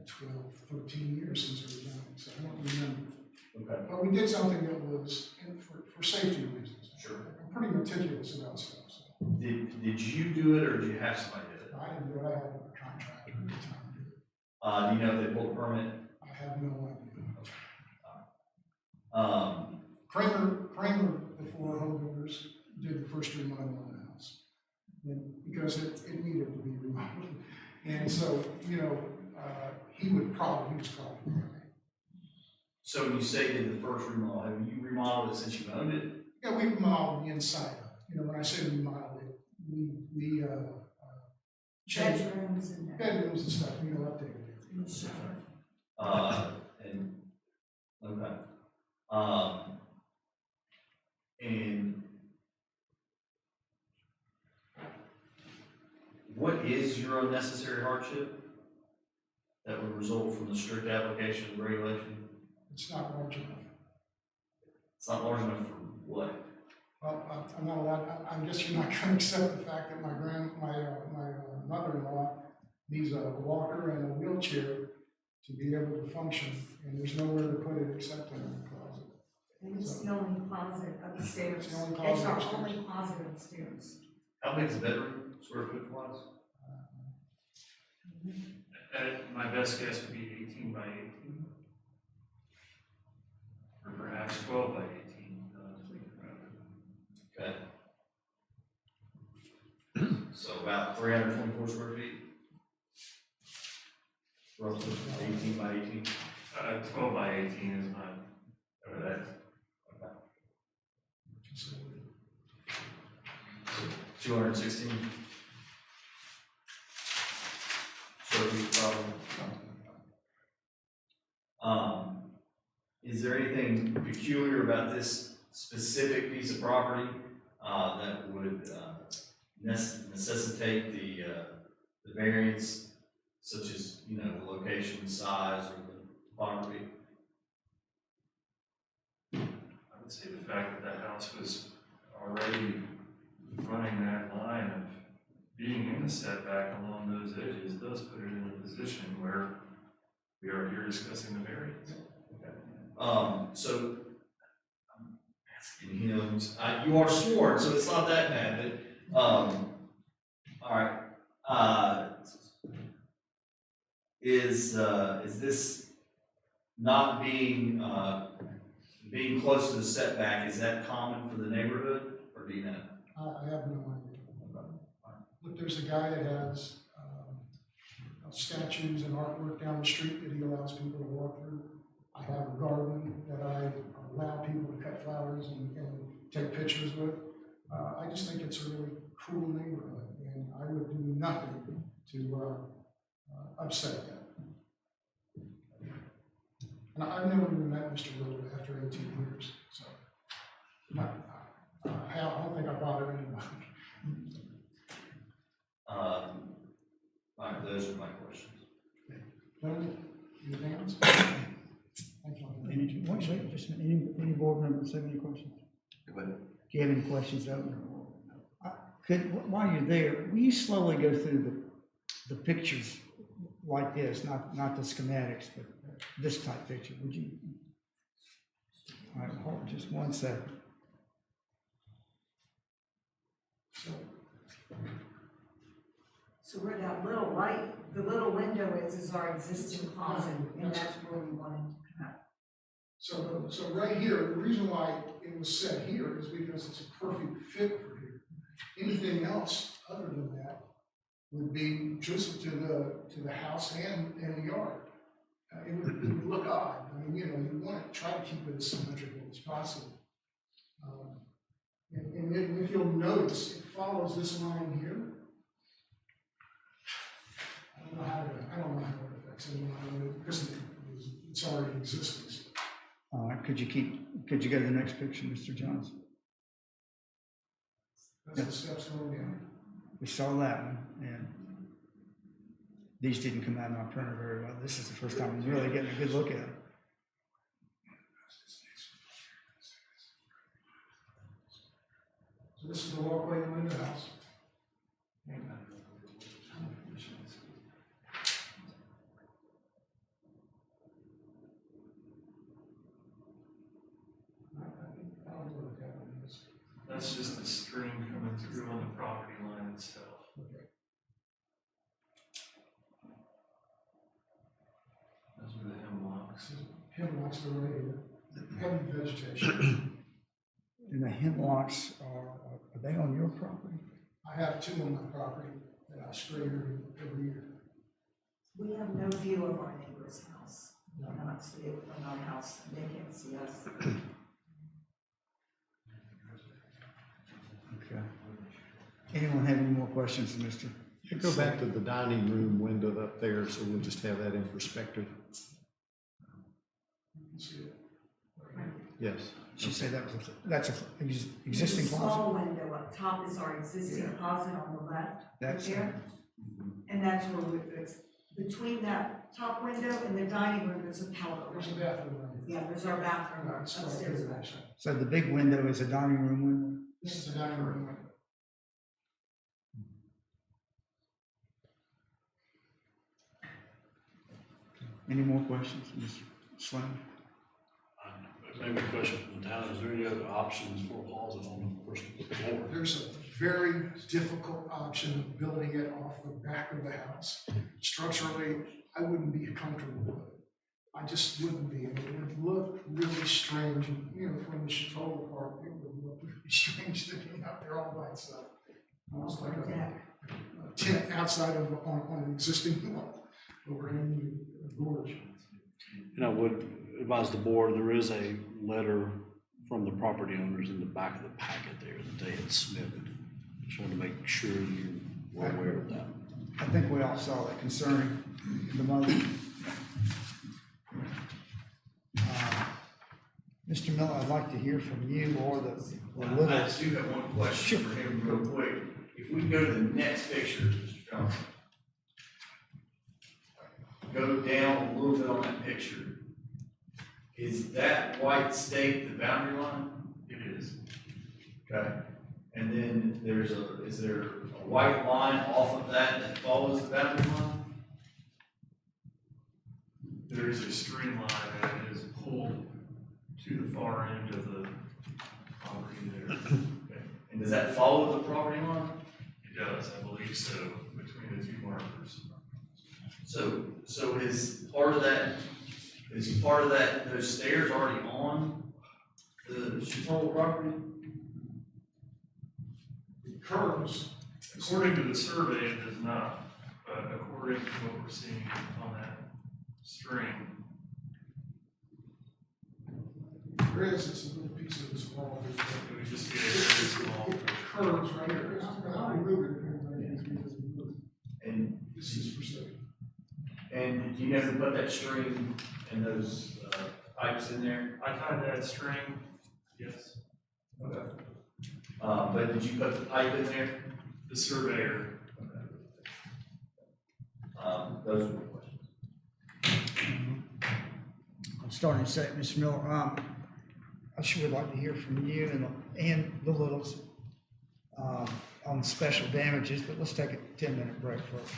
[SPEAKER 5] 12, 13 years since we've done it, so I don't remember.
[SPEAKER 6] Okay,
[SPEAKER 5] But we did something that was for safety reasons.
[SPEAKER 6] sure.
[SPEAKER 5] I'm pretty meticulous about stuff, so.
[SPEAKER 6] Did you do it, or did you have somebody do it?
[SPEAKER 5] I didn't do it, I had a contractor at the time do it.
[SPEAKER 6] Do you know if they pulled a permit?
[SPEAKER 5] I have no idea. Kramer, before home builders, did the first remodel on the house. And because it needed to be remodeled. And so, you know, he was probably right.
[SPEAKER 6] So when you say did the first remodel, have you remodeled it since you owned it?
[SPEAKER 5] Yeah, we remodeled the inside. You know, when I say remodeled it, we changed
[SPEAKER 13] Bedrooms and that.
[SPEAKER 5] bedrooms and stuff, you know, updated it.
[SPEAKER 13] And the shower.
[SPEAKER 6] And what is your unnecessary hardship that would result from the strict application of the regulation?
[SPEAKER 5] It's not large enough.
[SPEAKER 6] It's not large enough for what?
[SPEAKER 5] Well, I'm not allowed, I guess you're not gonna accept the fact that my mother-in-law needs a walker and a wheelchair to be able to function, and there's nowhere to put it except in a closet.
[SPEAKER 13] And it's the only closet upstairs.
[SPEAKER 5] It's the only
[SPEAKER 13] It's
[SPEAKER 5] closet
[SPEAKER 13] our
[SPEAKER 5] upstairs.
[SPEAKER 13] only closet upstairs.
[SPEAKER 6] How big is the bedroom, square foot wise?
[SPEAKER 8] My best guess would be 18 by 18. Or perhaps 12 by 18.
[SPEAKER 6] Okay. So about 324 square feet? Roughly 18 by 18?
[SPEAKER 8] 12 by 18 is my, over that.
[SPEAKER 6] Okay.
[SPEAKER 5] So,
[SPEAKER 6] 216? Square feet probably. Is there anything peculiar about this specific piece of property, that would, necessitate the variance, such as, you know, the location, size, or the topography?
[SPEAKER 8] I would say the fact that that house was already running that line of being in the setback along those edges does put it in a position where we are here discussing the variance.
[SPEAKER 6] So I'm asking him, you are sworn, so it's not that bad, All right, is this not being, being close to the setback, is that common for the neighborhood, or do you know?
[SPEAKER 5] I have no idea. But there's a guy that has, statues and artwork down the street that he allows people to walk through. I have a garden that I allow people to cut flowers and take pictures with. I just think it's a really cool neighborhood, and I would do nothing to upset that. And I've never even met Mr. Willard after 18 years, so I don't think I bother anybody.
[SPEAKER 6] All right, those are my questions.
[SPEAKER 5] Gentlemen, anything else? Thank you.
[SPEAKER 1] Wait, just a minute. Any board members have any questions? Do you have any questions, Owen? While you're there, will you slowly go through the pictures like this, not the schematics, but this type picture, would you? All right, hold just 1 second.
[SPEAKER 13] So where that little light, the little window is our existing closet, and that's where we wanted to come out.
[SPEAKER 5] So right here, the reason why it was set here is because it's a perfect fit for here. Anything else other than that would be intrusive to the house and the yard. It would look odd. I mean, you want to try to keep it as symmetrical as possible. And if you'll notice, it follows this line here. I don't know how it affects anyone because it's already existing.
[SPEAKER 1] All right, could you go to the next picture, Mr. Johnson?
[SPEAKER 5] That's the steps going down.
[SPEAKER 1] We saw that one, and these didn't come out of my printer very well. This is the first time I'm really getting a good look at it.
[SPEAKER 5] So this is the walkway into the house.
[SPEAKER 8] That's just the stream coming through on the property line itself. Those are the hemlocks.
[SPEAKER 5] Hemlocks are right here. Heavy vegetation.
[SPEAKER 1] And the hemlocks are they on your property?
[SPEAKER 5] I have 2 on my property that I spray every year.
[SPEAKER 13] We have no view of our neighbor's house. We cannot see it from our house, and they can't see us.
[SPEAKER 1] Okay. Anyone have any more questions, Mr.?
[SPEAKER 3] Go back to the dining room window up there, so we'll just have that in perspective.
[SPEAKER 5] You can see it.
[SPEAKER 3] Yes.
[SPEAKER 1] She said that's a existing
[SPEAKER 13] There's a
[SPEAKER 1] closet?
[SPEAKER 13] small window up top is our existing closet on the left, right
[SPEAKER 1] That's
[SPEAKER 13] there. And that's where it's between that top window and the dining room, there's a powder
[SPEAKER 5] There's a
[SPEAKER 13] room.
[SPEAKER 5] bathroom right here.
[SPEAKER 13] Yeah, there's our bathroom
[SPEAKER 5] It's right
[SPEAKER 13] upstairs.
[SPEAKER 5] there, actually.
[SPEAKER 1] So the big window is a dining room window?
[SPEAKER 5] This is the dining room window.
[SPEAKER 1] Any more questions, Mr. Swain?
[SPEAKER 10] Maybe a question from the town, is there any other options for a closet on the first floor?
[SPEAKER 5] There's a very difficult option of building it off the back of the house. Structurally, I wouldn't be comfortable with it. I just wouldn't be. It would look really strange, from the Chitola part, it would look really strange sticking out there all by itself. Almost like a tent outside of, on an existing wall, overhanging the gorge.
[SPEAKER 10] And I would advise the board, there is a letter from the property owners in the back of the packet there that they had submitted. Just want to make sure you were aware of that.
[SPEAKER 1] I think we all saw that concerning the mother. Mr. Miller, I'd like to hear from you or the
[SPEAKER 6] I
[SPEAKER 1] Littles.
[SPEAKER 6] do have one question for him real quick. If we go to the next picture, Mr. Johnson. Go down a little bit on that picture. Is that white stake the boundary line?
[SPEAKER 8] It is.
[SPEAKER 6] Okay. And then is there a white line off of that follows the boundary line?
[SPEAKER 8] There is a stream line that is pulled to the far end of the property there.
[SPEAKER 6] And does that follow the property line?
[SPEAKER 8] does, I believe so, between the two markers.
[SPEAKER 6] So is part of that, those stairs already on the Chatola property?
[SPEAKER 5] Curves,
[SPEAKER 8] According to the survey, it does not, but according to what we're seeing on that string,
[SPEAKER 5] there is, it's a little piece of this wall.
[SPEAKER 8] it would just be a very small.
[SPEAKER 5] Curves right here. I'll remove it if anybody needs me to remove it.
[SPEAKER 6] And,
[SPEAKER 5] This is for safety.
[SPEAKER 6] and do you know who put that string and those, pipes in there?
[SPEAKER 8] I tied that string, yes,
[SPEAKER 6] Okay. But did you put the pipe in there?
[SPEAKER 8] the surveyor.
[SPEAKER 6] Those were the questions.
[SPEAKER 1] I'm starting to say, Mr. Miller, I sure would like to hear from you and the Littles, on special damages, but let's take a 10-minute break first.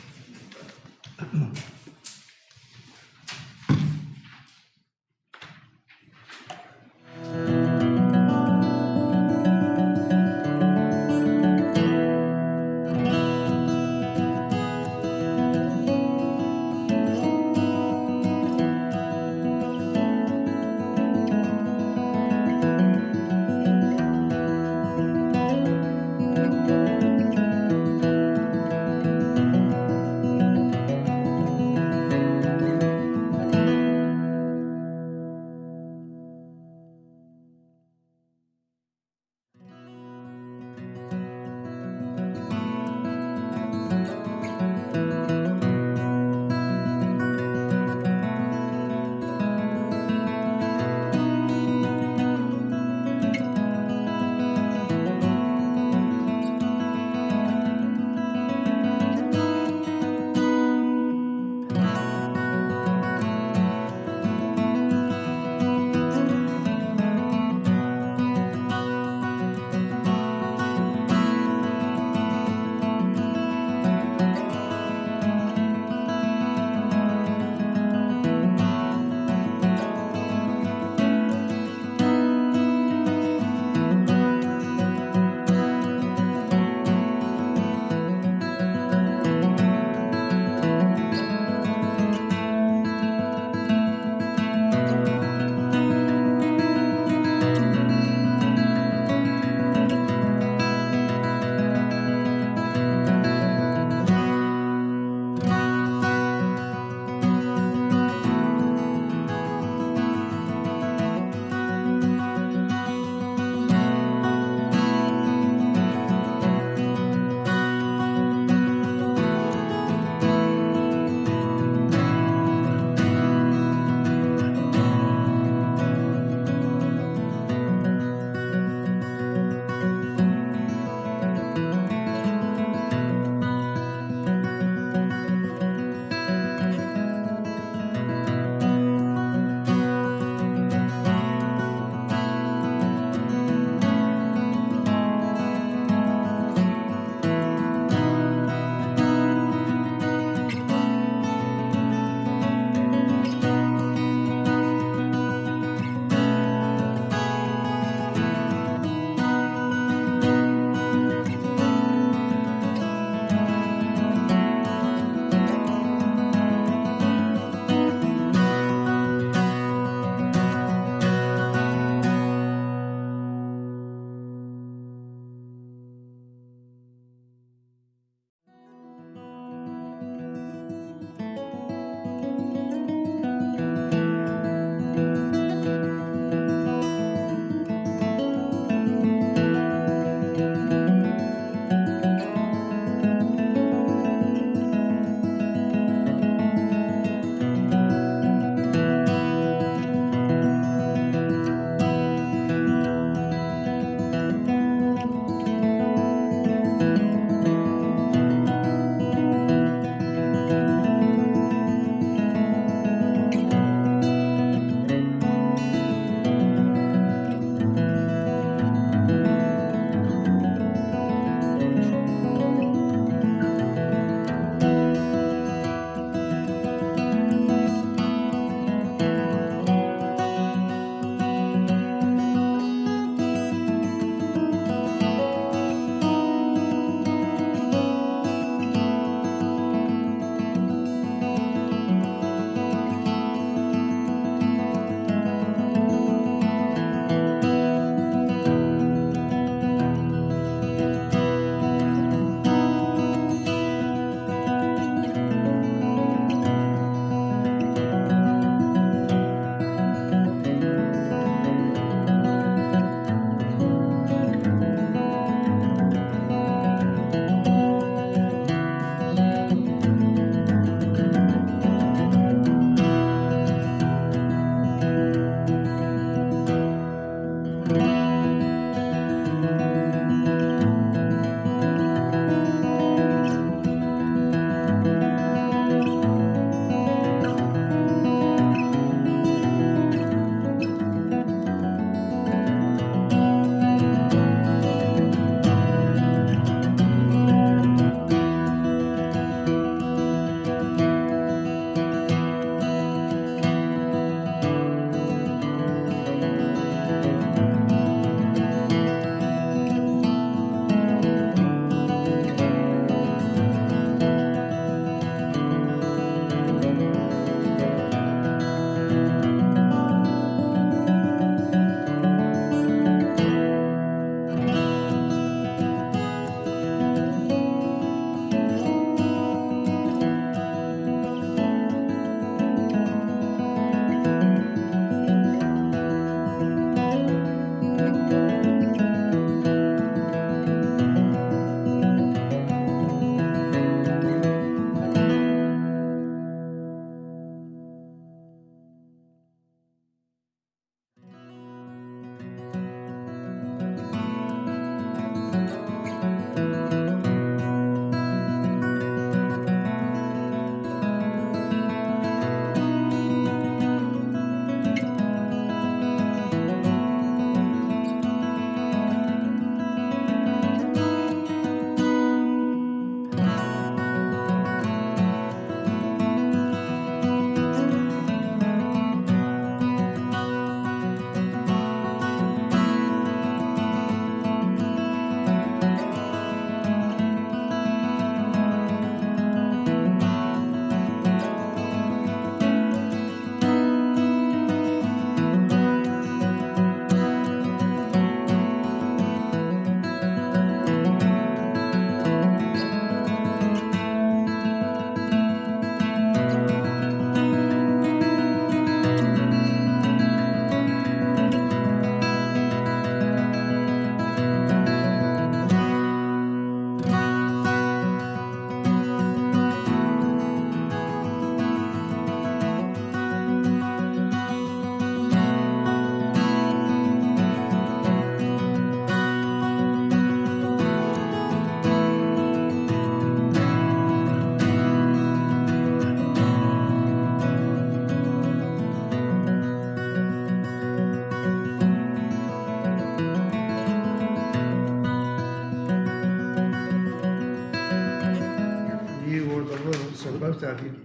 [SPEAKER 1] both of you,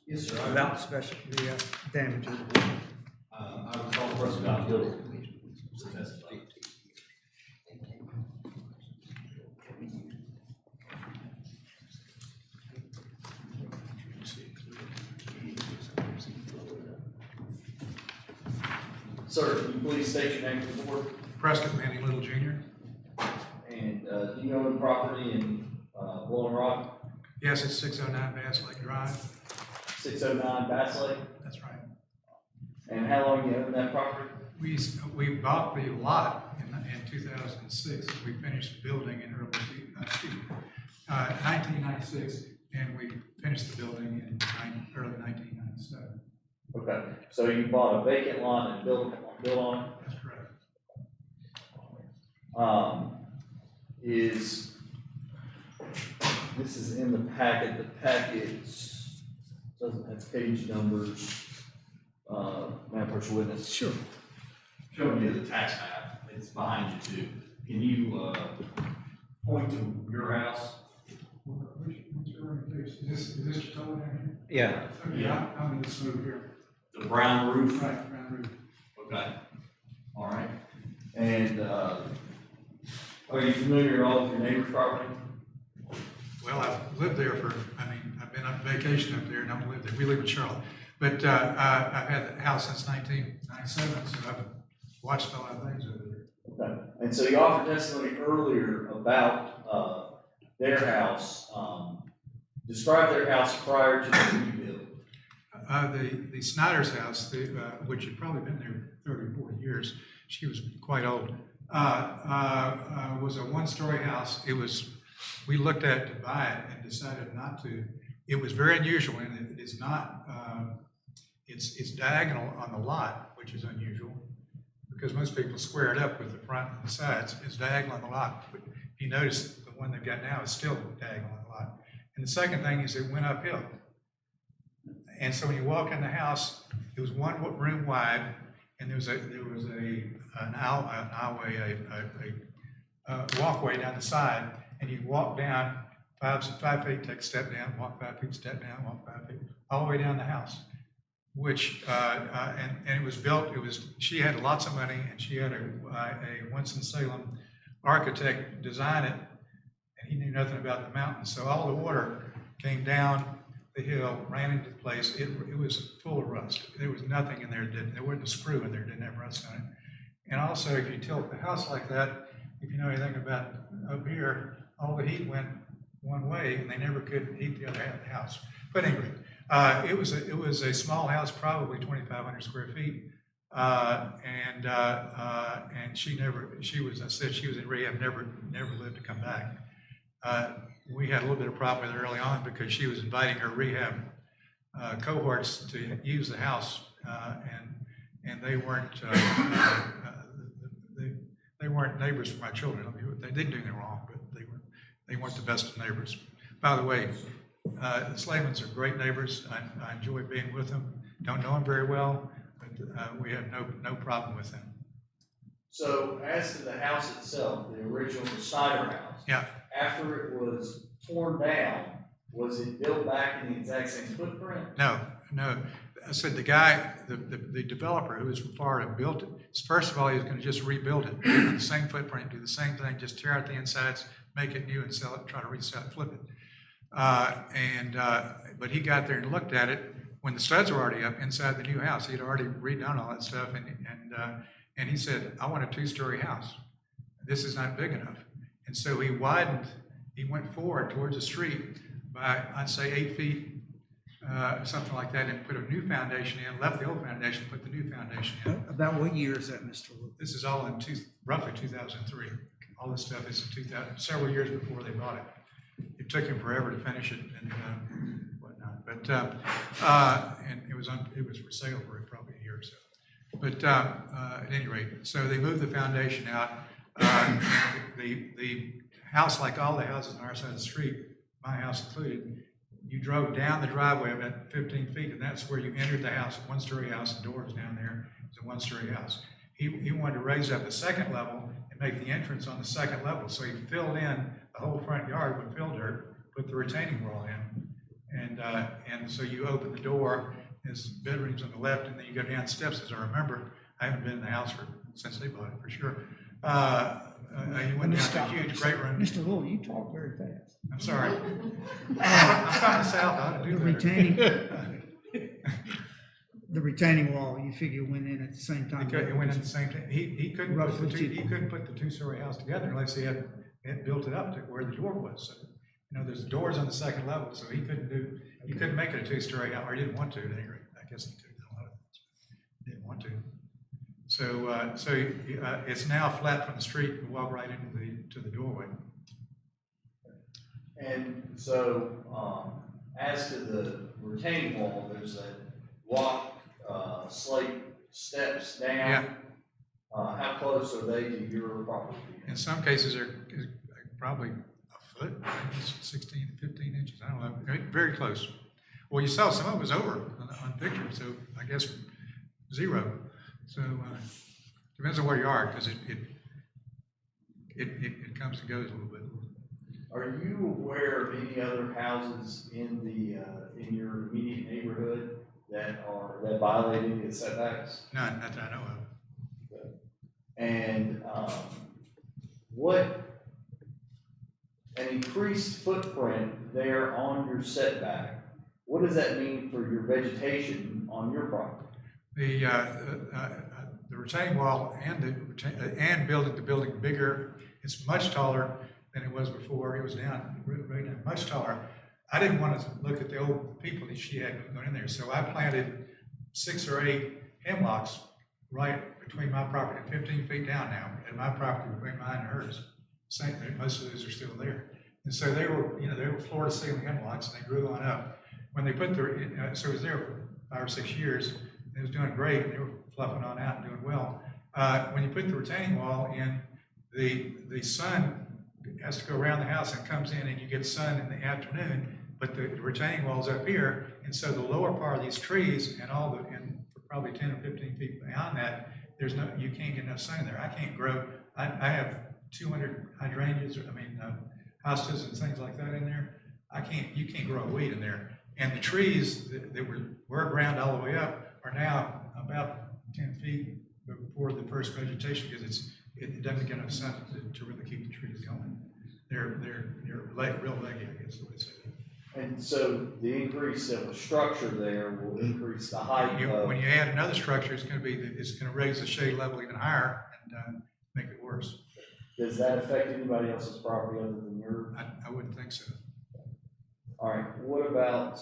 [SPEAKER 11] Yes, sir.
[SPEAKER 1] without special, the damages.
[SPEAKER 11] I would call the person not guilty. to testify. Sir, can you please state your name for the board?
[SPEAKER 7] Preston Manny Little Jr.
[SPEAKER 11] And, do you own property in, Blowing Rock,
[SPEAKER 7] Yes, it's 609 Bass Lake Drive.
[SPEAKER 11] 609 Bass Lake?
[SPEAKER 7] That's right.
[SPEAKER 11] And how long you own that property?
[SPEAKER 7] We bought the lot in 2006. We finished building in early, 1996, and we finished the building in early 1997.
[SPEAKER 11] Okay, so you bought a vacant lot and built on it?
[SPEAKER 7] That's correct.
[SPEAKER 11] This is in the packet, doesn't have page numbers, Madam First Witness.
[SPEAKER 1] Sure.
[SPEAKER 11] Showing you the tax map, it's behind you too. Can you, point to your house?
[SPEAKER 7] Is this Chitola down
[SPEAKER 2] Yeah,
[SPEAKER 7] here? Okay, I'm in this move here.
[SPEAKER 11] The brown roof?
[SPEAKER 7] Right, round roof.
[SPEAKER 11] Okay, all right. And, are you familiar at all with your neighbor's property?
[SPEAKER 7] Well, I've lived there I've been on vacation up there and I've lived there. We live in Charlotte. But, I've had the house since 1997, so I've watched a lot of things over there.
[SPEAKER 11] Okay, and so you offered testimony earlier about, their house, describe their house prior to the rebuild.
[SPEAKER 7] The Snyder's house, which had probably been there 30 or 40 years, she was quite old, was a one-story house. We looked at it to buy it and decided not to. It was very unusual, and it is not, it's diagonal on the lot, which is unusual, because most people square it up with the front and the sides. It's diagonal on the lot, but if you notice, the one they've got now is still diagonal on the lot. And the second thing is it went uphill. And so when you walk in the house, it was one room wide, and there was an walkway down the side, and you walk down 5 feet, take a step down, walk 5 feet, step down, walk 5 feet, all the way down the house. Which and it was built. She had lots of money, and she had a Winston-Salem architect design it, and he knew nothing about the mountains. So all the water came down the hill, ran into place. It was full of rust. There was nothing in there there wasn't a screw in there that didn't have rust on it. And also, if you tilt the house like that, if you know anything about up here, all the heat went one way, and they never could heat the other half of the house. But anyway, it was a small house, probably 2,500 square feet, and she was in rehab, never lived to come back. We had a little bit of problem with her early on because she was inviting her rehab cohorts to use the house, and they weren't neighbors for my children. I mean, they didn't do anything wrong, but they weren't the best of neighbors. By the way, the Slavins are great neighbors. I enjoy being with them. Don't know them very well, but we have no problem with them.
[SPEAKER 11] So as to the house itself, the original Snyder house.
[SPEAKER 7] Yeah.
[SPEAKER 11] After it was torn down, was it built back in the exact same footprint?
[SPEAKER 7] No. I said the guy, the developer who was from Florida built it. First of all, he was going to just rebuild it, do the same footprint, do the same thing, just tear out the insides, make it new and sell it, try to resell it, flip it. But he got there and looked at it when the studs were already up inside the new house. He had already redone all that stuff, and he said, "I want a 2-story house. This is not big enough." And so he went forward towards the street by, I'd say, 8 feet, something like that, and put a new foundation in, left the old foundation, put the new foundation in.
[SPEAKER 1] About what year is that, Mr. Wood?
[SPEAKER 7] This is all in roughly 2003. All this stuff is in several years before they bought it. It took him forever to finish it and whatnot, but and it was for sale for probably a year or so. But at any rate, so they moved the foundation out. The house, like all the houses on our side of the street, my house included, you drove down the driveway about 15 feet, and that's where you entered the house, a 1-story house. The door was down there. It's a 1-story house. He wanted to raise up the second level and make the entrance on the second level. So he filled in the whole front yard with fill dirt, put the retaining wall in, And so you open the door, there's bedrooms on the left, and then you go down steps, as I remember. I haven't been in the house since they bought it, for sure. You went down a huge great room.
[SPEAKER 1] Mr. Lowell, you talk very fast.
[SPEAKER 7] I'm sorry. I'm from the South, I ought to do
[SPEAKER 1] The
[SPEAKER 7] better.
[SPEAKER 1] the retaining wall, you figure went in at the same time.
[SPEAKER 7] It went in the same time. He couldn't put
[SPEAKER 1] Roughly
[SPEAKER 7] he couldn't put the two-story house together unless he had built it up to where the door was. So, there's doors on the second level, so he couldn't make it a two-story house, or he didn't want to, at any rate. I guess he could do a lot of things. He didn't want to. So, it's now flat from the street. You walk right into the doorway.
[SPEAKER 11] And so, as to the retaining wall, there's a block, slate steps down.
[SPEAKER 7] Yeah.
[SPEAKER 11] How close are they to your property?
[SPEAKER 7] In some cases, they're probably a foot, maybe 16 to 15 inches. I don't know. Very close. Well, you saw some of it was over on picture, so I guess 0. So depends on where you are, because it comes and goes a little bit.
[SPEAKER 11] Are you aware of any other houses in in your immediate neighborhood that violate any of the setbacks?
[SPEAKER 7] None, not that I know of.
[SPEAKER 11] And what an increased footprint there on your setback, what does that mean for your vegetation on your property?
[SPEAKER 7] The retaining wall and building the building bigger, it's much taller than it was before. It was down, right down, much taller. I didn't want to look at the old people that she had going in there, so I planted 6 or 8 hemlocks right between my property, 15 feet down now, and my property between mine and hers. Same thing, most of those are still there. And so they were floor to ceiling hemlocks, and they grew on up. When they put so it was there for 5 or 6 years. It was doing great. They were fluffing on out and doing well. When you put the retaining wall in, the sun has to go around the house and comes in, and you get sun in the afternoon, but the retaining wall's up here, and so the lower part of these trees and for probably 10 or 15 feet beyond that, you can't get enough sun in there. I can't grow. I have 200 hydrangeas, hostas and things like that in there. You can't grow a weed in there. And the trees that were ground all the way up are now about 10 feet before the first vegetation, because it doesn't get enough sun to really keep the trees going. They're real leggy, I guess is what it says.
[SPEAKER 11] And so the increase of a structure there will increase the height of...
[SPEAKER 7] When you add another structure, it's going to raise the shade level even higher and make it worse.
[SPEAKER 11] Does that affect anybody else's property other than yours?
[SPEAKER 7] I wouldn't think so.
[SPEAKER 11] All right, what about,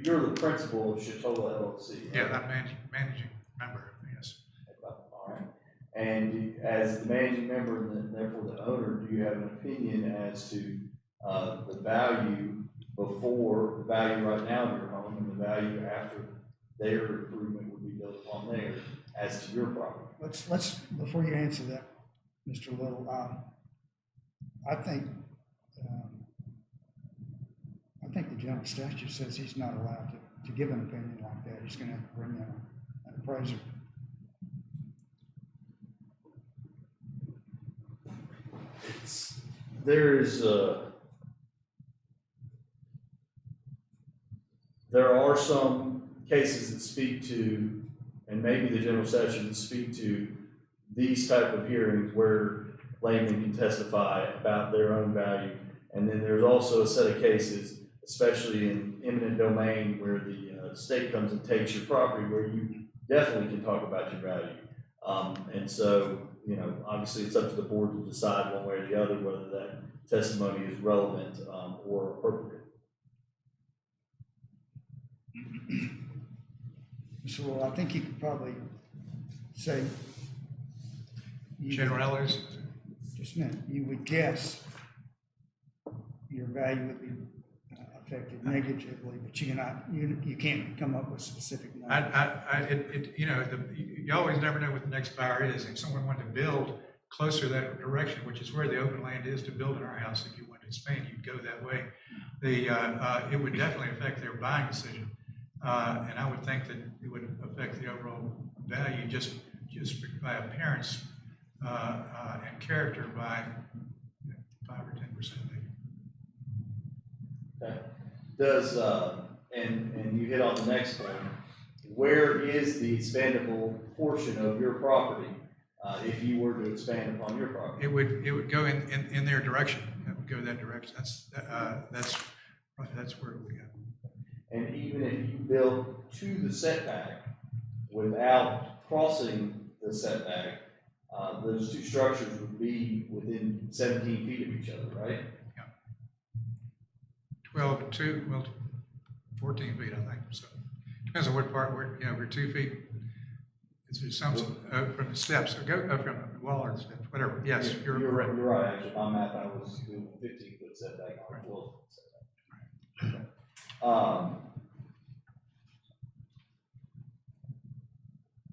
[SPEAKER 11] you're the principal of Chatola LLC, right?
[SPEAKER 7] Yeah, I'm managing member, yes.
[SPEAKER 11] All right. And as the managing member and therefore the owner, do you have an opinion as to the value before, the value right now of your home and the value after their improvement would be built upon there as to your property?
[SPEAKER 1] Let's before you answer that, Mr. Little, I think the general statute says he's not allowed to give an opinion like that. He's gonna have to bring in an appraiser.
[SPEAKER 11] There are some cases that speak to, and maybe the general statute that speak to these type of hearings where laymen can testify about their own value. And then there's also a set of cases, especially in eminent domain, where the state comes and takes your property, where you definitely can talk about your value. And so, obviously it's up to the board to decide one way or the other whether that testimony is relevant or appropriate.
[SPEAKER 1] So I think you could probably say.
[SPEAKER 7] Generalities?
[SPEAKER 1] Just a minute, you would guess your value would be affected negatively, but you can't come up with specific numbers.
[SPEAKER 7] You always never know what the next buyer is. If someone wanted to build closer that direction, which is where the open land is to build in our house, if you want to expand, you'd go that way. It would definitely affect their buying decision. And I would think that it would affect the overall value just by appearance and character by 5 or 10
[SPEAKER 6] Does, and you hit on the next one, where is the expandable portion of your property, if you were to expand upon your property?
[SPEAKER 7] It would go in their direction. It would go that direction. That's where it would go.
[SPEAKER 6] And even if you built to the setback without crossing the setback, those two structures would be within 17 feet of each other, right?
[SPEAKER 7] 12 and 2, well, 14 feet, I think, so. Depends on what part, we're 2 feet. It's some, from the steps, or go, from the wall or the steps, whatever, yes, you're
[SPEAKER 6] right.
[SPEAKER 7] correct.
[SPEAKER 6] You're right, actually, my math, I was doing 15-foot setback on a 12-foot setback.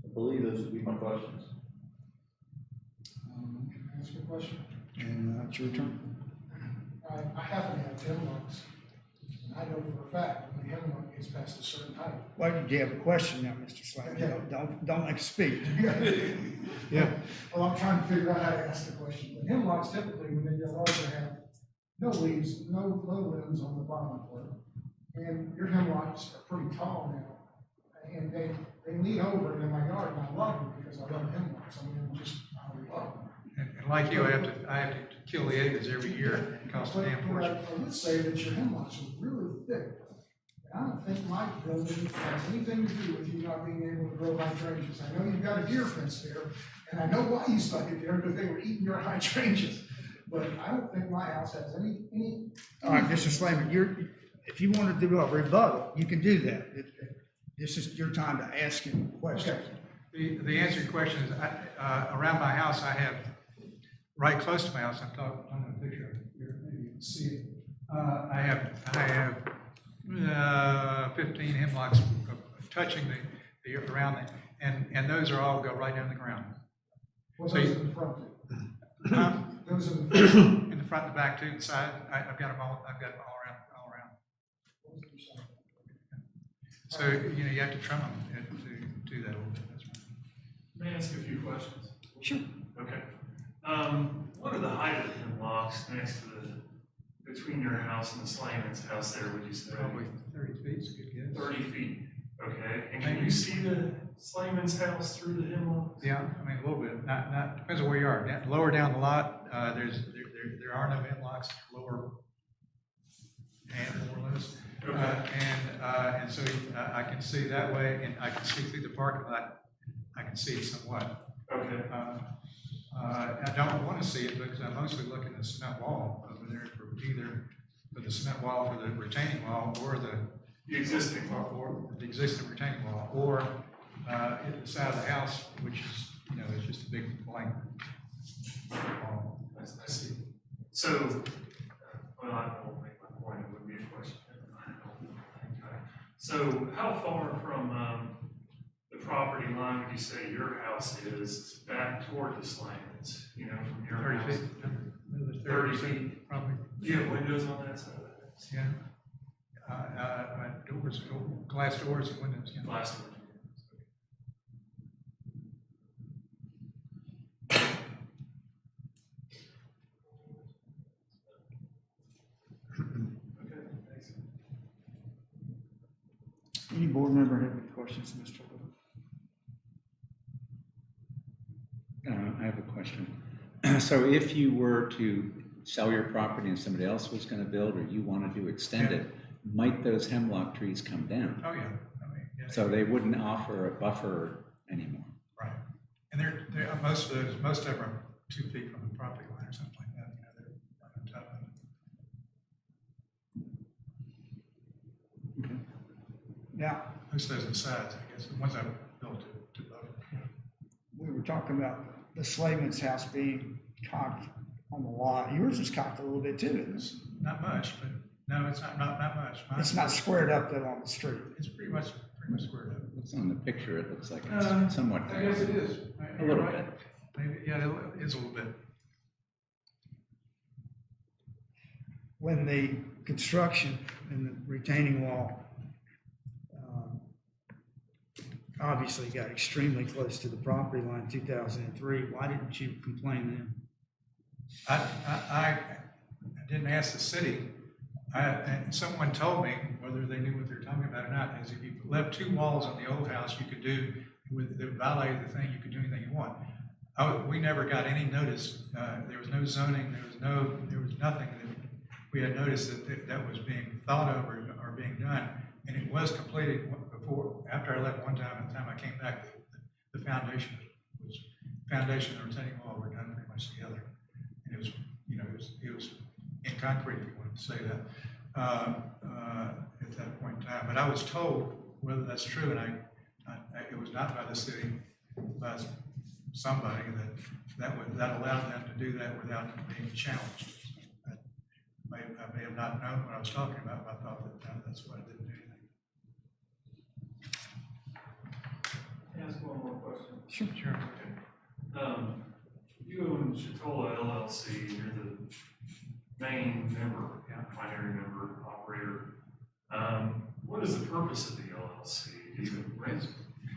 [SPEAKER 6] I believe those would be my questions.
[SPEAKER 5] Can I ask you a question?
[SPEAKER 1] And it's your turn.
[SPEAKER 5] I happen to have hemlocks, and I know for a fact when the hemlock gets past a certain height.
[SPEAKER 1] Why did you have a question now, Mr. Slade? Don't make a speech.
[SPEAKER 5] Yeah. Well, I'm trying to figure out how to ask the question, but hemlocks typically, when they get larger, have no leaves, no limbs on the bottom part. And your hemlocks are pretty tall now, and they lean over in my yard, and I love them because I love hemlocks. I mean, I love them.
[SPEAKER 7] And like you, I have to kill the aphids every year. It costs a damn
[SPEAKER 5] But
[SPEAKER 7] fortune.
[SPEAKER 5] I would say that your hemlocks are really thick. And I don't think my building has anything to do with you not being able to grow hydrangeas. I know you've got a deer fence there, and I know why you stuck it there, because they were eating your hydrangeas. But I don't think my house has any.
[SPEAKER 1] All right, Mr. Slayman, if you want to do a rebuttal, you can do that. This is your time to ask him questions.
[SPEAKER 7] Okay. The answer to your question is, around my house, I have, right close to my house, I'm on the picture here, maybe you can see it. I have 15 hemlocks touching the around it, and those are all go right down the ground.
[SPEAKER 5] Well,
[SPEAKER 7] So
[SPEAKER 5] those
[SPEAKER 7] you-
[SPEAKER 5] in the front.
[SPEAKER 7] Huh?
[SPEAKER 5] Those in the front.
[SPEAKER 7] In the front and the back too, the side, I've got them all around. So, you have to trim them to do that a little bit, that's right.
[SPEAKER 8] May I ask a few questions?
[SPEAKER 1] Sure.
[SPEAKER 8] Okay. What are the height of the hemlocks next to between your house and the Slayman's house there, would you say?
[SPEAKER 7] Probably 30 feet is a good guess.
[SPEAKER 8] 30 feet, okay. And can you see the Slayman's house through the hemlocks?
[SPEAKER 7] Yeah, I mean, a little bit, not, depends on where you are. Lower down the lot, there are no hemlocks, lower and more or less. And so I can see that way, and I can see through the parking lot, I can see it somewhat.
[SPEAKER 8] Okay.
[SPEAKER 7] I don't want to see it because I'm mostly looking at the cement wall over there for either for the cement wall for the retaining wall or the
[SPEAKER 8] existing wall.
[SPEAKER 7] or the existing retaining wall, or at the side of the house, which is, it's just a big blank wall.
[SPEAKER 8] I see. So, well, I won't make my point, it would be a question. Okay. So how far from the property line would you say your house is back toward the Slayman's, from your
[SPEAKER 7] 30
[SPEAKER 8] house?
[SPEAKER 7] feet.
[SPEAKER 8] 30 feet.
[SPEAKER 7] Probably.
[SPEAKER 8] Do you have windows on that side of the house?
[SPEAKER 7] Yeah. Doors, glass doors and windows, yeah.
[SPEAKER 8] Glass door. Okay, thanks.
[SPEAKER 1] Any board member have any questions, Mr. Little?
[SPEAKER 2] I have a question. So if you were to sell your property and somebody else was going to build, or you wanted to extend it, might those hemlock trees come down?
[SPEAKER 7] Oh, yeah. I mean, yeah.
[SPEAKER 2] So they wouldn't offer a buffer anymore.
[SPEAKER 7] Right. And they're most of them are 2 feet from the property line or something like that. They're right on top of it.
[SPEAKER 2] Okay.
[SPEAKER 1] Now,
[SPEAKER 7] Most of those on the sides, I guess, the ones I built to buffer.
[SPEAKER 1] we were talking about the Slayman's house being cocked on the lot. Yours is cocked a little bit too, isn't it?
[SPEAKER 7] Not much, but no, it's not much.
[SPEAKER 1] It's not squared up though on the street.
[SPEAKER 7] It's pretty much squared up.
[SPEAKER 2] Looks on the picture, it looks like it's somewhat.
[SPEAKER 7] I guess it is.
[SPEAKER 2] A little bit.
[SPEAKER 7] Maybe, yeah, it is a little bit.
[SPEAKER 1] When the construction and the retaining wall obviously got extremely close to the property line in 2003, why didn't you complain then?
[SPEAKER 7] I didn't ask the city And someone told me, whether they knew what they're talking about or not, is if you left two walls on the old house, you could do, with the violated the thing, you could do anything you want. We never got any notice, there was no zoning, there was nothing that we had noticed that was being thought of or being done. And it was completed after I left one time, and the time I came back, the foundation and the retaining wall were done pretty much together. And it was, it was in concrete, if you wanted to say that, at that point in time. But I was told, whether that's true, and it was not by the city, by somebody, that allowed them to do that without being challenged. I may have not known what I was talking about, but I thought that that's why I didn't do anything.
[SPEAKER 8] Can I ask one more question?
[SPEAKER 1] Sure.
[SPEAKER 7] Sure.
[SPEAKER 8] You own Chatola LLC, you're the main member, primary member, operator. What is the purpose of the LLC? Do you rent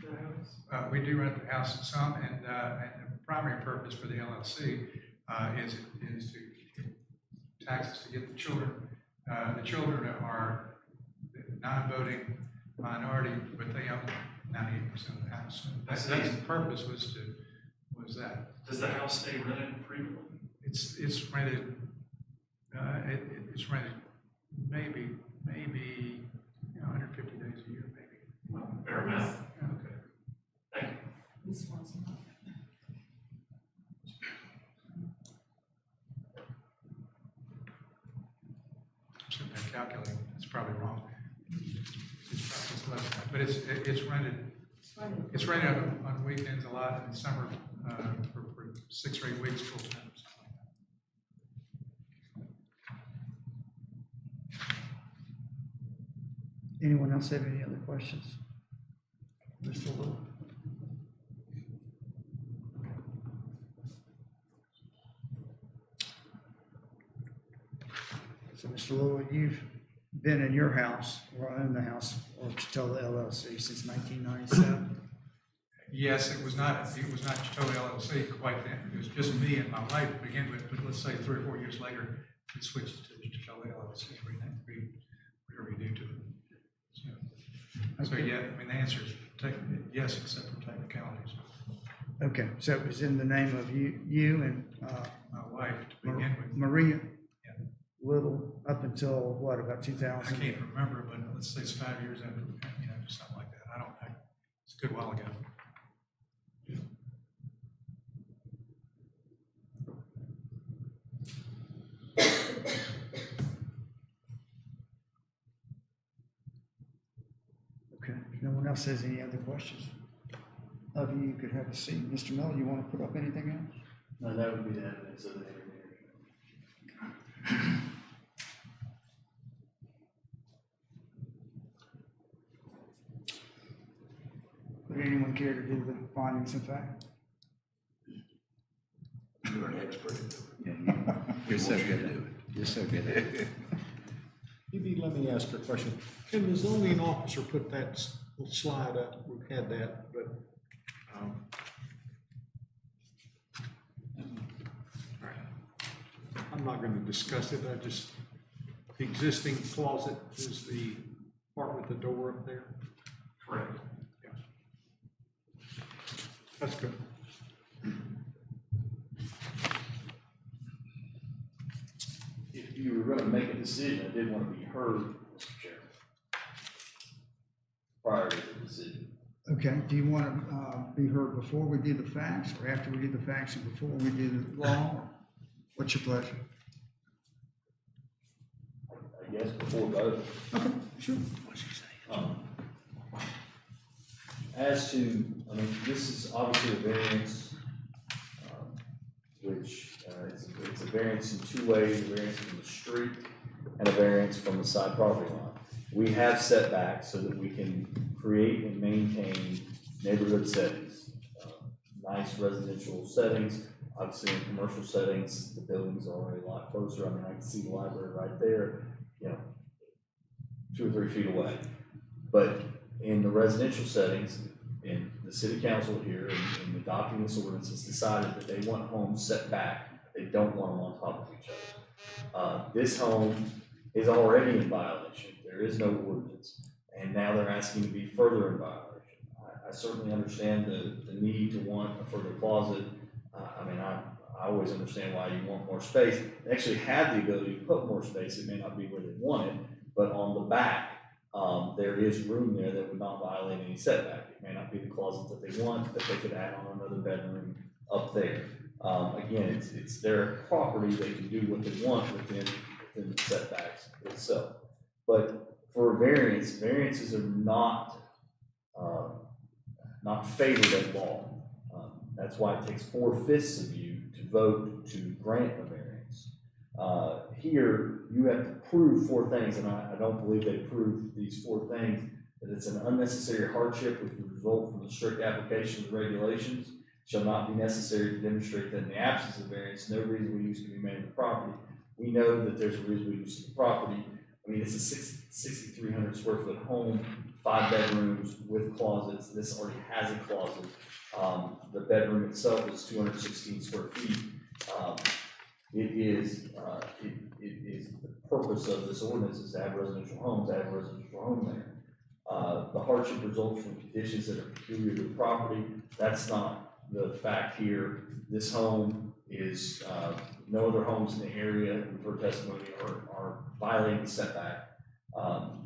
[SPEAKER 8] the house?
[SPEAKER 7] We do rent the house some, and the primary purpose for the LLC is to get taxes to get the children. The children are non-voting minority, but they own 98% of the house. That's the purpose was that.
[SPEAKER 8] Does the house stay rented frequently?
[SPEAKER 7] It's rented. It's rented maybe 150 days a year, maybe.
[SPEAKER 8] Fair amount.
[SPEAKER 7] Okay.
[SPEAKER 8] Thank you.
[SPEAKER 13] This one's not.
[SPEAKER 7] Sitting there calculating, it's probably wrong. It's less than that, but it's rented on weekends a lot, and in summer, for 6 or 8 weeks full time.
[SPEAKER 1] Anyone else have any other questions? Mr. Little? So, Mr. Little, you've been in your house, or owned the house, or Chatola LLC since 1997?
[SPEAKER 7] Yes, it was not Chatola LLC quite then. It was just me and my wife to begin with, but let's say 3 or 4 years later, we switched to Chatola LLC, whatever you do to it. So yeah, I mean, the answer is yes, except for technicalities.
[SPEAKER 1] Okay, so it was in the name of you and
[SPEAKER 7] My wife to begin with.
[SPEAKER 1] Maria
[SPEAKER 7] Yeah.
[SPEAKER 1] Little, up until what, about 2000?
[SPEAKER 7] I can't remember, but let's say it's 5 years after, something like that. It's a good while ago.
[SPEAKER 1] Okay, if no one else has any other questions of you, you could have a seat. Mr. Miller, you want to put up anything else?
[SPEAKER 11] No, that would be the evidence of the hearing.
[SPEAKER 1] Would anyone care to do the findings of fact?
[SPEAKER 12] You're an expert.
[SPEAKER 2] You're so good at it. You're so good at it.
[SPEAKER 3] Evie, let me ask you a question. Can the zoning officer put that slide up? We've had that, but, I'm not gonna discuss it. The existing closet is the part with the door up there.
[SPEAKER 8] Correct.
[SPEAKER 3] That's good.
[SPEAKER 11] If you were gonna make a decision, it did want to be heard, Mr. Chairman, prior to the decision.
[SPEAKER 1] Okay, do you want to be heard before we do the facts, or after we do the facts and before we do the law? What's your pleasure?
[SPEAKER 11] I guess before both.
[SPEAKER 1] Okay, sure.
[SPEAKER 11] As to, I mean, this is obviously a variance, which it's a variance in 2 ways, a variance from the street and a variance from the side property line. We have setbacks so that we can create and maintain neighborhood settings, nice residential settings. Obviously, in commercial settings, the buildings are already a lot closer. I mean, I can see the library right there, 2 or 3 feet away. But in the residential settings, and the city council here, in adopting this ordinance, has decided that they want homes set back. They don't want them on top of each other. This home
[SPEAKER 6] is already in violation. There is no ordinance, and now they're asking to be further in violation. I certainly understand the need to want a further closet. I always understand why you want more space. They actually have the ability to put more space. It may not be where they want it, but on the back, there is room there that would not violate any setback. It may not be the closet that they want, but they could add on another bedroom up there. Again, it's their property. They can do what they want within the setbacks itself. But for variances are not favored at law. That's why it takes 4/5 of you to vote to grant a variance. Here, you have to prove 4 things, and I don't believe they proved these 4 things, that it's an unnecessary hardship which would result from the strict application of the regulations, shall not be necessary to demonstrate that in the absence of variance, no reasonable use can be made of the property. We know that there's a reasonable use of the property. I mean, it's a 6,300 square foot home, 5 bedrooms with closets. This already has a closet. The bedroom itself is 216 square feet. It is the purpose of this ordinance is to have residential homes, to have a residential home there. The hardship results from conditions that are peculiar to the property. That's not the fact here. This home is, no other homes in the area, for testimony, are violating the setback.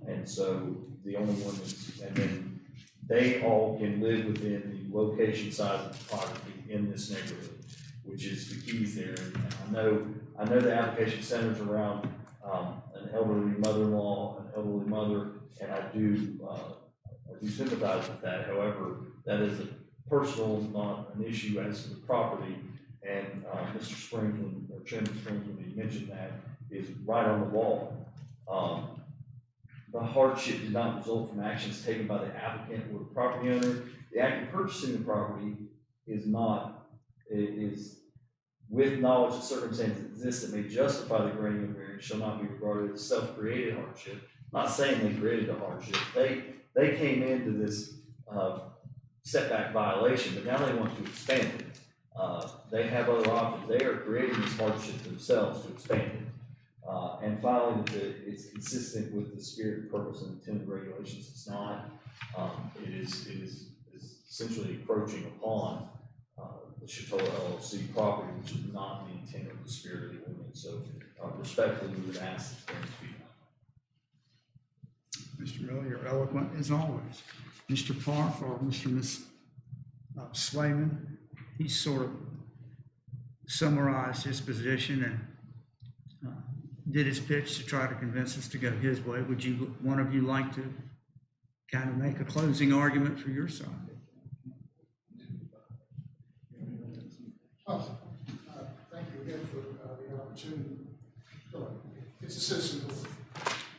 [SPEAKER 6] And so the only one is, and then they all can live within the location, size, and topography in this neighborhood, which is the keys there. And I know the application centers around an elderly mother-in-law, an elderly mother, and I do sympathize with that. However, that is a personal, not an issue as to the property. And Mr. Springs, or Chairman Springs, when he mentioned that, is right on the wall. The hardship did not result from actions taken by the applicant or the property owner. The act of purchasing the property is with knowledge that circumstances exist that may justify the granting of variance shall not be regarded as self-created hardship. I'm not saying they created the hardship. They came into this setback violation, but now they want to expand it. They have other options. They are creating this hardship themselves to expand it. And finally, it's consistent with the spirit, purpose, and intent of the regulations. It's not. It is essentially encroaching upon the Chatola LLC property, which is not the intent of the spirit of the ordinance. So, respectfully, we would ask that variance be done.
[SPEAKER 1] Mr. Miller, you're eloquent as always. Mr. Park or Mr. Miss Slayman, he sort of summarized his position and did his pitch to try to convince us to go his way. Would one of you like to kind of make a closing argument for your side?
[SPEAKER 5] Thank you again for the opportunity. Look, it's a citizen board.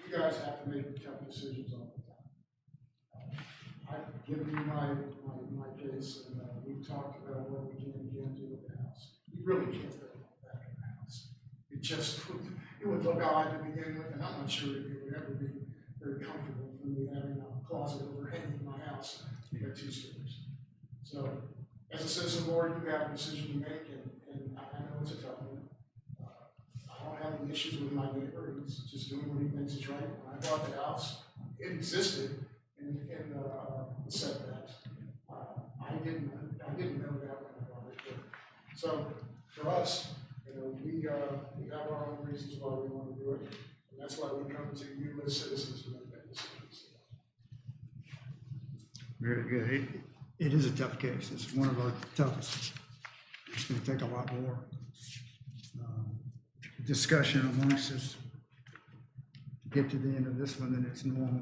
[SPEAKER 5] You guys have to make tough decisions all the time. I've given you my case, and we've talked about what we can and can't do with the house. You really can't put it back in the house. It would look odd to begin with, and I'm not sure it would ever be very comfortable for me having a closet overhanging my house. You got 2 stories. So, as a citizen board, you have a decision to make, and I know it's a tough one. I don't have any issues with my neighbor. He's just doing what he thinks is right. When I bought the house, it existed in the setbacks. I didn't know that when I bought it. So, for us, we have our own reasons why we want to do it, and that's why we come to you as citizens to make that decision.
[SPEAKER 1] Very good. It is a tough case. It's one of our toughest. It's going to take a lot more discussion amongst us to get to the end of this one than it's normal.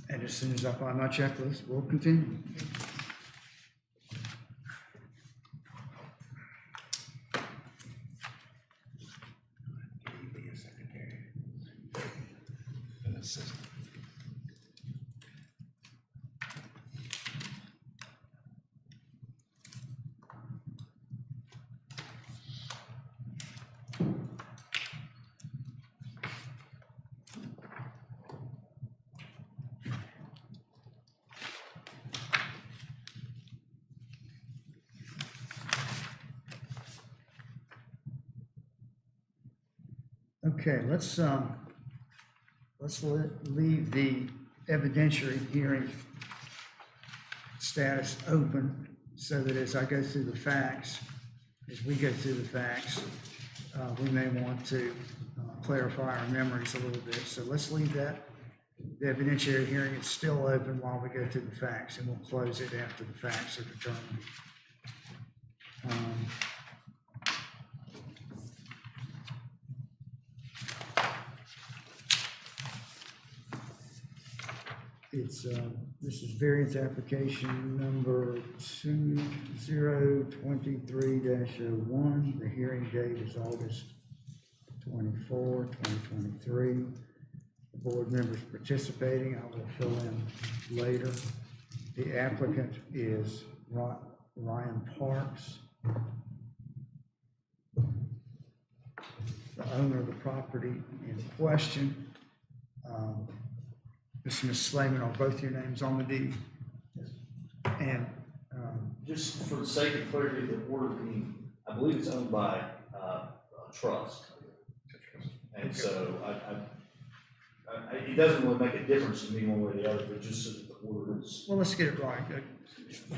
[SPEAKER 1] And as soon as I find my checklist, we'll continue. Okay, let's leave the evidentiary hearing status open so that as I go through the facts, as we go through the facts, we may want to clarify our memories a little bit. So let's leave that. The evidentiary hearing is still open while we go through the facts, and we'll close it after the facts are determined. This is variance application number 2023-01. The hearing date is August 24, 2023. The board members participating, I will fill in later. The applicant is Ryan Parks. The owner of the property in question. Mr. and Ms. Slayman, are both your names on the deed? And,
[SPEAKER 6] Just for the sake of clarity, the order being, I believe it's owned by a trust. And so it doesn't really make a difference to me one way or the other, but just so that the order is.
[SPEAKER 1] well, let's get it right.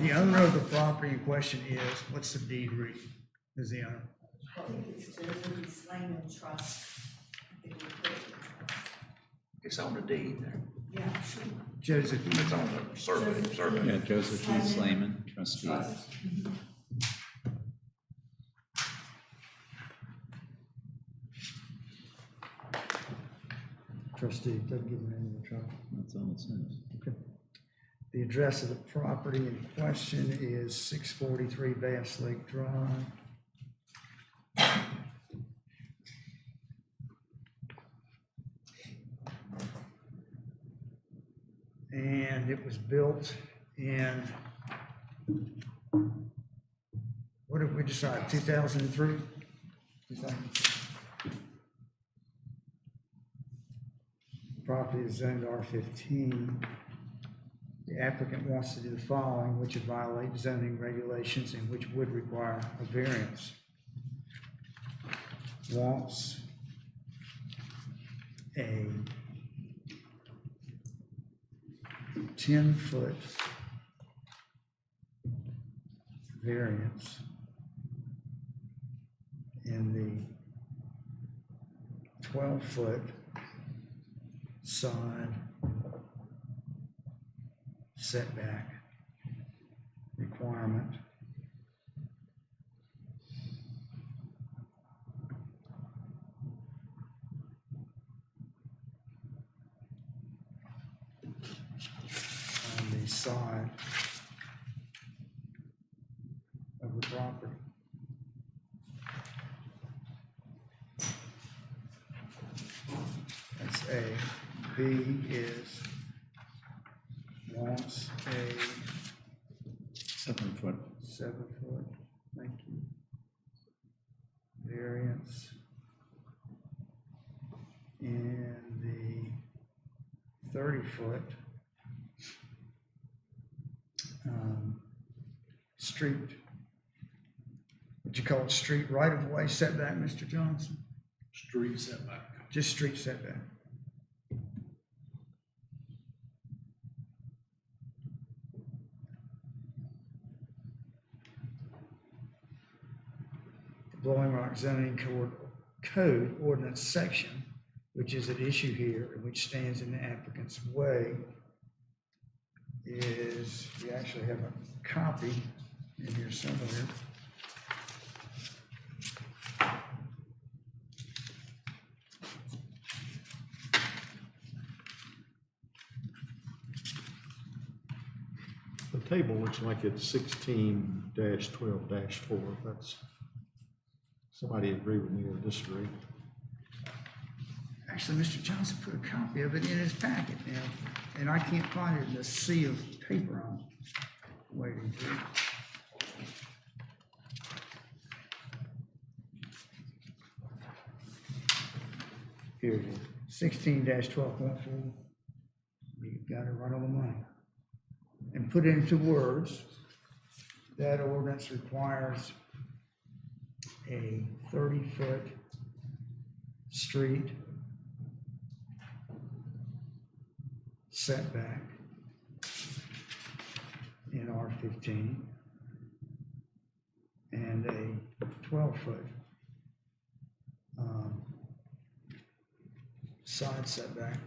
[SPEAKER 1] The owner of the property in question is, what's the deed read? Is the owner?
[SPEAKER 13] I think it's Joseph E. Slayman Trust. I think we put it in trust.
[SPEAKER 12] It's on the deed there.
[SPEAKER 13] Yeah, sure.
[SPEAKER 1] Joseph,
[SPEAKER 12] It's on the survey.
[SPEAKER 2] Yeah, Joseph E. Slayman, trustee.
[SPEAKER 13] Trust.
[SPEAKER 1] trustee, doesn't give the name of the trust.
[SPEAKER 2] That's all it says.
[SPEAKER 1] Okay. The address of the property in question is 643 Bass Lake Drive. And it was built in, what did we decide, 2003? Property is zoned R15. The applicant wants to do the following, which would violate zoning regulations and which would require a variance. Wants a 10-foot variance in the 12-foot side setback requirement. On the side of the property. That's A. B is wants a
[SPEAKER 2] 7 foot.
[SPEAKER 1] 7-foot, thank you, variance in the 30-foot street, would you call it street right-of-way setback, Mr. Johnson?
[SPEAKER 10] Street setback.
[SPEAKER 1] Just street setback. Blowing Rock zoning code ordinance section, which is at issue here, and which stands in the applicant's way, is, we actually have a copy in here somewhere.
[SPEAKER 3] The table looks like it's 16-12-4. That's, somebody agree with me or disagree?
[SPEAKER 1] Actually, Mr. Johnson put a copy of it in his packet now, and I can't find it in the sea of paper I'm waiting for. Here it is, 16-12.4. You've got to run on the money. And put it into words, that ordinance requires a 30-foot street setback in R15 and a 12-foot side setback.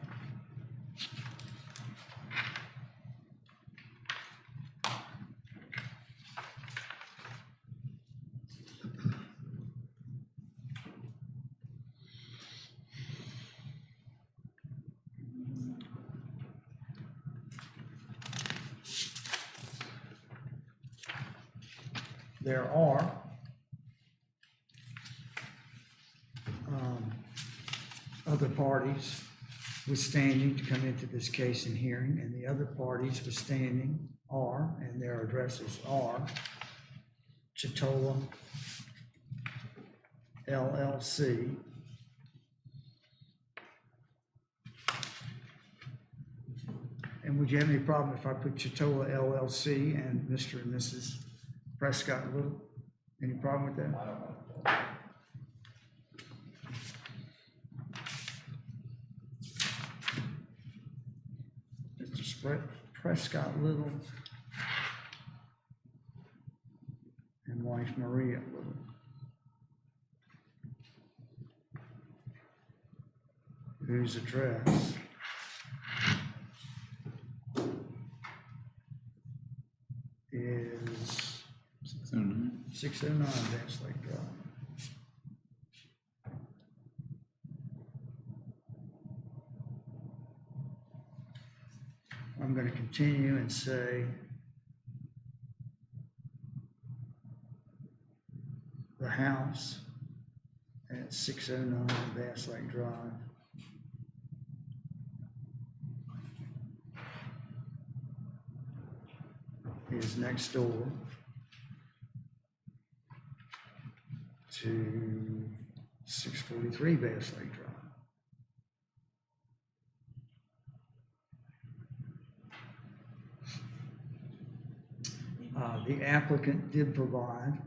[SPEAKER 1] There are other parties withstanding to come into this case and hearing, and the other parties withstanding are, and their addresses are, Chitola LLC, and would you have any problem if I put Chitola LLC and Mr. and Mrs. Prescott Little? Any problem with that?
[SPEAKER 11] I don't know.
[SPEAKER 1] Mr. Prescott Little and wife Maria Little. Whose address is
[SPEAKER 2] 609.
[SPEAKER 1] 609 Dance Lake Drive. I'm going to continue and say the house at 609 Bass Lake Drive is next door to 643 Bass Lake Drive. The applicant did provide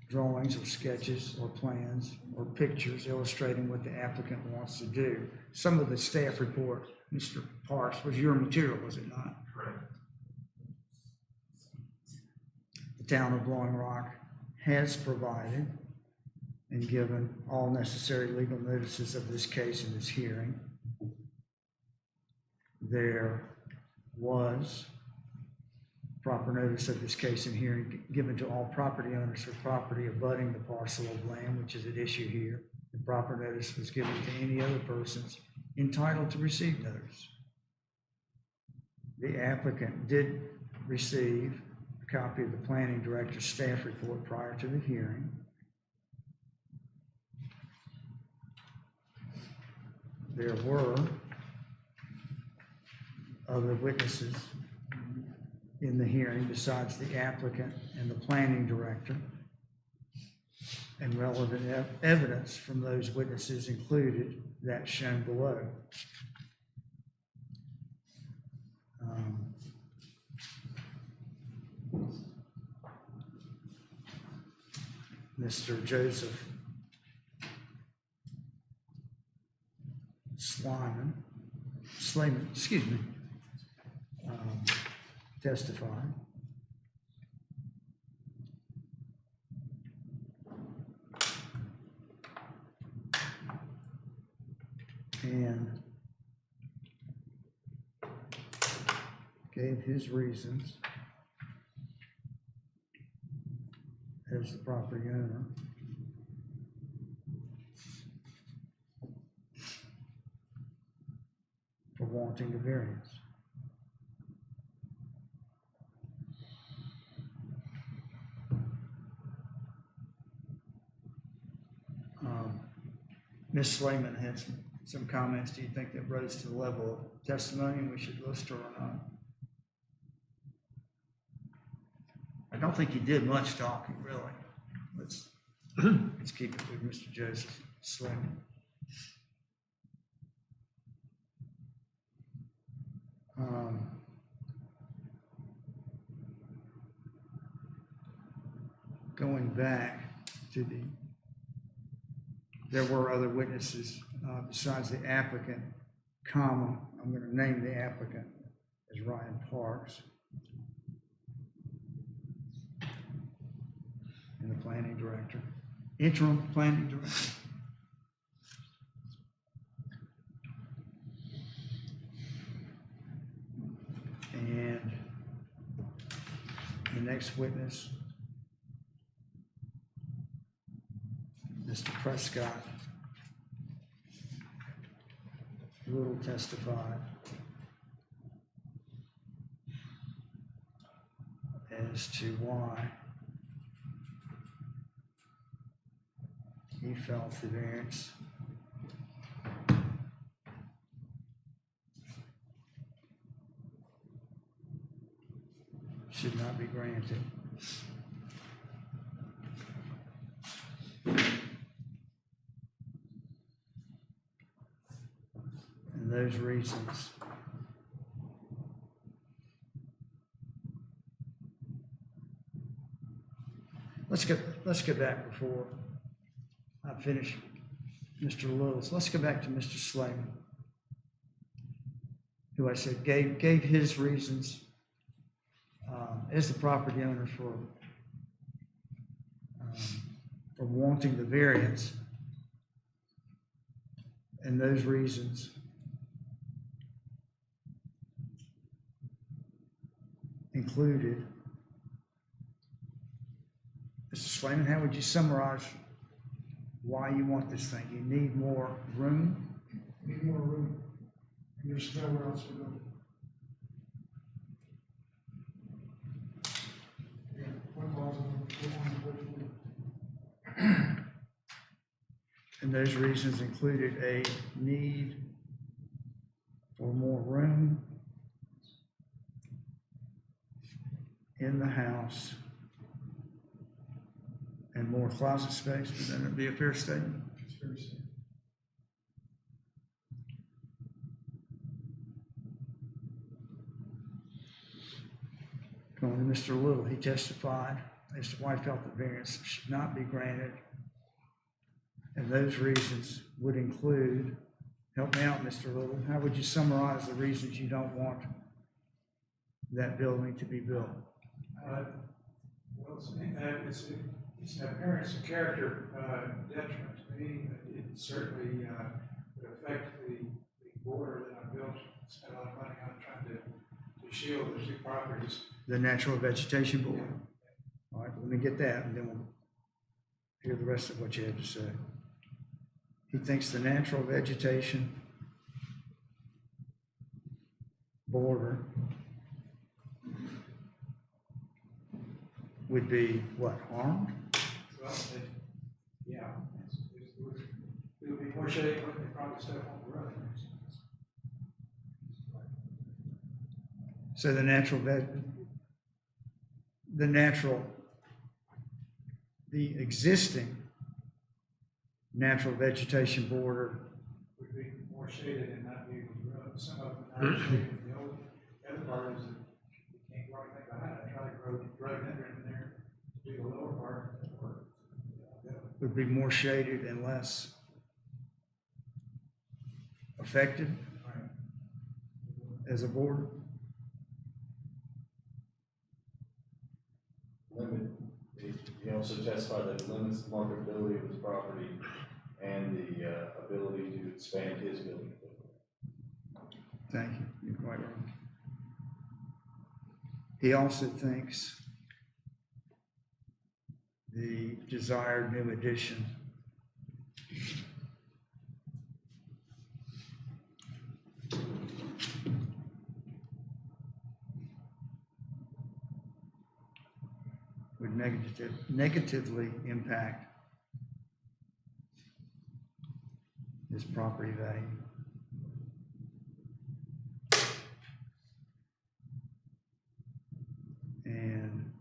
[SPEAKER 1] drawings or sketches or plans or pictures illustrating what the applicant wants to do. Some of the staff report, Mr. Parks, was your material, was it not?
[SPEAKER 8] Correct.
[SPEAKER 1] The town of Blowing Rock has provided and given all necessary legal notices of this case and this hearing. There was proper notice of this case and hearing given to all property owners for property abutting the parcel of land which is at issue here. The proper notice was given to any other persons entitled to receive notice. The applicant did receive a copy of the planning director's staff report prior to the hearing. There were other witnesses in the hearing besides the applicant and the planning director, and relevant evidence from those witnesses included that shown below. Mr. Joseph Slayman, excuse me, testified. And gave his reasons as the property owner for wanting the variance. Ms. Slayman had some comments. Do you think that rose to the level of testimony and we should list her or not? I don't think you did much talking, really. Let's keep it with Mr. Joseph Slayman. Going back to the there were other witnesses besides the applicant, comma, I'm going to name the applicant as Ryan Parks, and the planning director, interim planning director. And the next witness, Mr. Prescott, Little testified as to why he felt the variance should not be granted. And those reasons let's get back before I finish Mr. Little's. Let's go back to Mr. Slayman, who I said gave his reasons as the property owner for wanting the variance, and those reasons included. Mr. Slayman, how would you summarize why you want this thing? You need more room?
[SPEAKER 5] Need more room, and there's nowhere else to go. Yeah, one closet on the fourth floor.
[SPEAKER 1] And those reasons included a need for more room in the house and more closet space. Would that be a fair statement?
[SPEAKER 5] It's very safe.
[SPEAKER 1] Going to Mr. Little, he testified as to why he felt the variance should not be granted. And those reasons would include, help me out, Mr. Little, how would you summarize the reasons you don't want that building to be built?
[SPEAKER 7] Well, it's an appearance and character detriment to me. It certainly would affect the border that I built, spent a lot of money on trying to shield the two properties.
[SPEAKER 1] The natural vegetation board? All right, let me get that, and then we'll hear the rest of what you had to say. He thinks the natural vegetation border would be what, harmed?
[SPEAKER 7] Well, it would be more shady when they probably set up on the road.
[SPEAKER 1] So the existing natural vegetation border
[SPEAKER 7] Would be more shaded and not be able to grow. Some of them are not shaded. The other part is that you can't grow anything behind it. I try to grow rhododendron in there to do the lower part of the work.
[SPEAKER 1] would be more shaded and less affected as a border.
[SPEAKER 14] He also testified that it limits the marketability of his property and the ability to expand his building footprint.
[SPEAKER 1] Thank you, you're quite right. He also thinks the desired new addition would negatively impact his property value. And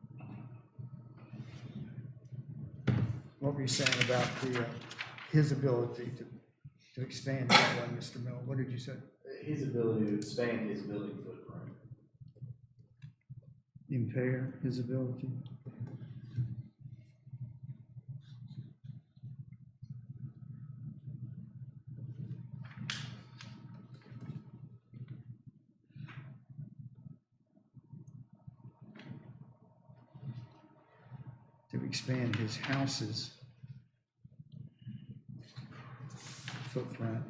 [SPEAKER 1] what were you saying about his ability to expand that way, Mr. Miller? What did you say?
[SPEAKER 14] His ability to expand his building footprint.
[SPEAKER 1] Impair his ability? expand his house's footprint.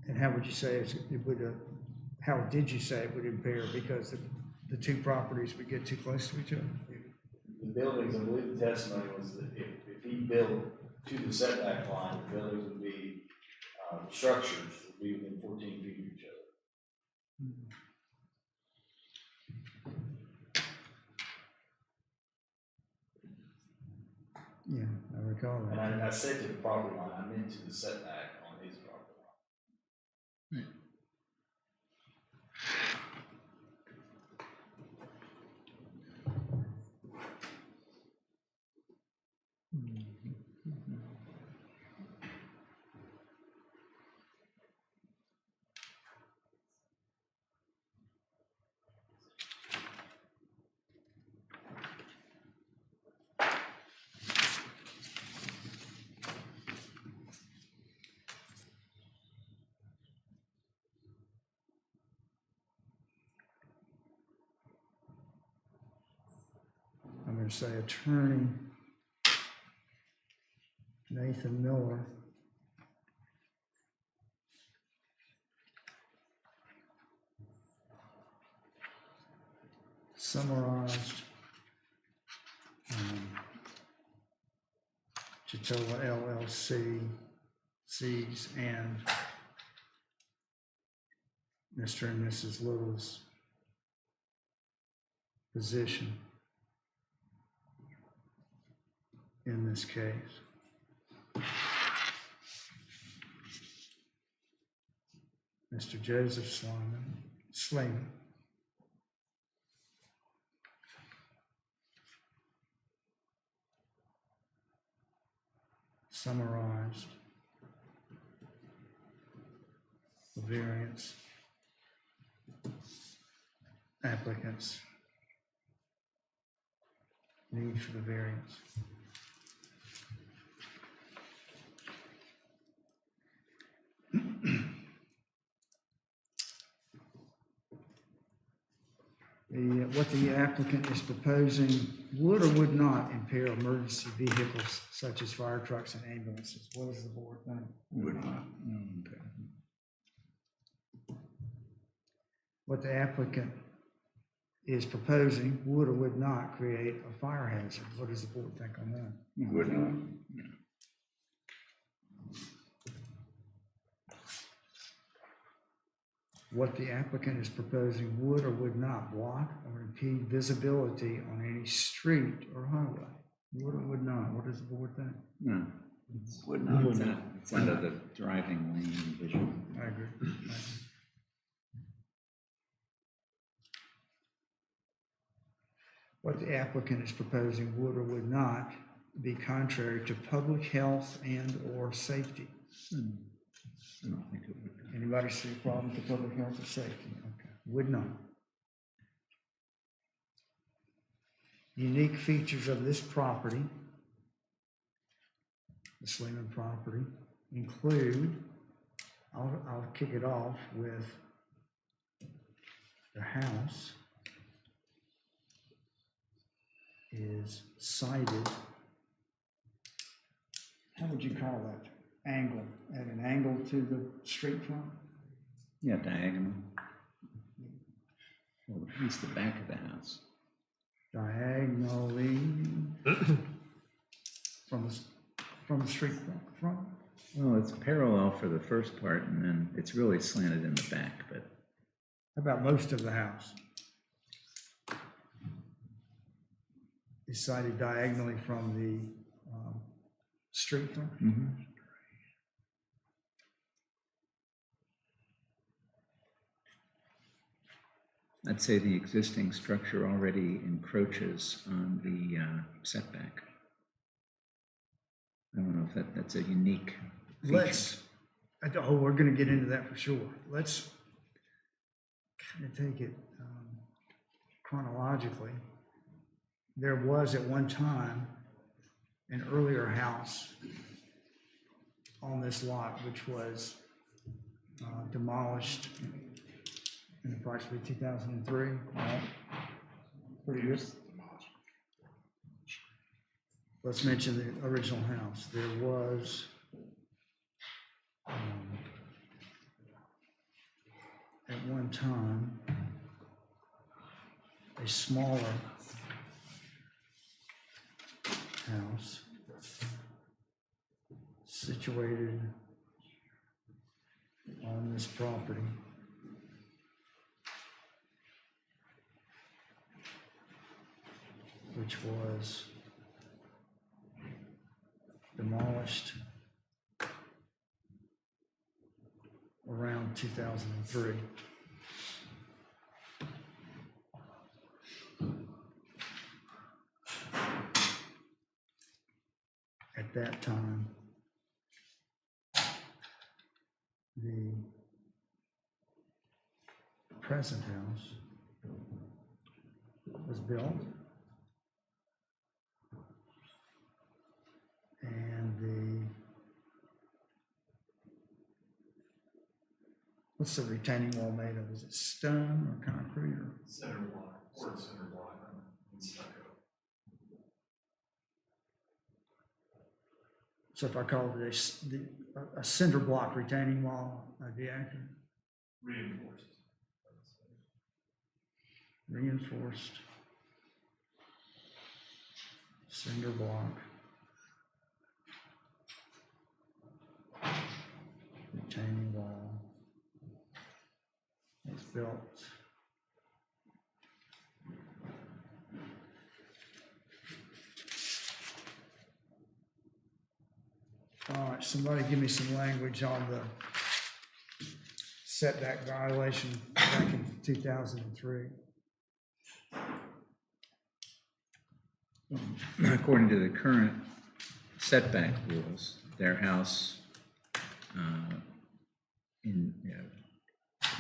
[SPEAKER 1] And how would you say it would, how did you say it would impair? Because the two properties would get too close to each other?
[SPEAKER 14] The buildings, I believe the testimony was that if he built to the setback line, the buildings would be, structures would be within 14 feet of each other.
[SPEAKER 1] Yeah, I recall
[SPEAKER 14] And
[SPEAKER 1] that.
[SPEAKER 14] I said to the property line, I meant to the setback on his property line.
[SPEAKER 1] I'm going to say Attorney Nathan Miller summarized Chitola LLC's and Mr. and Mrs. Little's position in this case. Mr. Joseph Slayman summarized the variance applicants' need for the variance. What the applicant is proposing would or would not impair emergency vehicles such as fire trucks and ambulances. What does the board think?
[SPEAKER 12] Would not.
[SPEAKER 2] Okay.
[SPEAKER 1] What the applicant is proposing would or would not create a fire hazard. What does the board think on that?
[SPEAKER 12] Would not.
[SPEAKER 1] What the applicant is proposing would or would not block or impede visibility on any street or highway. Would or would not. What does the board think?
[SPEAKER 2] No.
[SPEAKER 12] Would not.
[SPEAKER 2] It's out of the driving lane vision.
[SPEAKER 1] I agree. What the applicant is proposing would or would not be contrary to public health and or safety.
[SPEAKER 2] I don't think it would.
[SPEAKER 1] Anybody see a problem with the public health or safety? Okay, would not. Unique features of this property, the Sleeman property, include, I'll kick it off with the house is sited, how would you call that? Angle, at an angle to the street front?
[SPEAKER 2] Yeah, diagonal. Well, at least the back of the house.
[SPEAKER 1] Diagonally from the street front?
[SPEAKER 2] Well, it's parallel for the first part, and then it's really slanted in the back, but
[SPEAKER 1] How about most of the house? Is sited diagonally from the street front?
[SPEAKER 2] I'd say the existing structure already encroaches on the setback. I don't know if that's a unique feature.
[SPEAKER 1] We're gonna get into that for sure. Let's kind of take it chronologically. There was at one time an earlier house on this lot, which was demolished in approximately 2003. All right. Pretty good. Let's mention the original house. There was at one time a smaller house situated on this property. Which was demolished around 2003. At that time, the present house was built, and what's the retaining wall made of? Is it stone or concrete or?
[SPEAKER 8] Center block, or center block, and stucco.
[SPEAKER 1] So if I call it a cinder block retaining wall, I'd be accurate.
[SPEAKER 8] Reinforced.
[SPEAKER 1] Reinforced cinder block retaining wall. It's built all right, somebody give me some language on the setback violation back in 2003.
[SPEAKER 2] According to the current setback rules, their house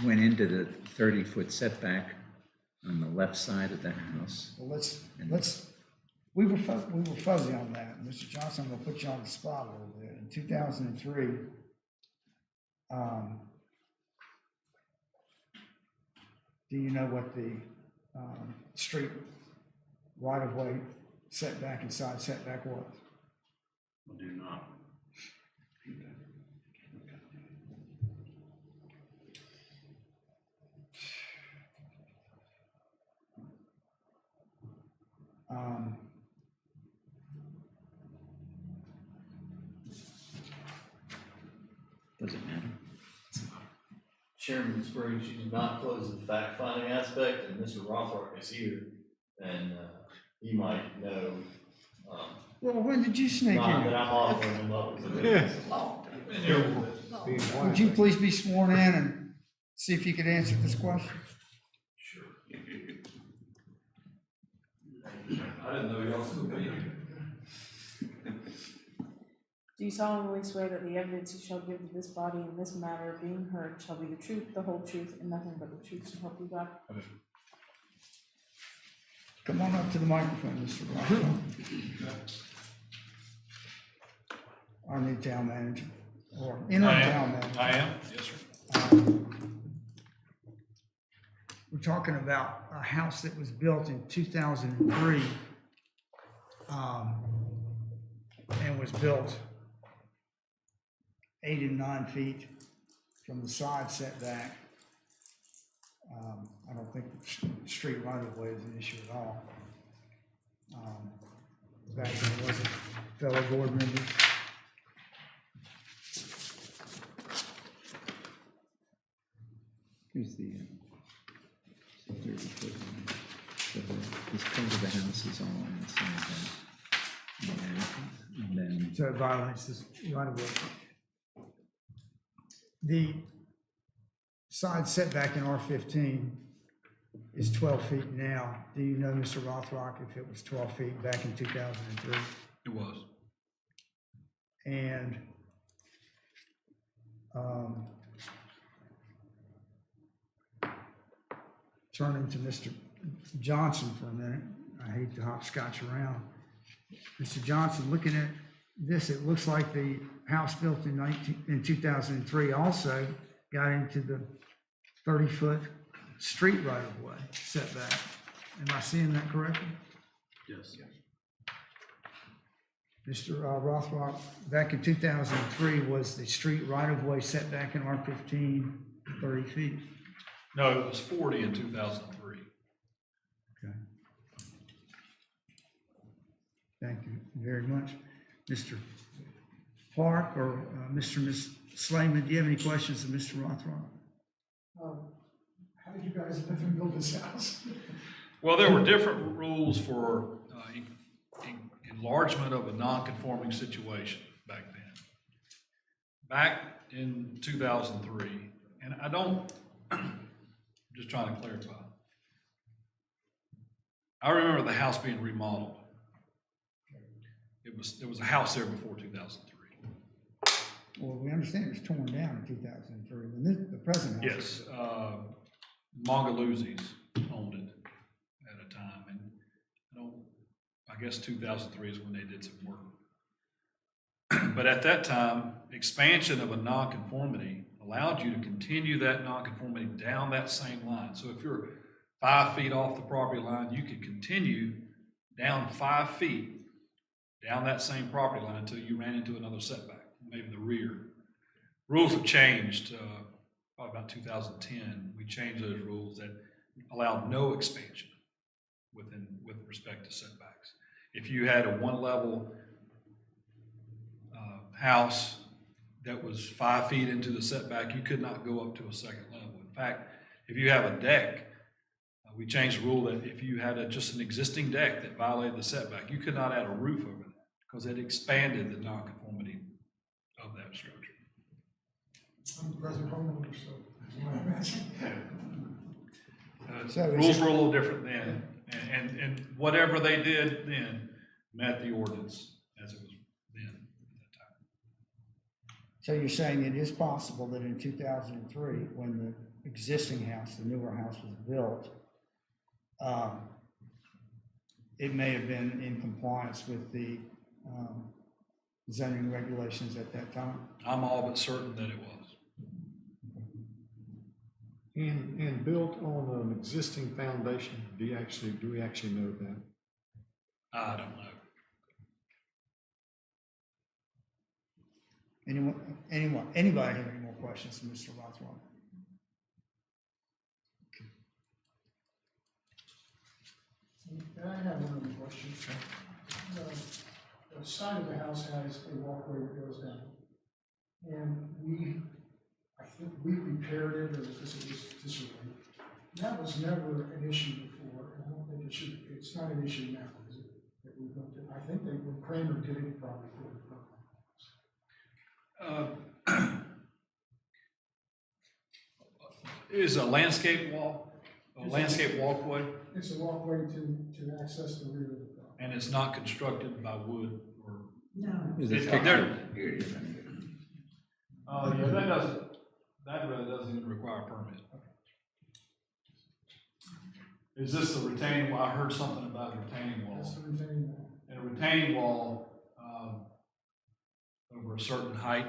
[SPEAKER 2] went into the 30-foot setback on the left side of the house.
[SPEAKER 1] Well, we were fuzzy on that. Mr. Johnson, I'm gonna put you on the spot a little bit. In 2003, do you know what the street right-of-way setback and side setback was?
[SPEAKER 12] I do not.
[SPEAKER 2] Does it matter?
[SPEAKER 14] Chairman Spriggs, you did not close the fact-finding aspect, and Mr. Rothrock is here, and he might know,
[SPEAKER 1] Well, when did you sneak
[SPEAKER 14] not that
[SPEAKER 1] in?
[SPEAKER 14] I'm offering him up as a witness.
[SPEAKER 1] Would you please be sworn in and see if you could answer this question?
[SPEAKER 8] Sure.
[SPEAKER 10] I didn't know y'all was gonna be here.
[SPEAKER 9] Do you solemnly swear that the evidence you shall give to this body in this matter being heard shall be the truth, the whole truth, and nothing but the truth, so help you God?
[SPEAKER 1] Come on up to the microphone, Mr. Rothrock. Our new town manager, or interim town manager.
[SPEAKER 4] I am, yes, sir.
[SPEAKER 1] We're talking about a house that was built in 2003, and was built 8 and 9 feet from the side setback. I don't think the street right-of-way is an issue at all. Back when it wasn't, fellow board members.
[SPEAKER 2] Here's the 30-foot line. So this part of the house is all inside that. And then
[SPEAKER 1] So it violates this right-of-way. The side setback in R15 is 12 feet now. Do you know, Mr. Rothrock, if it was 12 feet back in 2003?
[SPEAKER 4] It was.
[SPEAKER 1] And turning to Mr. Johnson for a minute, I hate to hopscotch around. Mr. Johnson, looking at this, it looks like the house built in 2003 also got into the 30-foot street right-of-way setback. Am I seeing that correctly?
[SPEAKER 10] Yes.
[SPEAKER 1] Mr. Rothrock, back in 2003, was the street right-of-way setback in R15 30 feet?
[SPEAKER 7] No, it was 40 in 2003.
[SPEAKER 1] Okay. Thank you very much. Mr. Park or Mr. and Ms. Slayman, do you have any questions of Mr. Rothrock?
[SPEAKER 5] How did you guys live and build this house?
[SPEAKER 7] Well, there were different rules for enlargement of a non-conforming situation back then. Back in 2003, and I'm just trying to clarify. I remember the house being remodeled. There was a house there before 2003.
[SPEAKER 1] Well, we understand it was torn down in 2003, when the present house.
[SPEAKER 7] Yes, Mongaluzzi's owned it at a time, and I guess 2003 is when they did some work. But at that time, expansion of a nonconformity allowed you to continue that nonconformity down that same line. So if you're 5 feet off the property line, you could continue down 5 feet down that same property line until you ran into another setback, maybe the rear. Rules have changed, probably about 2010. We changed those rules that allowed no expansion with respect to setbacks. If you had a one-level house that was 5 feet into the setback, you could not go up to a second level. In fact, if you have a deck, we changed the rule that if you had just an existing deck that violated the setback, you could not add a roof over that because it expanded the nonconformity of that structure.
[SPEAKER 5] I'm the present homeowner, so that's why I'm asking.
[SPEAKER 1] So is
[SPEAKER 7] Rules
[SPEAKER 1] it-
[SPEAKER 7] were a little different then, and whatever they did then met the ordinance as it was then at that time.
[SPEAKER 1] So you're saying it is possible that in 2003, when the existing house, the newer house was built, it may have been in compliance with the zoning regulations at that time?
[SPEAKER 7] I'm all but certain that it was.
[SPEAKER 3] And built on an existing foundation, do we actually know that?
[SPEAKER 7] I don't know.
[SPEAKER 1] Anybody have any more questions for Mr. Rothrock?
[SPEAKER 5] And I have one other question. The side of the house has a walkway that goes down. And I think we repaired it, or because it was disarrayed. That was never an issue before, and I don't think it should, it's not an issue now, is it? That we built it. I think that when Kramer did it, he probably put it
[SPEAKER 7] Is a landscape wall, a landscape walkway,
[SPEAKER 5] It's a walkway to access the rear of the property.
[SPEAKER 7] and it's not constructed by wood or.
[SPEAKER 13] No.
[SPEAKER 2] Is
[SPEAKER 7] It-
[SPEAKER 2] it
[SPEAKER 7] there-
[SPEAKER 2] Here it is.
[SPEAKER 7] Oh, yeah, that really doesn't even require a permit. Is this the retaining wall? I heard something about a retaining wall.
[SPEAKER 5] That's the retaining wall.
[SPEAKER 7] And a retaining wall, over a certain height,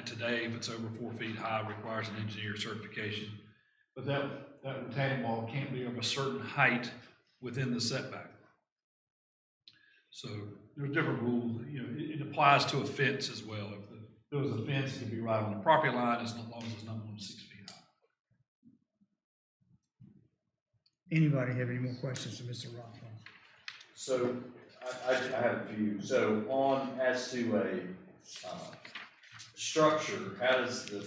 [SPEAKER 7] today, if it's over 4 feet high, requires an engineer certification. But that retaining wall can't be of a certain height within the setback. So there's different rules, it applies to a fence as well. If there was a fence, it could be right on the property line as long as it's not more than 6 feet high.
[SPEAKER 1] Anybody have any more questions for Mr. Rothrock?
[SPEAKER 14] So, I have a few. So as to a, structure, how does the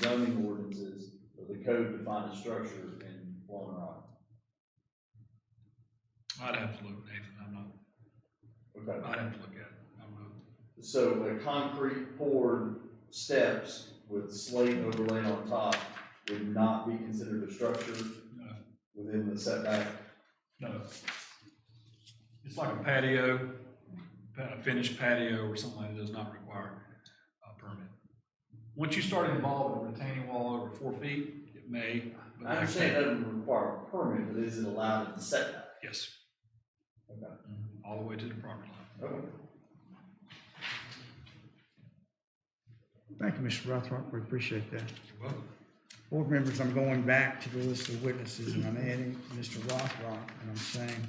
[SPEAKER 14] zoning ordinances or the code define a structure in Walnut Rock?
[SPEAKER 7] I'd have to look, Nathan,
[SPEAKER 14] Okay.
[SPEAKER 7] I'd have to look at it, I don't know.
[SPEAKER 14] So a concrete poured steps with slate overlaid on top would not be considered a structure
[SPEAKER 7] No.
[SPEAKER 14] within the setback?
[SPEAKER 7] No. It's like a patio, a finished patio or something like that does not require a permit. Once you start involving a retaining wall over 4 feet, it may. but
[SPEAKER 14] I understand it doesn't require a permit, but is it allowed in the setback?
[SPEAKER 7] Yes,
[SPEAKER 14] Okay.
[SPEAKER 7] all the way to the property line.
[SPEAKER 14] Okay.
[SPEAKER 1] Thank you, Mr. Rothrock, we appreciate that. Board members, I'm going back to the list of witnesses, and I'm adding Mr. Rothrock, and I'm saying,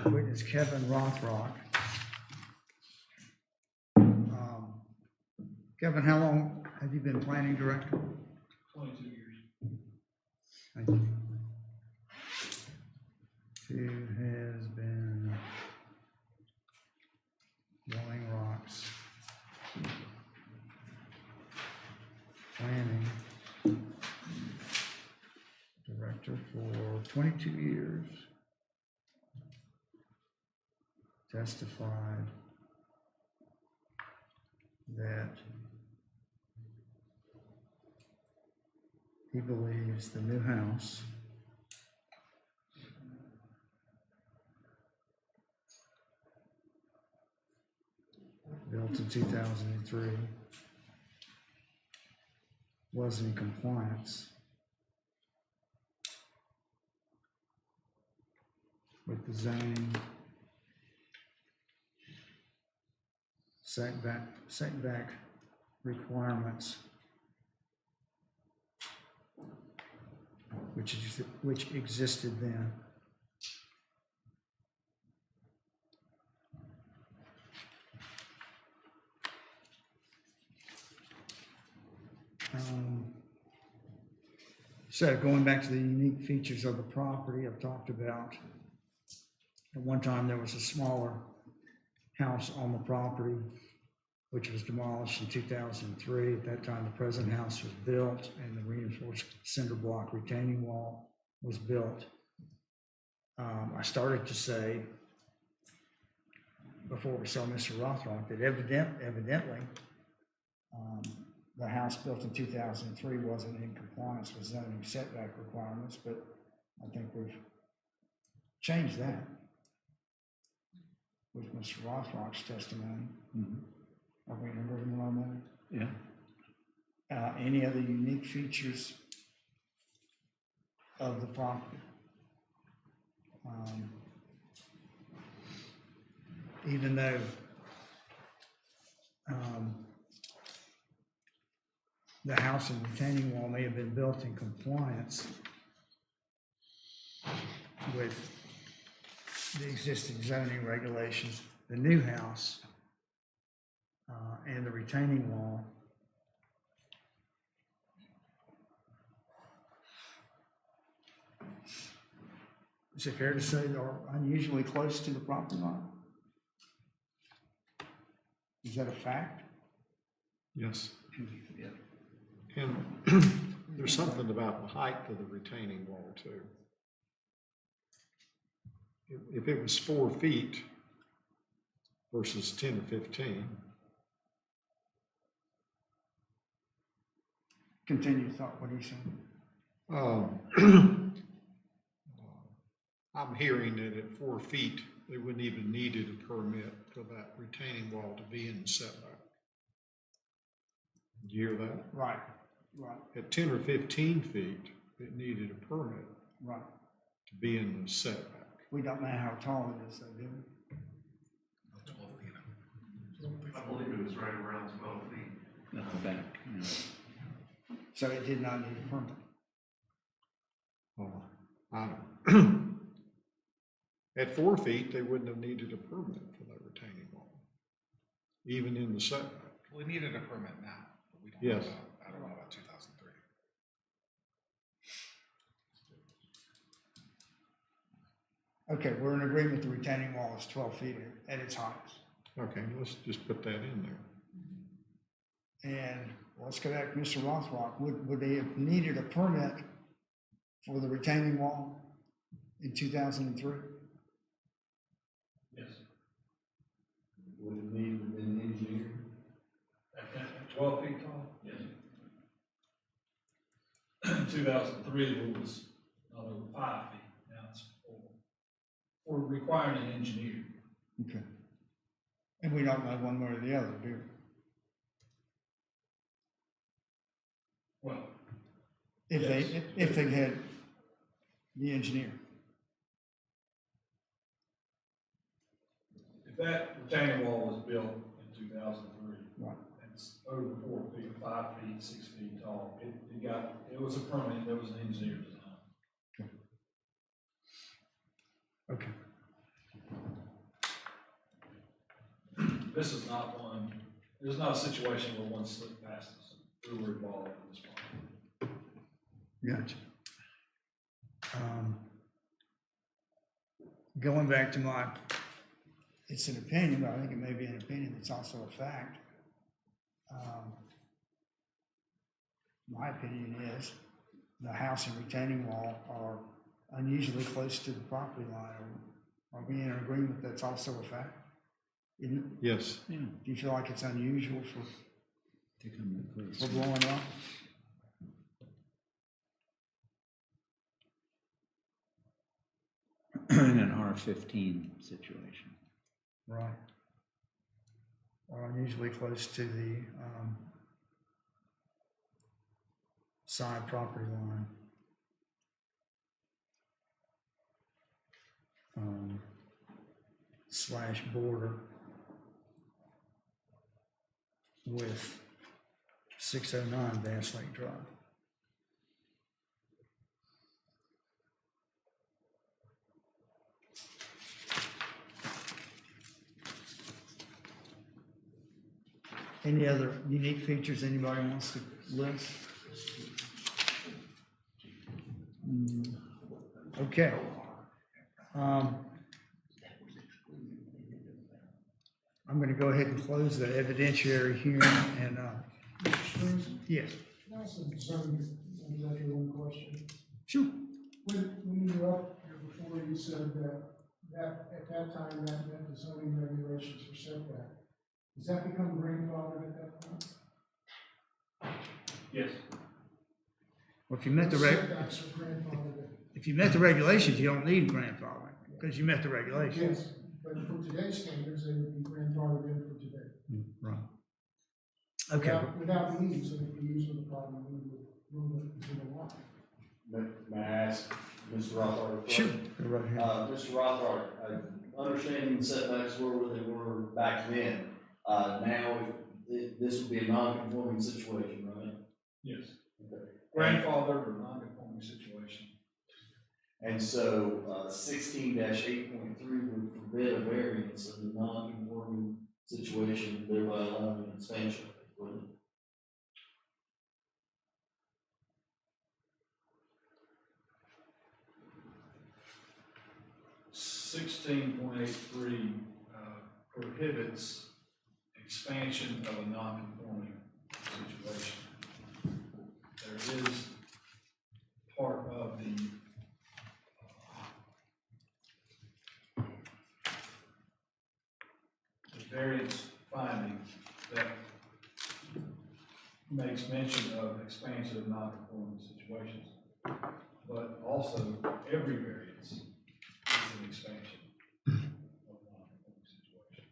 [SPEAKER 1] witness Kevin Rothrock. Kevin, how long have you been planning director?
[SPEAKER 6] 22 years.
[SPEAKER 1] Thank you. Who has been Rolling Rocks planning director for 22 years. Testified that he believes the new house built in 2003 was in compliance with the zoning setback requirements which existed then. So going back to the unique features of the property, I've talked about, at one time there was a smaller house on the property, which was demolished in 2003. At that time, the present house was built and the reinforced cinder block retaining wall was built. I started to say, before we saw Mr. Rothrock, that evidently, the house built in 2003 wasn't in compliance with zoning setback requirements, but I think we've changed that with Mr. Rothrock's testimony. Are we in agreement on that?
[SPEAKER 2] Yeah.
[SPEAKER 1] Any other unique features of the property? Even though the house and retaining wall may have been built in compliance with the existing zoning regulations, the new house and the retaining wall is it fair to say they're unusually close to the property line? Is that a fact?
[SPEAKER 3] Yes.
[SPEAKER 2] Yeah.
[SPEAKER 3] And there's something about the height of the retaining wall too. If it was 4 feet versus 10 or 15.
[SPEAKER 1] Continue thought, what are you saying?
[SPEAKER 3] I'm hearing that at 4 feet, they wouldn't even needed a permit for that retaining wall to be in the setback. Did you hear that?
[SPEAKER 1] Right.
[SPEAKER 3] At 10 or 15 feet, it needed a permit
[SPEAKER 1] Right.
[SPEAKER 3] to be in the setback.
[SPEAKER 1] We don't know how tall it is, though, do we?
[SPEAKER 8] I believe it was right around 12 feet.
[SPEAKER 2] At the back, yeah.
[SPEAKER 1] So it did not need a permit.
[SPEAKER 3] Oh, I don't. At 4 feet, they wouldn't have needed a permit for that retaining wall, even in the setback.
[SPEAKER 4] We needed a permit now, but we don't
[SPEAKER 3] Yes.
[SPEAKER 4] know about, I don't know about 2003.
[SPEAKER 1] Okay, we're in agreement the retaining wall is 12 feet at its highest.
[SPEAKER 3] Okay, let's just put that in there.
[SPEAKER 1] And let's go back to Mr. Rothrock. Would they have needed a permit for the retaining wall in 2003?
[SPEAKER 11] Yes.
[SPEAKER 14] Would it need an engineer?
[SPEAKER 11] At 12 feet tall? Yes. In 2003, it was not over 5 feet, now it's 4. We're requiring an engineer.
[SPEAKER 1] Okay. And we don't know one way or the other, do we?
[SPEAKER 11] Well,
[SPEAKER 1] If
[SPEAKER 11] Yes.
[SPEAKER 1] they had the engineer.
[SPEAKER 11] if that retaining wall was built in 2003,
[SPEAKER 7] 5 feet, 6 feet tall. It was a permit, there was an engineer design.
[SPEAKER 1] Okay.
[SPEAKER 7] This is not one, there's not a situation where one slipped past us. We were involved in this one.
[SPEAKER 1] Gotcha. Going back to my, it's an opinion, but I think it may be an opinion that's also a fact. My opinion is the house and retaining wall are unusually close to the property line. Are we in agreement that's also a fact? Isn't it?
[SPEAKER 3] Yes.
[SPEAKER 2] Yeah,
[SPEAKER 1] Do you feel like it's unusual
[SPEAKER 2] to come that close.
[SPEAKER 1] for blowing up?
[SPEAKER 2] In an R15 situation.
[SPEAKER 1] Right. Or unusually close to the side property line. Slash border with 609 Bass Lake Drive. Any other unique features anybody wants to list? Okay. I'm going to go ahead and close the evidentiary hearing and, yes.
[SPEAKER 5] Can I ask a zoning director one question?
[SPEAKER 1] Sure.
[SPEAKER 5] When you were up here before, you said that at that time, that meant the zoning regulations were setback. Does that become grandfathered at that point?
[SPEAKER 7] Yes.
[SPEAKER 1] Well, if you met the
[SPEAKER 5] Setbacks are grandfathered in.
[SPEAKER 1] if you met the regulations, you don't need grandfathering because you met the regulations.
[SPEAKER 5] Yes, but for today's standards, they would be grandfathered in for today.
[SPEAKER 1] Right. Okay.
[SPEAKER 5] Without these, and if we use with the problem, we would move it to the line.
[SPEAKER 14] May I ask Mr. Rothhard?
[SPEAKER 1] Sure. Go right ahead.
[SPEAKER 14] Mr. Rothhard, understanding the setbacks were where they were back then, now this would be a non-conforming situation, right?
[SPEAKER 7] Yes.
[SPEAKER 14] Okay.
[SPEAKER 7] Grandfathered or non-conforming situation.
[SPEAKER 14] And so, 16-8.3 would forbid a variance in the non-conforming situation, thereby allowing an expansion, wouldn't it?
[SPEAKER 7] 16.83 prohibits expansion of a non-conforming situation. There is part of the variance finding that makes mention of expansion of non-conforming situations. But also, every variance is an expansion of non-conforming situation.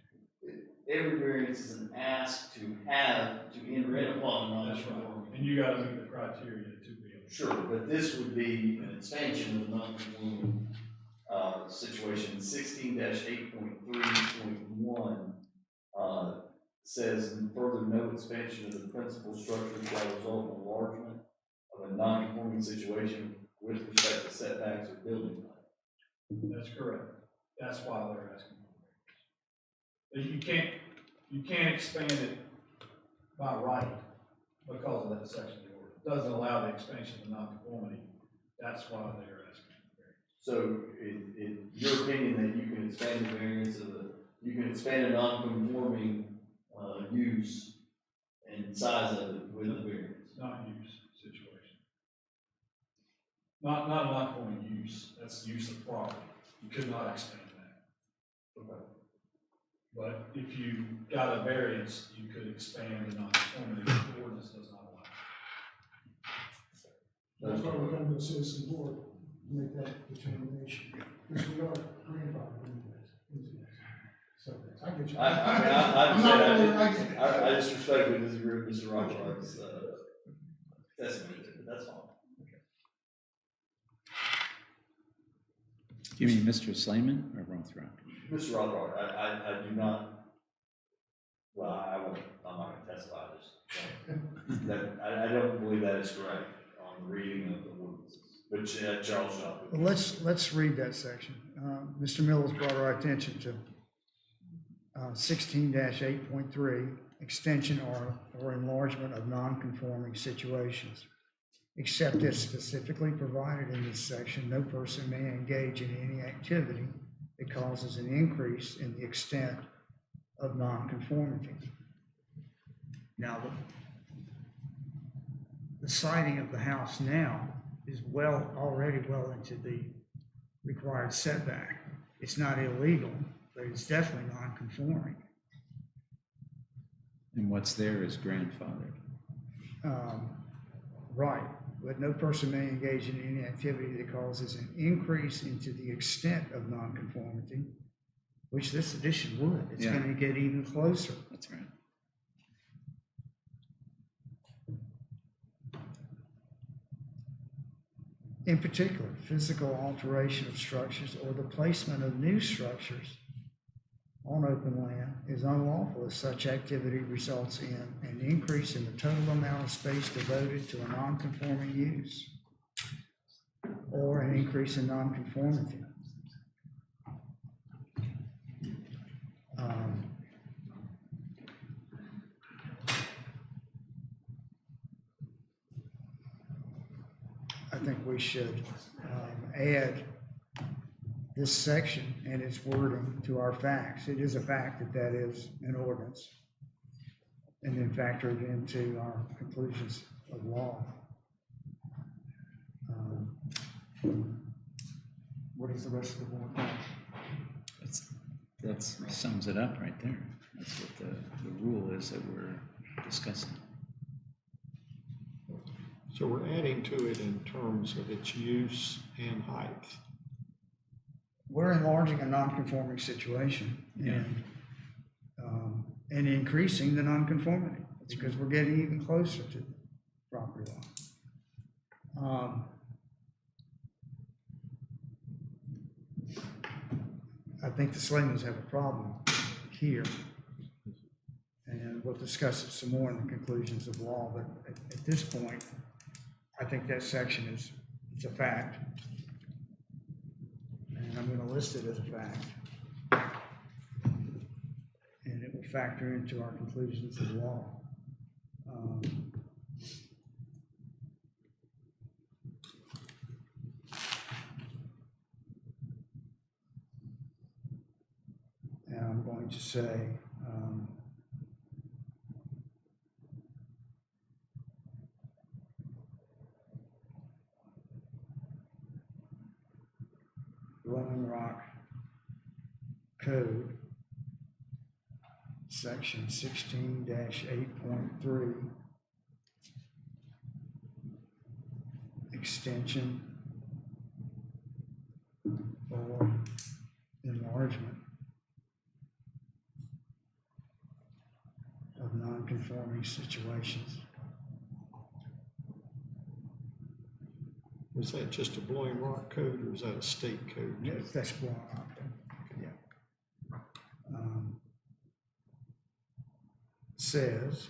[SPEAKER 14] Every variance is an ask to enter in upon a
[SPEAKER 7] That's right.
[SPEAKER 14] non-conforming.
[SPEAKER 7] And you gotta meet the criteria to be able to.
[SPEAKER 14] Sure, but this would be an expansion of the non-conforming, situation. 16-8.3.1, says, further, no expansion of the principal structure shall result in enlargement of a non-conforming situation with respect to setbacks or building height.
[SPEAKER 7] That's correct. That's why they're asking for variance. You can't expand it by right because of that section of the order. It doesn't allow the expansion of non-conformity. That's why they're asking for variance.
[SPEAKER 14] So, in your opinion, that you can expand the variance of you can expand a non-conforming, use and size of it with the variance?
[SPEAKER 7] Not use situation. Not a non-conforming use. That's use of property. You could not expand that.
[SPEAKER 14] Okay.
[SPEAKER 7] But if you got a variance, you could expand the non-conformity. The ordinance does not allow.
[SPEAKER 5] That's why we're going to the citizen board to make that determination, because we are grandfathered into this. So, I get you.
[SPEAKER 14] I just respectfully disagree with Mr. Rothhard's, testimony, but that's fine.
[SPEAKER 2] Do you mean Mr. Slayman or Rothrock?
[SPEAKER 14] Mr. Rothhard, I do not, well, I'm not gonna testify this. That, I don't believe that is correct on the reading of the ordinances, but Charles shall.
[SPEAKER 1] Well, let's read that section. Mr. Mills brought our attention to 16-8.3, extension or enlargement of non-conforming situations. Except as specifically provided in this section, no person may engage in any activity that causes an increase in the extent of non-conformity. Now, the siding of the house now is already well into the required setback. It's not illegal, but it's definitely non-conforming.
[SPEAKER 2] And what's there is grandfathered.
[SPEAKER 1] Right, but no person may engage in any activity that causes an increase into the extent of nonconformity, which this addition would. It's
[SPEAKER 2] Yeah.
[SPEAKER 1] gonna get even closer.
[SPEAKER 2] That's right.
[SPEAKER 1] In particular, physical alteration of structures or the placement of new structures on open land is unlawful if such activity results in an increase in the total amount of space devoted to a non-conforming use or an increase in nonconformity. I think we should add this section and its wording to our facts. It is a fact that that is an ordinance, and then factor it into our conclusions of law. What is the rest of the board think?
[SPEAKER 2] That sums it up right there. That's what the rule is that we're discussing.
[SPEAKER 3] So we're adding to it in terms of its use and height.
[SPEAKER 1] We're enlarging a non-conforming situation and increasing the nonconformity because we're getting even closer to the property line. I think the Slaymans have a problem here, and we'll discuss it some more in the conclusions of law, but at this point, I think that section it's a fact. And I'm gonna list it as a fact. And it will factor into our conclusions of law. And I'm going to say, Rolling Rock Code, section 16-8.3, extension or enlargement of non-conforming situations.
[SPEAKER 3] Is that just a Blowing Rock code or is that a state code?
[SPEAKER 1] Yes, that's Blowing Rock. Yeah. Says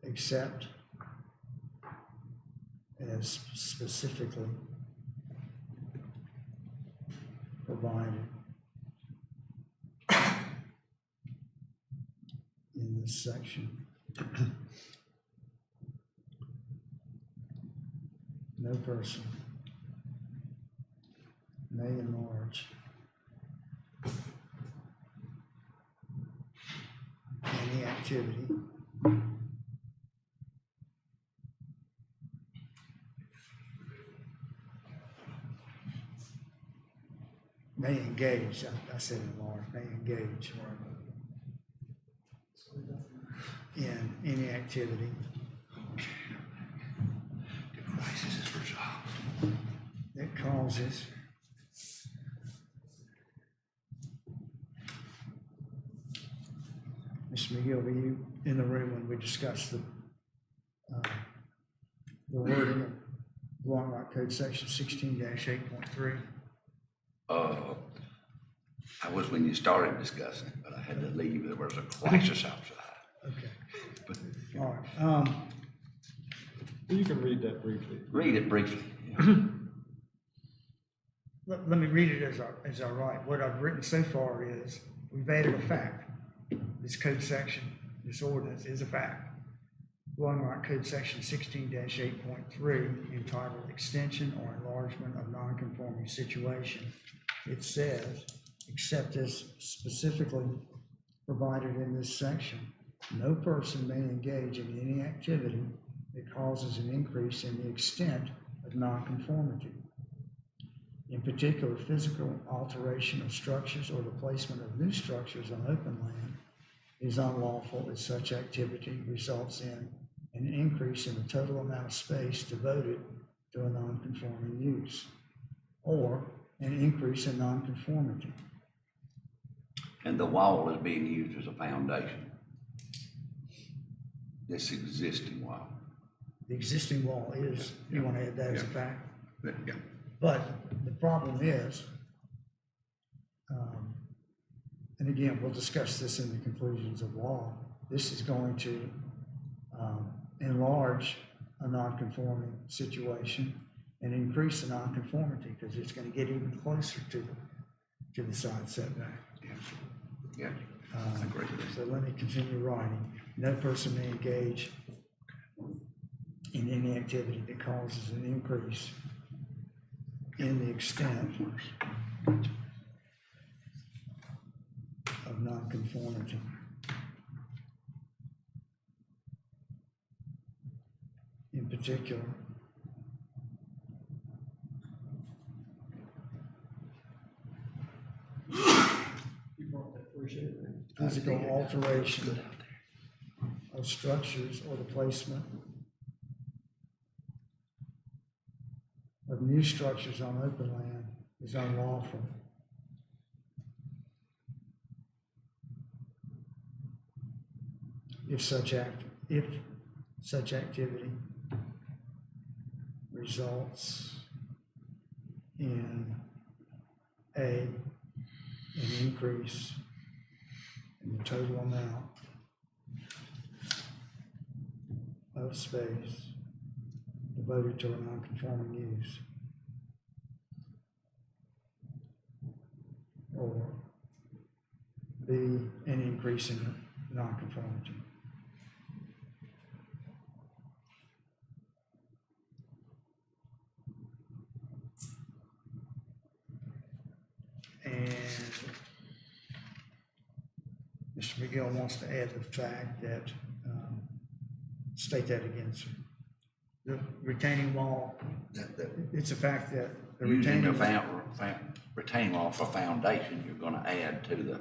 [SPEAKER 1] except as specifically provided in this section. No person may enlarge any activity may engage, I said enlarge, may engage in any activity that causes Mr. McGill, were you in the room when we discussed the wording Blowing Rock Code Section 16-8.3.
[SPEAKER 12] I was when you started discussing it, but I had to leave. There was a crisis outside.
[SPEAKER 1] Okay. All right.
[SPEAKER 3] You can read that briefly.
[SPEAKER 12] Read it briefly. Yeah.
[SPEAKER 1] Let me read it as I write. What I've written so far is, we've added a fact. This code section, this ordinance is a fact. Blowing Rock Code Section 16-8.3, entitled Extension or Enlargement of Nonconforming Situation. It says, except as specifically provided in this section, no person may engage in any activity that causes an increase in the extent of nonconformity. In particular, physical alteration of structures or the placement of new structures on open land is unlawful if such activity results in an increase in the total amount of space devoted to a nonconforming use, or an increase in nonconformity.
[SPEAKER 12] And the wall is being used as a foundation. This existing wall.
[SPEAKER 1] The existing wall is, you want to add that as a fact?
[SPEAKER 12] Yeah.
[SPEAKER 1] But the problem is, and again, we'll discuss this in the conclusions of law, this is going to enlarge a non-conforming situation and increase the non-conformity because it's going to get even closer to the side setback.
[SPEAKER 12] Yeah, I agree with that.
[SPEAKER 1] So let me continue writing. No person may engage in any activity that causes an increase in the extent of nonconformity. In particular, physical alteration of structures or the placement of new structures on open land is unlawful. If such activity results in an increase in the total amount of space devoted to a non-conforming use, or B, an increase in non-conformity. And Mr. McGill wants to add the fact that, state that again, sir. The retaining wall, it's a fact that the
[SPEAKER 12] Using
[SPEAKER 1] retaining
[SPEAKER 12] the retaining wall for foundation, you're gonna add to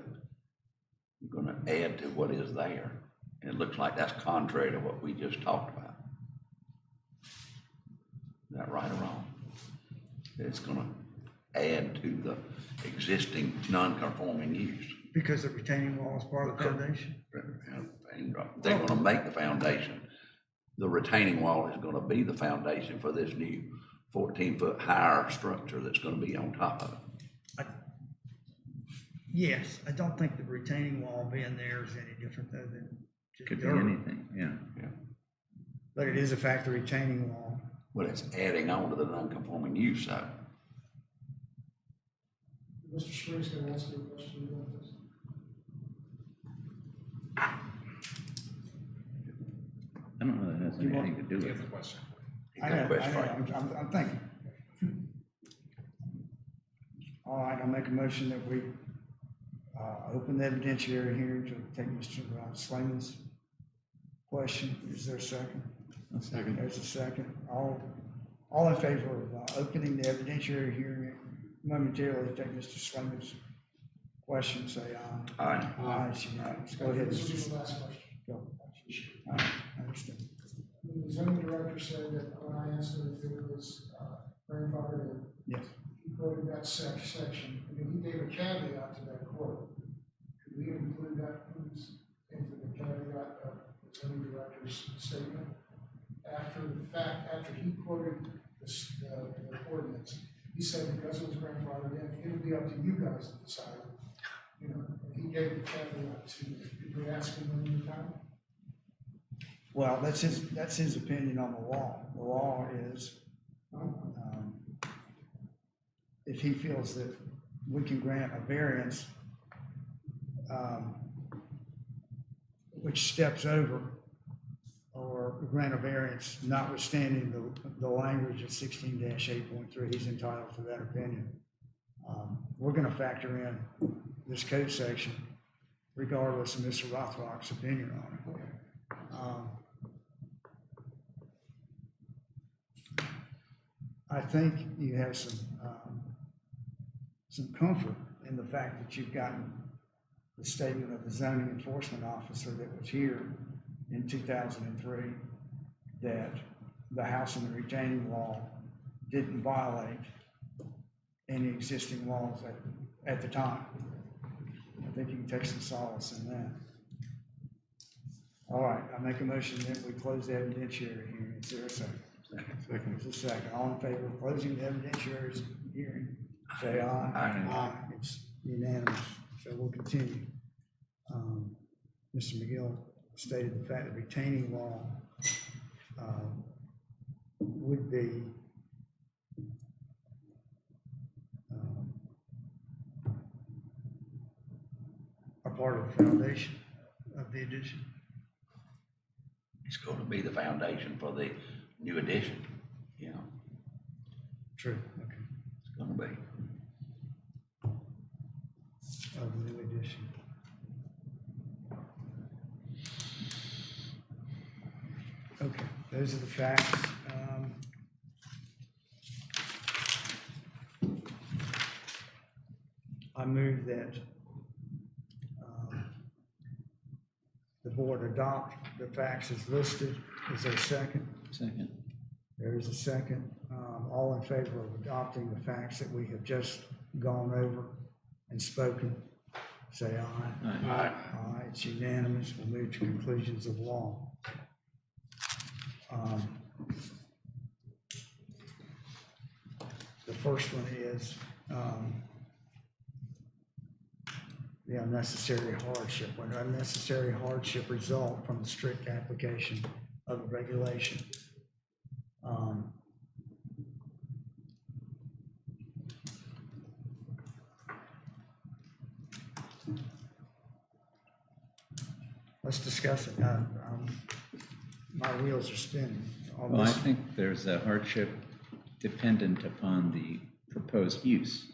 [SPEAKER 12] what is there. And it looks like that's contrary to what we just talked about. Is that right or wrong? It's gonna add to the existing non-conforming use.
[SPEAKER 1] because the retaining wall is part of the foundation.
[SPEAKER 12] They're gonna make the foundation. The retaining wall is gonna be the foundation for this new 14-foot higher structure that's gonna be on top of it.
[SPEAKER 1] Yes, I don't think the retaining wall being there is any different though than just
[SPEAKER 2] Could be
[SPEAKER 1] dirt.
[SPEAKER 2] anything, yeah.
[SPEAKER 1] But it is a fact, the retaining wall.
[SPEAKER 12] Well, it's adding on to the non-conforming use side.
[SPEAKER 5] Mr. Springs can ask you a question about this.
[SPEAKER 2] I don't know that has anything to do with it.
[SPEAKER 4] question.
[SPEAKER 12] You got a question for you?
[SPEAKER 1] I'm thinking. All right, I'll make a motion that we open the evidentiary hearing to take Mr. Slayman's question. Is there a second?
[SPEAKER 2] A second.
[SPEAKER 1] There's a second. All in favor of opening the evidentiary hearing momentarily, take Mr. Slayman's question, say aye.
[SPEAKER 12] Aye.
[SPEAKER 1] Aye, it's unanimous. Go ahead,
[SPEAKER 5] This
[SPEAKER 1] Mr.
[SPEAKER 5] will be the
[SPEAKER 1] Slayman.
[SPEAKER 5] last question.
[SPEAKER 1] Go. All right, I understand.
[SPEAKER 5] The zoning director said that when I asked him if it was grandfathered in,
[SPEAKER 1] Yes.
[SPEAKER 5] he quoted that section, and then he gave a caveat to that quote. Could we include that, please, into the caveat of the zoning director's statement? After the fact, after he quoted the this, the ordinance. He said because it was grandfathered in, it would be up to you guys to decide, you know, and he gave the caveat to, did we ask him one more time?
[SPEAKER 1] Well, that's his opinion on the law. The law is, if he feels that we can grant a variance, which steps over, or grant a variance notwithstanding the language of 16-8.3, he's entitled to that opinion. We're gonna factor in this code section regardless of Mr. Rothrock's opinion on it. I think you have some comfort in the fact that you've gotten the statement of the zoning enforcement officer that was here in 2003, that the house and the retaining wall didn't violate any existing laws at the time. I think you can take some solace in that. All right, I make a motion that we close the evidentiary hearing. Is there a second? Second. There's a second. All in favor of closing the evidentiary hearing, say aye. Aye. It's unanimous, so we'll continue. Mr. McGill stated the fact that retaining wall would be a part of the foundation of the addition.
[SPEAKER 12] It's going to be the foundation for the new addition, you know,
[SPEAKER 1] True, okay.
[SPEAKER 12] it's going to be.
[SPEAKER 1] Of the new addition. Okay, those are the facts. I move that the board adopt the facts as listed. Is there a second?
[SPEAKER 2] Second.
[SPEAKER 1] There is a second. All in favor of adopting the facts that we have just gone over and spoken, say aye.
[SPEAKER 2] Aye.
[SPEAKER 1] Aye, it's unanimous. We'll move to conclusions of law. The first one is the unnecessary hardship. When unnecessary hardship result from the strict application of a regulation. Let's discuss it. My wheels are spinning on
[SPEAKER 2] Well, I
[SPEAKER 1] this.
[SPEAKER 2] think there's a hardship dependent upon the proposed use,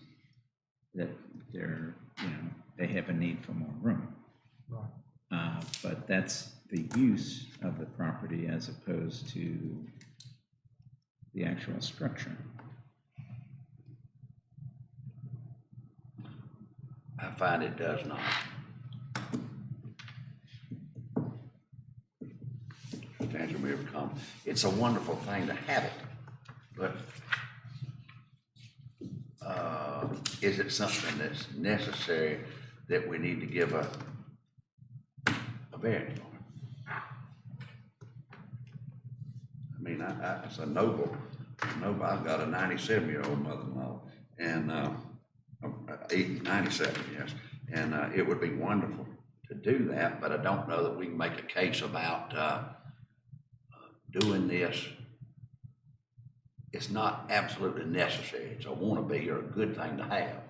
[SPEAKER 2] that they're, you know, they have a need for more room.
[SPEAKER 1] Right.
[SPEAKER 2] But that's the use of the property as opposed to the actual structure.
[SPEAKER 12] I find it does not. Substantial mere come. It's a wonderful thing to have it, but is it something that's necessary that we need to give a variance on it? I mean, it's a noble, I've got a 97-year-old mother-in-law, and 97, yes, and it would be wonderful to do that, but I don't know that we can make a case about doing this. It's not absolutely necessary. It's a wannabe or a good thing to have,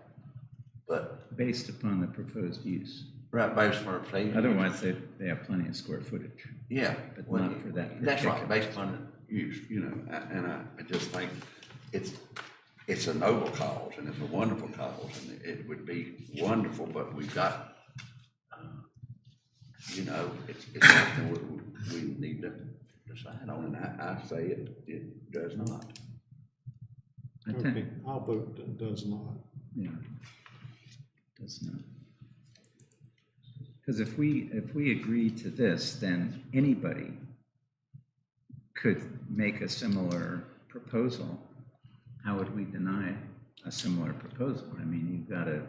[SPEAKER 12] but
[SPEAKER 2] Based upon the proposed use.
[SPEAKER 12] right, based on our safety.
[SPEAKER 2] Otherwise, they have plenty of square footage.
[SPEAKER 12] Yeah.
[SPEAKER 2] But
[SPEAKER 12] well,
[SPEAKER 2] not for that
[SPEAKER 12] That's right,
[SPEAKER 2] particular-
[SPEAKER 12] based on use, you know, and I just think it's a noble cause and it's a wonderful cause and it would be wonderful, but we've got, you know, it's something we need to decide on, and I say it does not.
[SPEAKER 2] I
[SPEAKER 3] Okay,
[SPEAKER 2] think,
[SPEAKER 3] I'll vote that does not.
[SPEAKER 2] yeah, does not. Because if we agree to this, then anybody could make a similar proposal. How would we deny a similar proposal? I mean, you've got to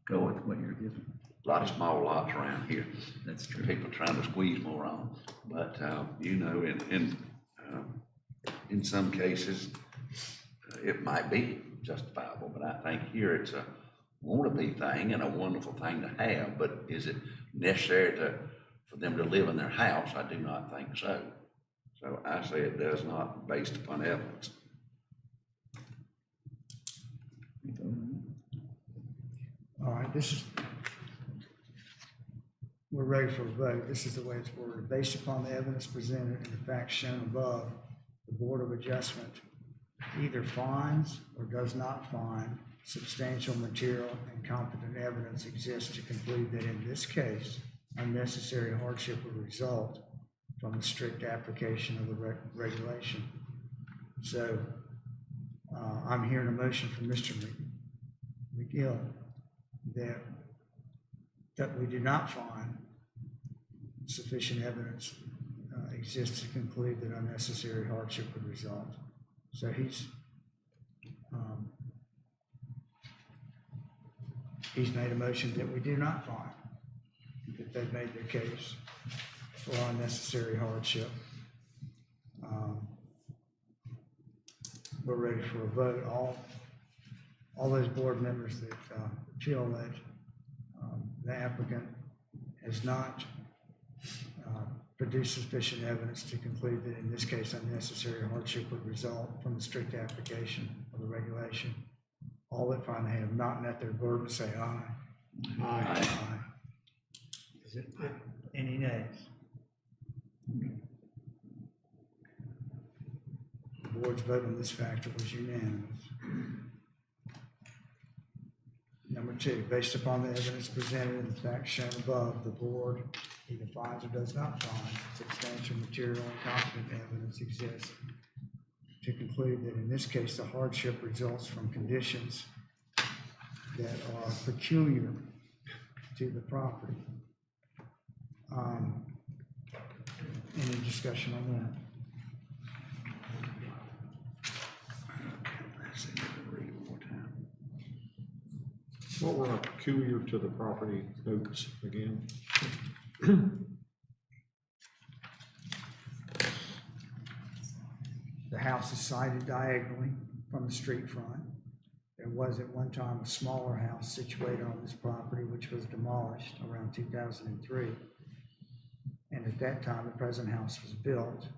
[SPEAKER 2] go with what you're given.
[SPEAKER 12] A lot of small lots around here.
[SPEAKER 2] That's true.
[SPEAKER 12] People trying to squeeze more on, but, you know, in some cases, it might be justifiable, but I think here it's a wannabe thing and a wonderful thing to have, but is it necessary for them to live in their house? I do not think so. So I say it does not, based upon evidence.
[SPEAKER 1] All right, we're ready for a vote. This is the way it's worded. Based upon the evidence presented and the facts shown above, the Board of Adjustment either finds or does not find substantial material and competent evidence exists to conclude that in this case, unnecessary hardship would result from the strict application of the regulation. So I'm hearing a motion from Mr. McGill that we do not find sufficient evidence exists to conclude that unnecessary hardship would result. So he's made a motion that we do not find that they've made their case for unnecessary hardship. We're ready for a vote. All those board members that feel that the applicant has not produced sufficient evidence to conclude that in this case unnecessary hardship would result from the strict application of the regulation. All that find they have not met their burden say aye.
[SPEAKER 3] Aye.
[SPEAKER 1] Aye. Is it any nays? The board's vote on this factor was unanimous. Number two, based upon the evidence presented and the facts shown above, the board either finds or does not find substantial material and competent evidence exists to conclude that in this case the hardship results from conditions that are peculiar to the property. Any discussion on that?
[SPEAKER 3] What were peculiar to the property notes again?
[SPEAKER 1] The house is sited diagonally from the street front. There was at one time a smaller house situated on this property which was demolished around 2003. And at that time, the present house was built.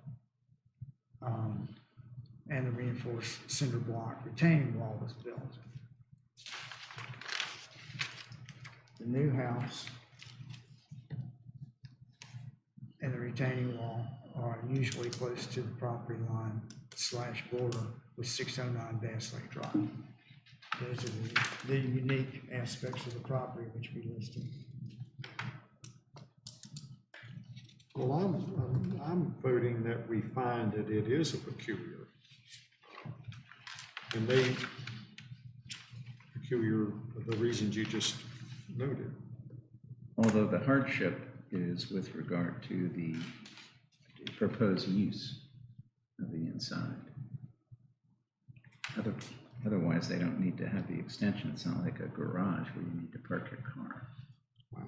[SPEAKER 1] And the reinforced cinder block retaining wall was built. The new house and the retaining wall are unusually close to the property line / border with 609 Bass Lake Drive. Those are the unique aspects of the property which we listed.
[SPEAKER 3] Well, I'm voting that we find that it is a peculiar. And peculiar for the reasons you just noted.
[SPEAKER 2] Although the hardship is with regard to the proposed use of the inside. Otherwise, they don't need to have the extension. It's not like a garage where you need to park your car.
[SPEAKER 3] Wow.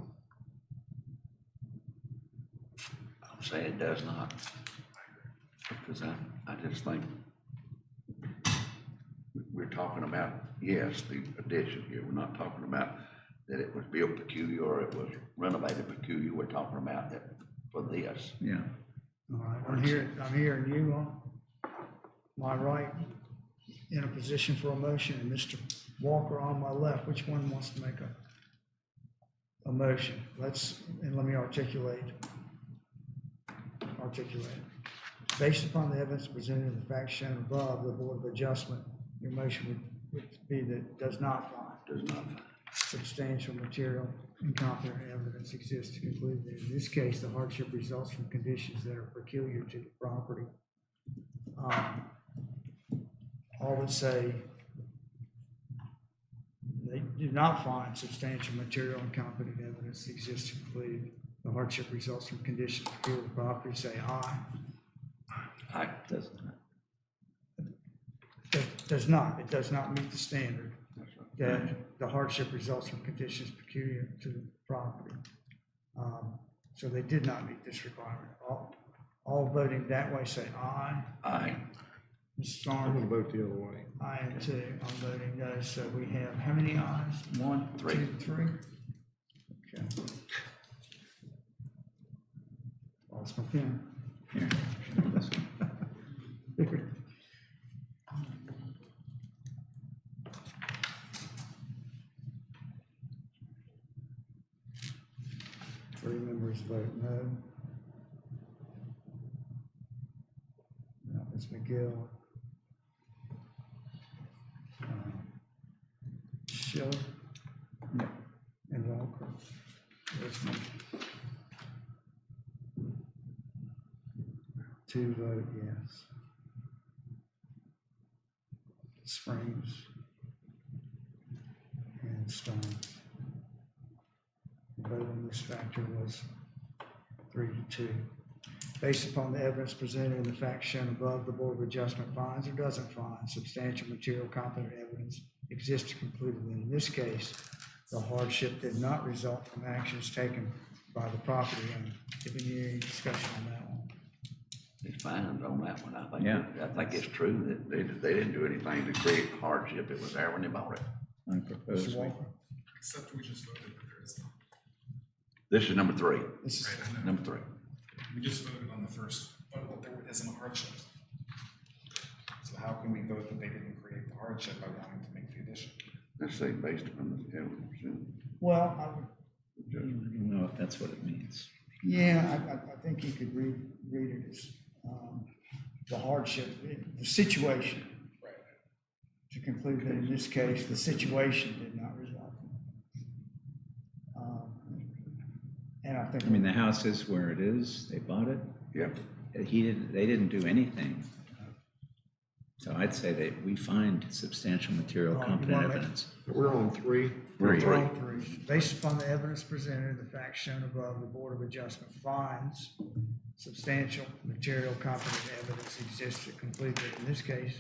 [SPEAKER 12] I'll say it does not. Because I just think we're talking about, yes, the addition here. We're not talking about that it was built peculiar or it was renovated peculiar. We're talking about that for this.
[SPEAKER 2] Yeah.
[SPEAKER 1] All right, I'm hearing you on my right in a position for a motion, and Mr. Walker on my left. Which one wants to make a motion? Let me articulate. Based upon the evidence presented and the facts shown above, the Board of Adjustment, your motion would be that does not find substantial material and competent evidence exists to conclude that in this case the hardship results from conditions that are peculiar to the property. All would say they do not find substantial material and competent evidence exists to conclude the hardship results from conditions peculiar to the property. Say aye.
[SPEAKER 12] Aye.
[SPEAKER 1] Does not. It does not meet the standard that the hardship results from conditions peculiar to the property. So they did not meet this requirement. All voting that way say aye.
[SPEAKER 12] Aye.
[SPEAKER 1] Mr.
[SPEAKER 3] I'm gonna
[SPEAKER 1] Thorne,
[SPEAKER 3] vote the other way.
[SPEAKER 1] I am too. I'm voting no. So we have how many ayes?
[SPEAKER 12] 1, 3.
[SPEAKER 1] 2, 3? Okay. Lost my pen.
[SPEAKER 2] Here, this one.
[SPEAKER 1] Three members vote no. That was McGill. Schiller.
[SPEAKER 2] Yep.
[SPEAKER 1] And Walker. There's me. 2 vote yes. Springs. And Stones. The vote on this factor was 3 to 2. Based upon the evidence presented and the facts shown above, the Board of Adjustment finds or doesn't find substantial material competent evidence exists to conclude that in this case, the hardship did not result from actions taken by the property owner. Have you any discussion on that one?
[SPEAKER 12] It's fines on that one, I think.
[SPEAKER 2] Yeah.
[SPEAKER 12] I think it's true that they didn't do anything to create hardship. It was there when they bought it.
[SPEAKER 2] I propose
[SPEAKER 1] Mr.
[SPEAKER 2] we
[SPEAKER 1] Walker?
[SPEAKER 4] Except we just voted that there is not.
[SPEAKER 12] This is number 3.
[SPEAKER 1] This is,
[SPEAKER 4] Right, I know.
[SPEAKER 12] Number 3.
[SPEAKER 4] We just voted on the first, but there isn't a hardship. So how can we vote that they didn't create the hardship by wanting to make the addition?
[SPEAKER 12] Let's say based upon the evidence.
[SPEAKER 1] well, I would,
[SPEAKER 2] I don't know if that's what it means.
[SPEAKER 1] yeah, I think you could read it as, the hardship, the situation.
[SPEAKER 4] Right.
[SPEAKER 1] To conclude that in this case, the situation did not result. And I think.
[SPEAKER 2] I mean, the house is where it is, they bought it,
[SPEAKER 12] Yep.
[SPEAKER 2] they didn't do anything. So I'd say that we find substantial material
[SPEAKER 1] You
[SPEAKER 2] competent
[SPEAKER 1] wanna make-
[SPEAKER 2] evidence.
[SPEAKER 3] We're on 3.
[SPEAKER 12] Three.
[SPEAKER 1] Roll 3. Based upon the evidence presented, the facts shown above, the Board of Adjustment finds substantial material competent evidence exists to conclude that in this case,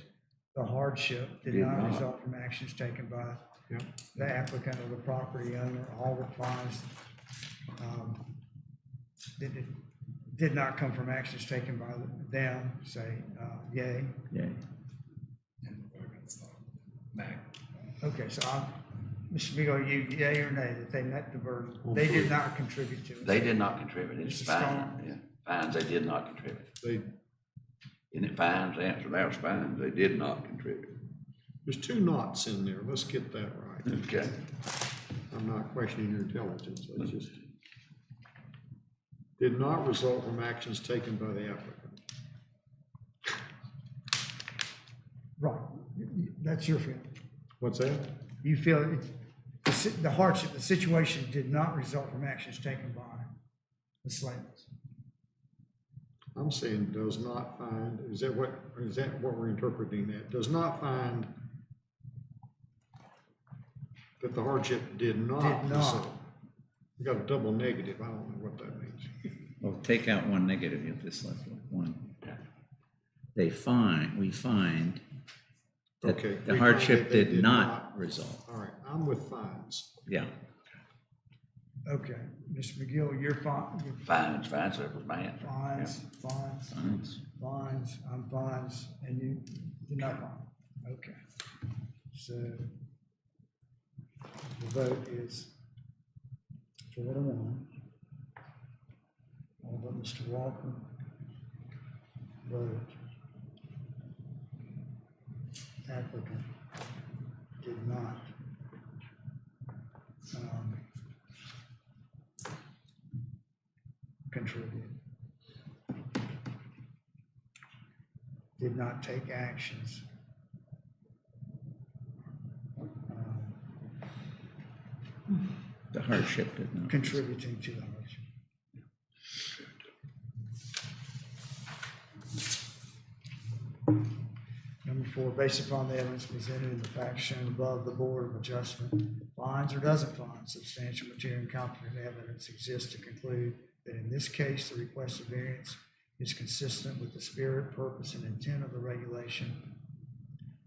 [SPEAKER 1] the hardship did
[SPEAKER 12] Did
[SPEAKER 1] not
[SPEAKER 12] not.
[SPEAKER 1] result from actions taken by
[SPEAKER 3] Yep.
[SPEAKER 1] the applicant or the property owner. All that finds, that it did not come from actions taken by them, say, yay.
[SPEAKER 2] Yeah,
[SPEAKER 4] And vote against the nay.
[SPEAKER 1] Okay, so Mr. Beagle, you yay or nay that they met the burden? They did not contribute to it.
[SPEAKER 12] They did not contribute. It's
[SPEAKER 1] Mr.
[SPEAKER 12] fine.
[SPEAKER 1] Stone?
[SPEAKER 12] Yeah. Fines, they did not contribute.
[SPEAKER 3] They,
[SPEAKER 12] Isn't it fines? The answer there is fines. They did not contribute.
[SPEAKER 3] there's 2 knots in there. Let's get that right.
[SPEAKER 12] Okay.
[SPEAKER 3] I'm not questioning your intelligence. It's just, did not result from actions taken by the applicant.
[SPEAKER 1] Right, that's your feeling.
[SPEAKER 3] What's that?
[SPEAKER 1] You feel the hardship, the situation did not result from actions taken by the Slavins.
[SPEAKER 3] I'm saying does not find, is that what we're interpreting that? Does not find that the hardship did not
[SPEAKER 1] Did not.
[SPEAKER 3] result. We got a double negative. I don't know what that means.
[SPEAKER 2] well, take out one negative, you're just left with one. We find that
[SPEAKER 3] Okay,
[SPEAKER 2] the
[SPEAKER 3] we
[SPEAKER 2] hardship
[SPEAKER 3] find that they
[SPEAKER 2] did
[SPEAKER 3] did
[SPEAKER 2] not
[SPEAKER 3] not.
[SPEAKER 2] result.
[SPEAKER 3] All right, I'm with fines.
[SPEAKER 2] Yeah,
[SPEAKER 1] Okay, Mr. McGill, you're fine,
[SPEAKER 12] Fines, that was my answer.
[SPEAKER 1] fines,
[SPEAKER 2] fines.
[SPEAKER 1] I'm fines, and you did not find. Okay. So the vote is 4 to 1. All but Mr. Walker vote. Applicant did not contribute. Did not take actions.
[SPEAKER 2] The hardship did not.
[SPEAKER 1] Contributing to the hardship. Number 4, based upon the evidence presented and the facts shown above, the Board of Adjustment finds or doesn't find substantial material and competent evidence exists to conclude that in this case, the requested variance is consistent with the spirit, purpose, and intent of the regulation,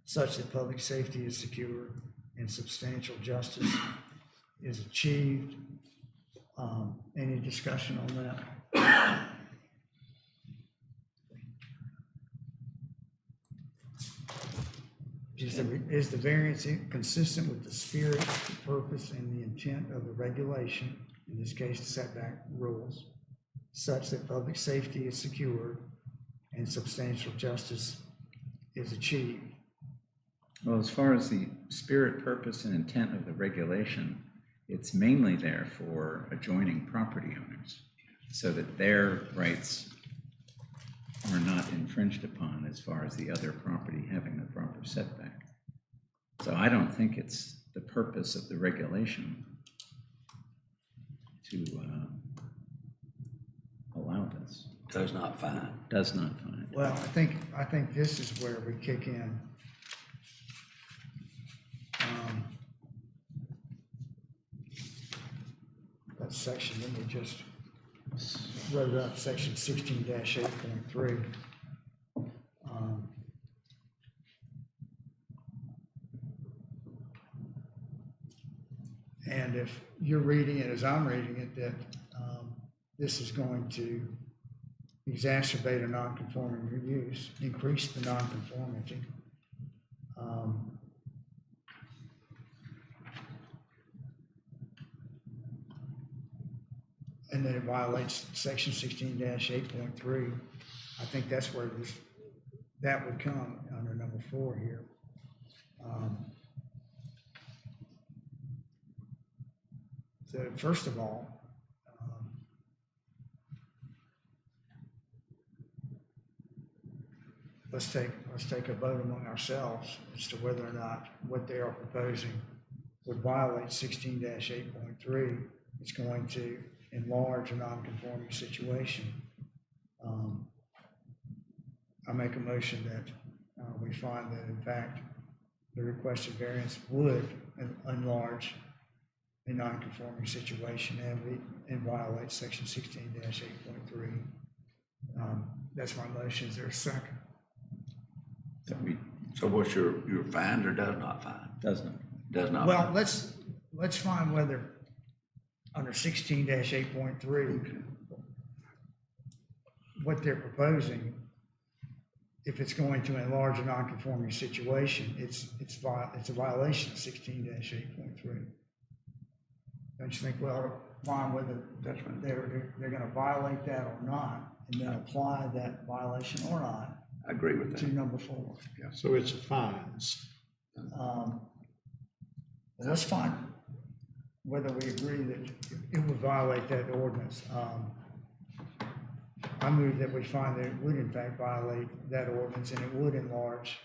[SPEAKER 1] such that public safety is secure and substantial justice is achieved. Any discussion on that? Is the variance consistent with the spirit, the purpose, and the intent of the regulation, in this case, the setback rules, such that public safety is secured and substantial justice is achieved?
[SPEAKER 2] Well, as far as the spirit, purpose, and intent of the regulation, it's mainly there for adjoining property owners, so that their rights are not infringed upon as far as the other property having the proper setback. So I don't think it's the purpose of the regulation to allow this.
[SPEAKER 12] Does not find.
[SPEAKER 2] Does not find.
[SPEAKER 1] Well, I think this is where we kick in. That section, let me just wrote up, section 16-8.3. And if you're reading it as I'm reading it, that this is going to exacerbate a non-conforming use, increase the non-conformity. And then it violates section 16-8.3. I think that's where that would come under number 4 here. So first of all, let's take a vote among ourselves as to whether or not what they are proposing would violate 16-8.3. It's going to enlarge a non-conforming situation. I make a motion that we find that in fact the requested variance would enlarge a non-conforming situation and violate section 16-8.3. That's my motion. Is there a second?
[SPEAKER 12] So what's your find or does not find?
[SPEAKER 2] Does not.
[SPEAKER 12] Does not.
[SPEAKER 1] Well,
[SPEAKER 12] find.
[SPEAKER 1] let's find whether under 16-8.3, what they're proposing, if it's going to enlarge a non-conforming situation, it's a violation of 16-8.3. Don't you think we ought to find whether they're going to violate that or not, and then apply that violation or not
[SPEAKER 12] I agree with
[SPEAKER 1] to
[SPEAKER 12] that.
[SPEAKER 1] number 4?
[SPEAKER 3] So it's fines.
[SPEAKER 1] Let's find whether we agree that it would violate that ordinance. I move that we find that it would in fact violate that ordinance and it would enlarge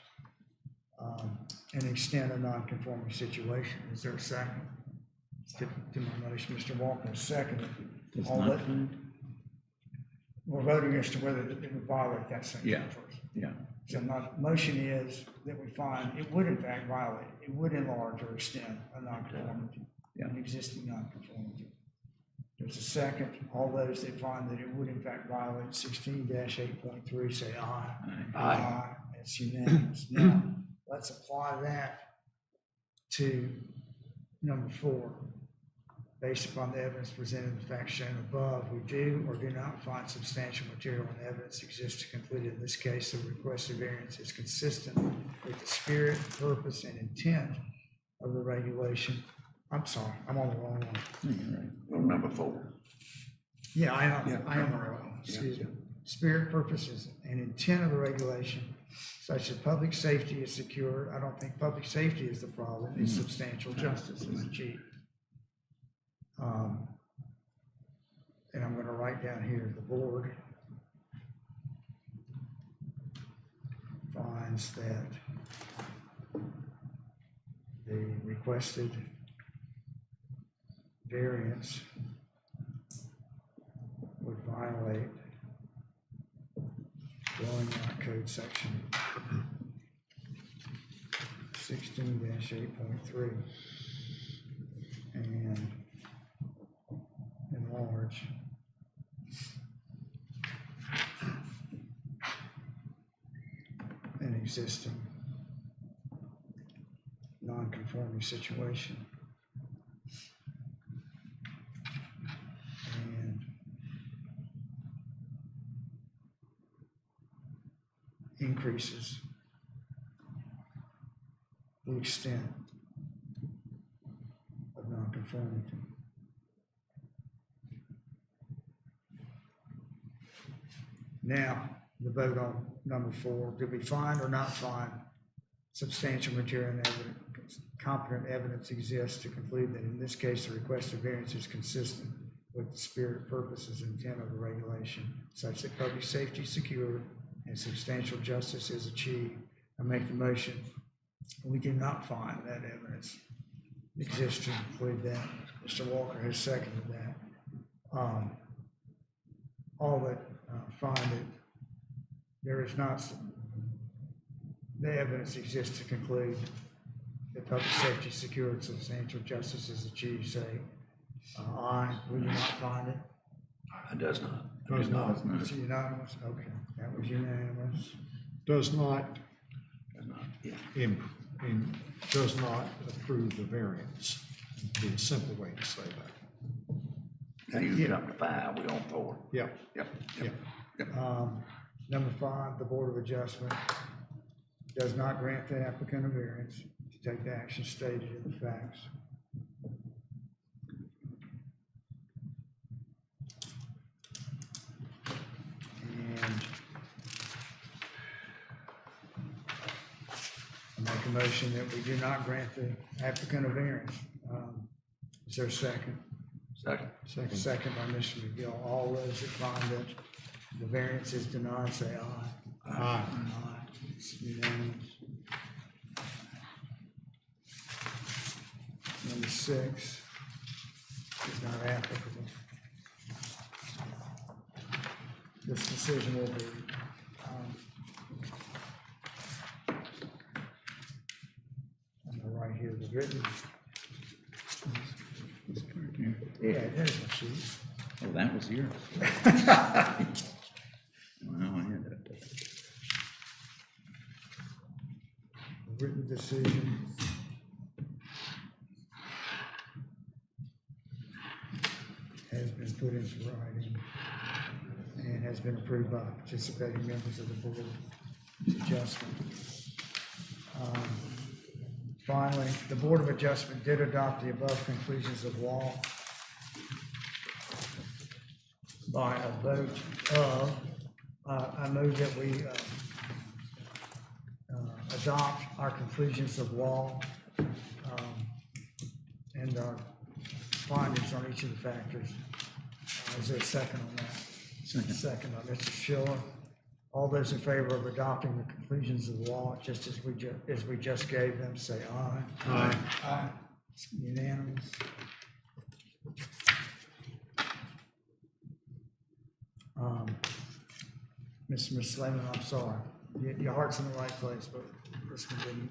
[SPEAKER 1] and extend a non-conforming situation. Is there a second to my motion? Mr. Walker, second.
[SPEAKER 2] Does
[SPEAKER 1] All
[SPEAKER 2] not
[SPEAKER 1] that-
[SPEAKER 2] find?
[SPEAKER 1] We're voting as to whether it would violate that section
[SPEAKER 2] Yeah.
[SPEAKER 1] first.
[SPEAKER 2] Yeah.
[SPEAKER 1] So my motion is that we find it would in fact violate, it would enlarge or extend a non-conformity, an existing non-conformity. There's a second. All those that find that it would in fact violate 16-8.3 say aye.
[SPEAKER 12] Aye.
[SPEAKER 1] It's unanimous. Now, let's apply that to number 4. Based upon the evidence presented and the facts shown above, we do or do not find substantial material and evidence exists to conclude in this case the requested variance is consistent with the spirit, purpose, and intent of the regulation. I'm sorry, I'm on the wrong one.
[SPEAKER 2] You're right.
[SPEAKER 12] Well, number 4.
[SPEAKER 1] Yeah, I am wrong. Excuse me. Spirit, purposes, and intent of the regulation, such that public safety is secured. I don't think public safety is the problem. It's substantial justice is achieved. And I'm going to write down here, the board finds that the requested variance would violate dwelling lot code section 16-8.3 and enlarge an existing non-conforming situation and increases extent of nonconformity. Now, the vote on number 4, did we find or not find substantial material and competent evidence exists to conclude that in this case, the requested variance is consistent with the spirit, purposes, and intent of the regulation, such that public safety is secured and substantial justice is achieved? I make the motion. We do not find that evidence exists to conclude that. Mr. Walker has seconded that. All that find that there is not, the evidence exists to conclude that public safety is secured, substantial justice is achieved, say aye. We do not find it.
[SPEAKER 12] It does not.
[SPEAKER 3] Does not.
[SPEAKER 1] It's unanimous? Okay, that was unanimous.
[SPEAKER 3] Does not,
[SPEAKER 12] Yeah.
[SPEAKER 3] does not approve the variance. Would be a simple way to say that.
[SPEAKER 12] Now you get up to 5, we on 4.
[SPEAKER 3] Yep,
[SPEAKER 12] Yep.
[SPEAKER 3] yep.
[SPEAKER 1] Number 5, the Board of Adjustment does not grant the applicant a variance to take the action stated in the facts. And I make a motion that we do not grant the applicant a variance. Is there a second?
[SPEAKER 12] Second.
[SPEAKER 1] Second by Mr. McGill. All those that find that the variance is denied, say aye.
[SPEAKER 3] Aye.
[SPEAKER 1] Aye. It's unanimous. Number 6 is not applicable. This decision will be, on the right here, the written.
[SPEAKER 2] This part here.
[SPEAKER 1] Yeah, there's my sheet.
[SPEAKER 2] Oh, that was yours. Wow, I had that.
[SPEAKER 1] The written decision. Has been put into writing and has been approved by the participating members of the Board of Adjustment. Finally, the Board of Adjustment did adopt the above conclusions of law by a vote of, I move that we adopt our conclusions of law and our findings on each of the factors. Is there a second on that?
[SPEAKER 2] Second.
[SPEAKER 1] Second by Mr. Schiller. All those in favor of adopting the conclusions of the law, just as we just gave them, say aye.
[SPEAKER 3] Aye.
[SPEAKER 1] Aye. It's unanimous. Ms. Slayman, I'm sorry. Your heart's in the right place, but this one didn't.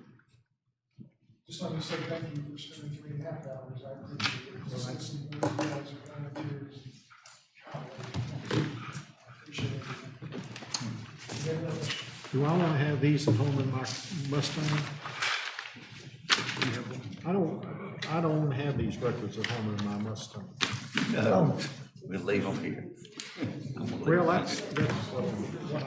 [SPEAKER 5] Just let me say thank you for spending 3.5 hours. I appreciate it. Just listening to what you guys are volunteers. I appreciate it.
[SPEAKER 3] Do I want to have these at home in my Mustang? I don't have these records at home in my Mustang.
[SPEAKER 12] No, we'll leave them here. I'm gonna leave
[SPEAKER 3] Well,
[SPEAKER 12] them
[SPEAKER 3] that's
[SPEAKER 12] here.
[SPEAKER 3] what I